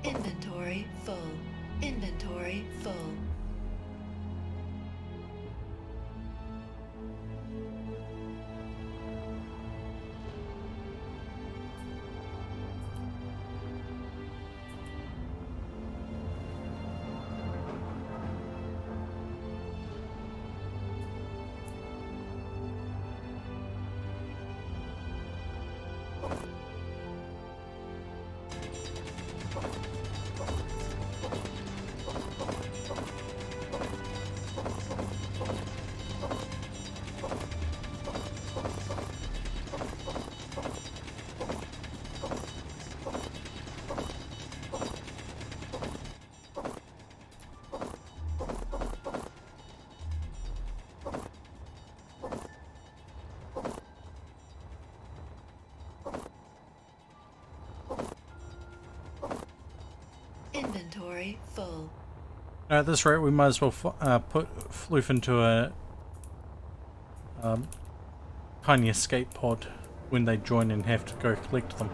E: Inventory full. Inventory full. Inventory full.
C: At this rate, we might as well put Floof into a tiny escape pod when they join and have to go collect them.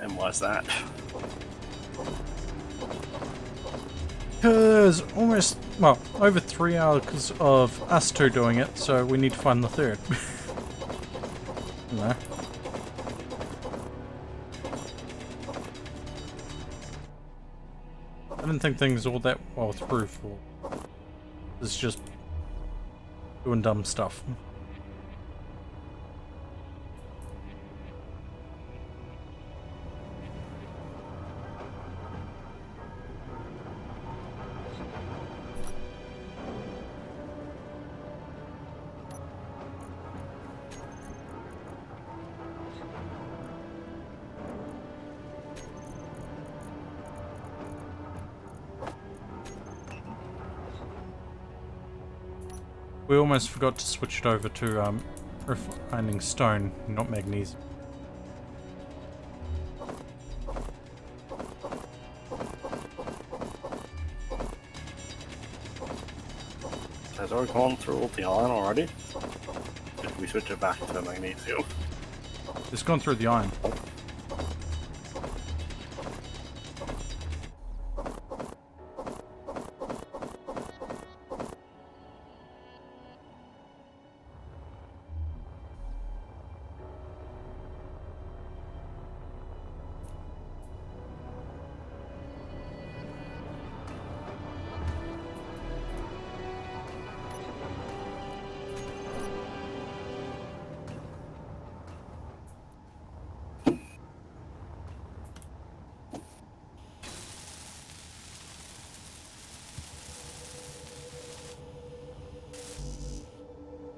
B: And why's that?
C: Because almost, well, over 3 hours of us two doing it, so we need to find the third. No. I didn't think things all that well through for. It's just doing dumb stuff. We almost forgot to switch it over to refining stone, not magnesium.
B: Has already gone through all the iron already? If we switch it back to magnesium.
C: It's gone through the iron.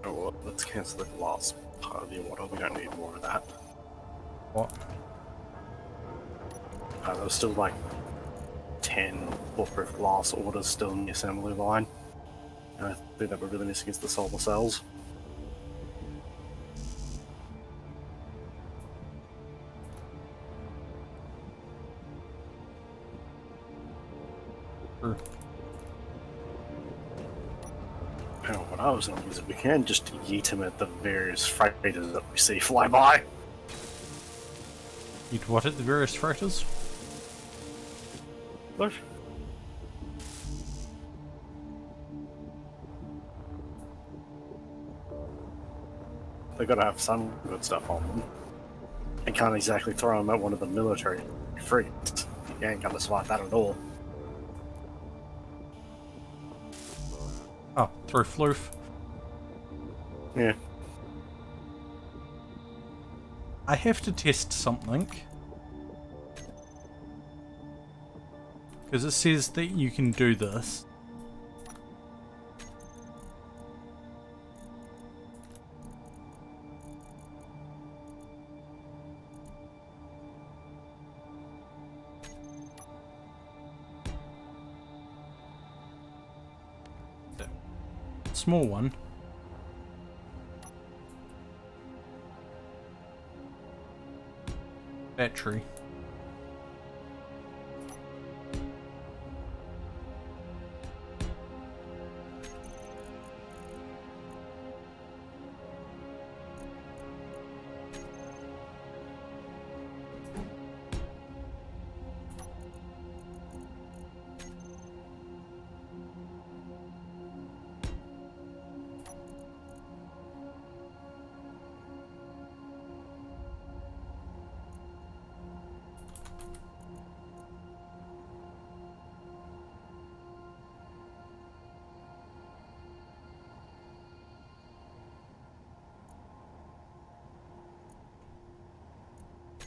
B: Oh, well, let's cancel the last part of the order. We don't need more of that.
C: What?
B: There was still like 10 bulletproof glass orders still in the assembly line. And I think that we're really missing is the solar cells.
C: True.
B: Hang on, what I was thinking is we can just yeet them at the various freighters that we see fly by.
C: Eat what at the various freighters?
B: What? They gotta have some good stuff on them. And can't exactly throw them at one of the military frigates. You ain't gonna survive that at all.
C: Oh, through floof.
B: Yeah.
C: I have to test something. Because it says that you can do this. Small one. Battery.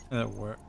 C: That worked.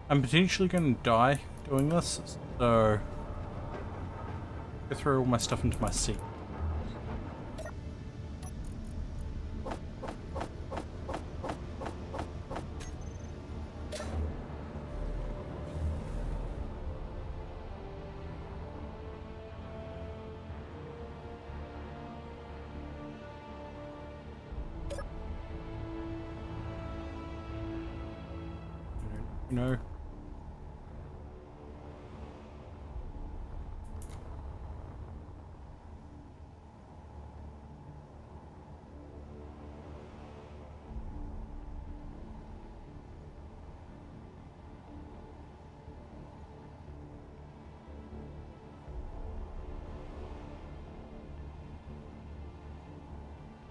C: I'm potentially going to die doing this, so go throw all my stuff into my seat. No.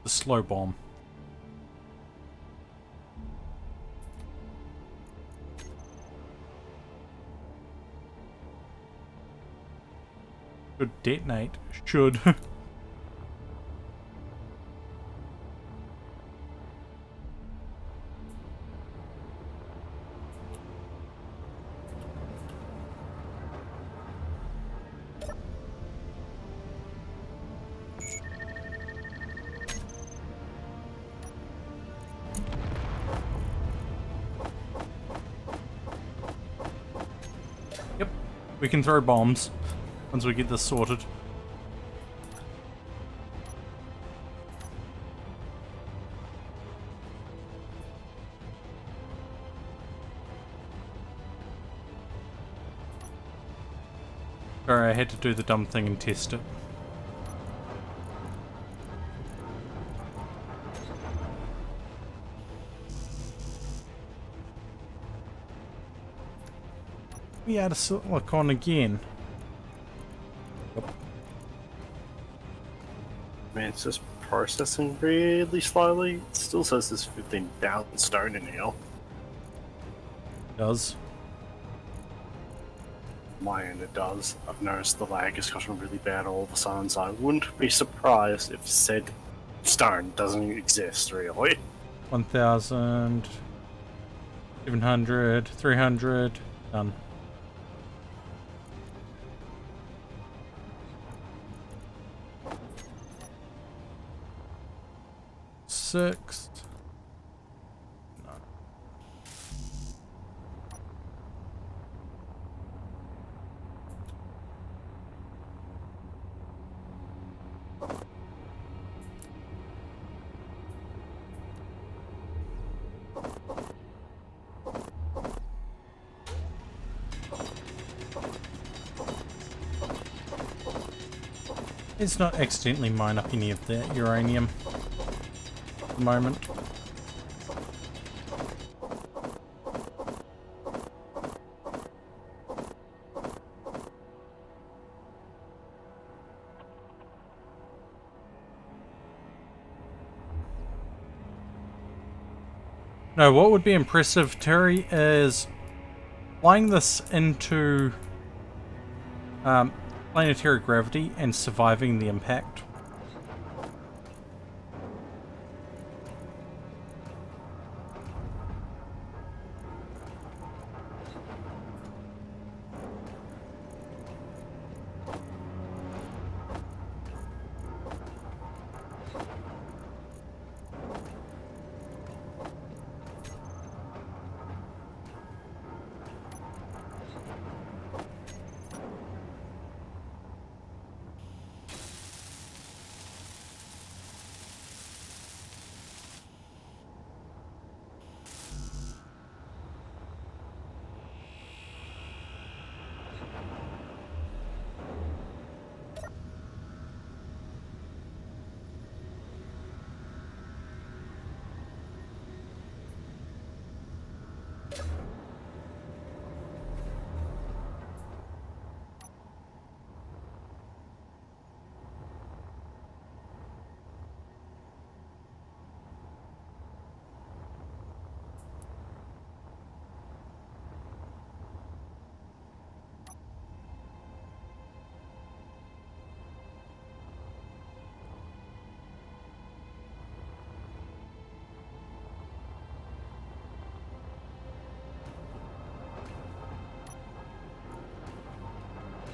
C: The slow bomb. Should detonate. Should. Yep. We can throw bombs once we get this sorted. Sorry, I had to do the dumb thing and test it. We out of silicon again.
B: Man, it's just processing really slowly. It still says there's 15,000 stone in here.
C: Does.
B: My end it does. I've noticed the lag has gotten really bad all of a sudden, so I wouldn't be surprised if said stone doesn't exist, really.
C: 1,000, 700, 300, done. Six. No. Let's not accidentally mine up any of that uranium at the moment. No, what would be impressive, Terry, is flying this into planetary gravity and surviving the impact.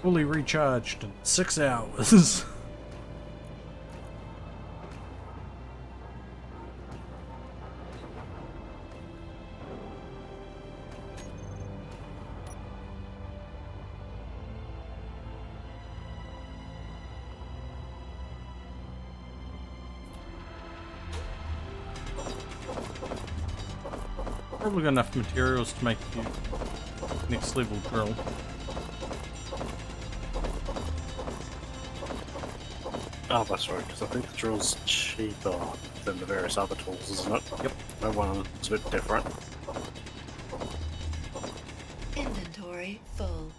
C: Fully recharged in 6 hours. Probably got enough materials to make you next level drill.
B: Oh, that's right, because I think the drill's cheaper than the various other tools, isn't it?
C: Yep.
B: No one is a bit different.
E: Inventory full.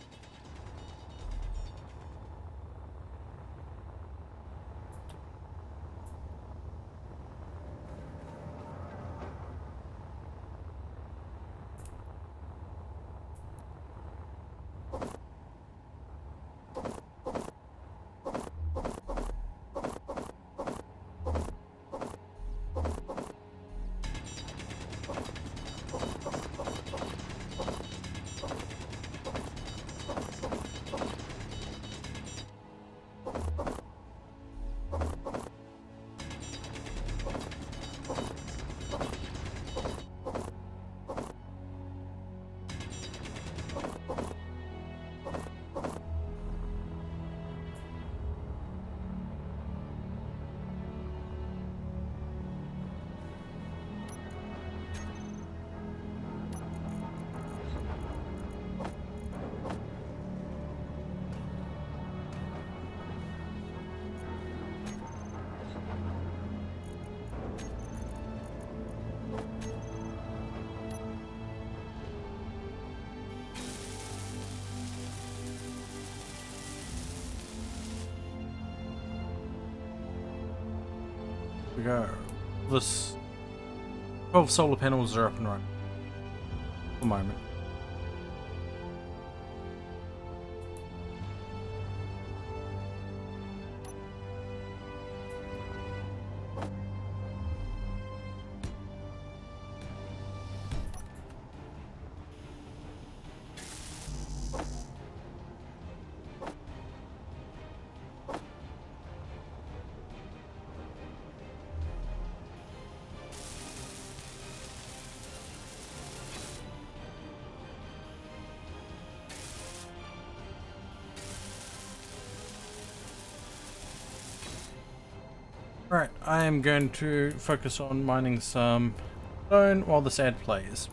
C: we go. This 12 solar panels are up and running at the moment. Right, I am going to focus on mining some stone while this ad plays.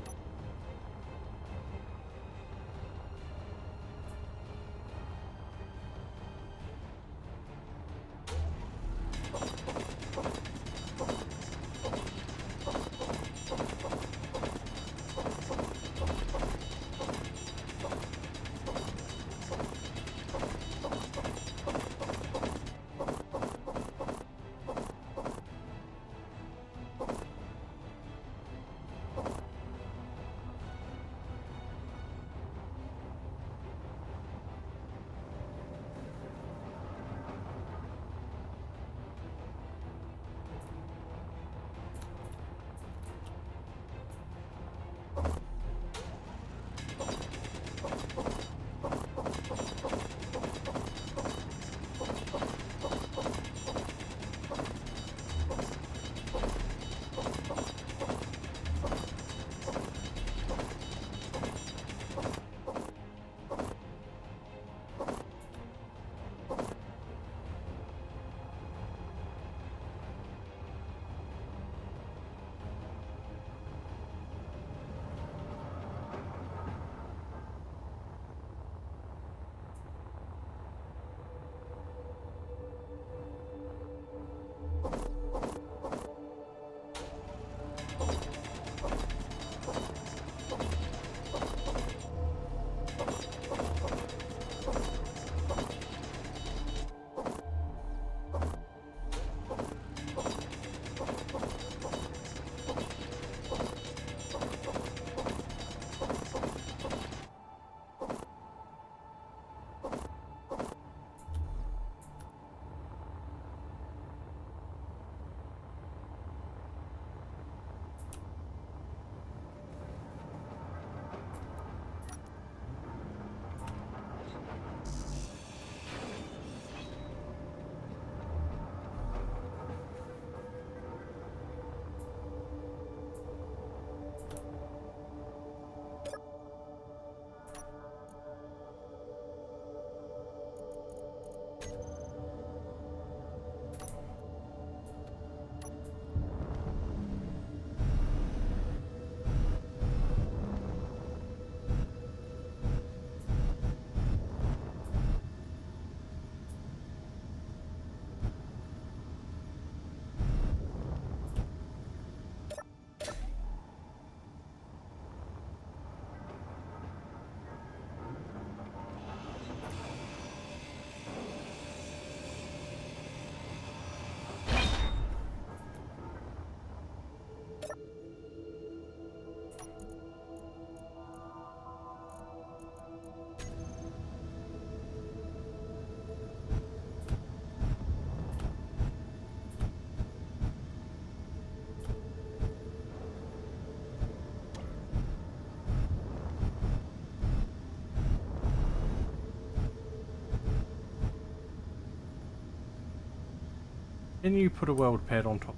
C: Can you put a weld pad on top?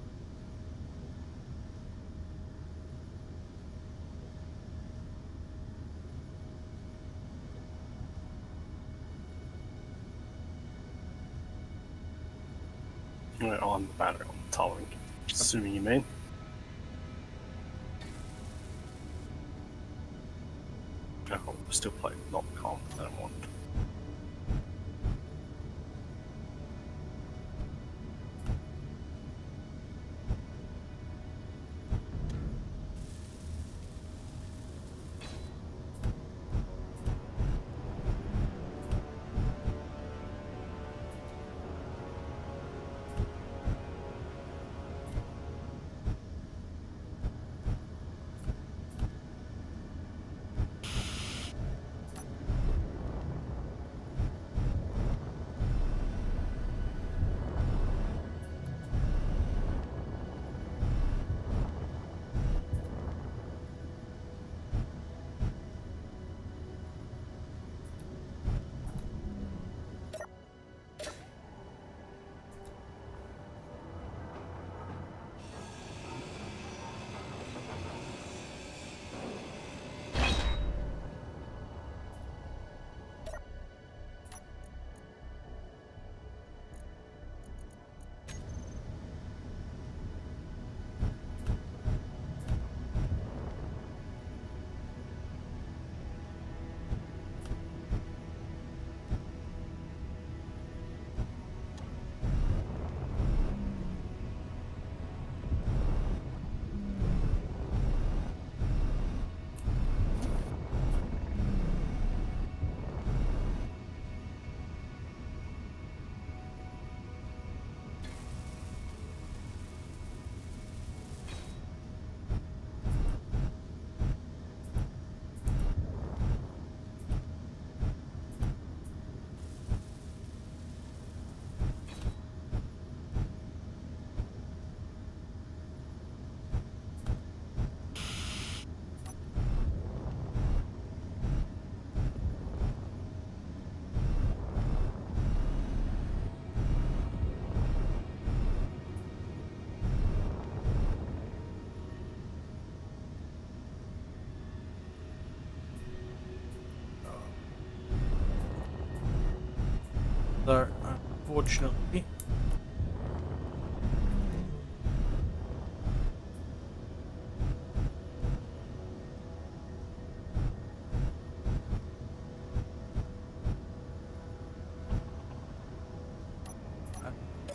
B: On the battery, on the towing. Assuming you mean. Oh, we're still playing not calm, I don't want.
C: So, unfortunately,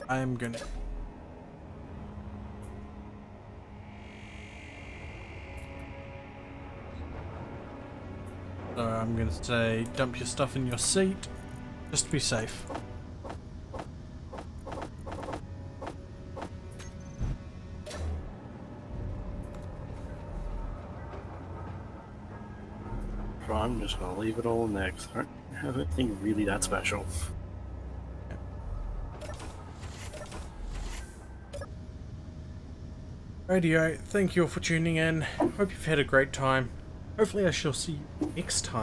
C: I am gonna. So I'm gonna say dump your stuff in your seat, just to be safe.
B: So I'm just gonna leave it all in there because I don't have anything really that special.
C: Radio, thank you all for tuning in. Hope you've had a great time. Hopefully I shall see you next time.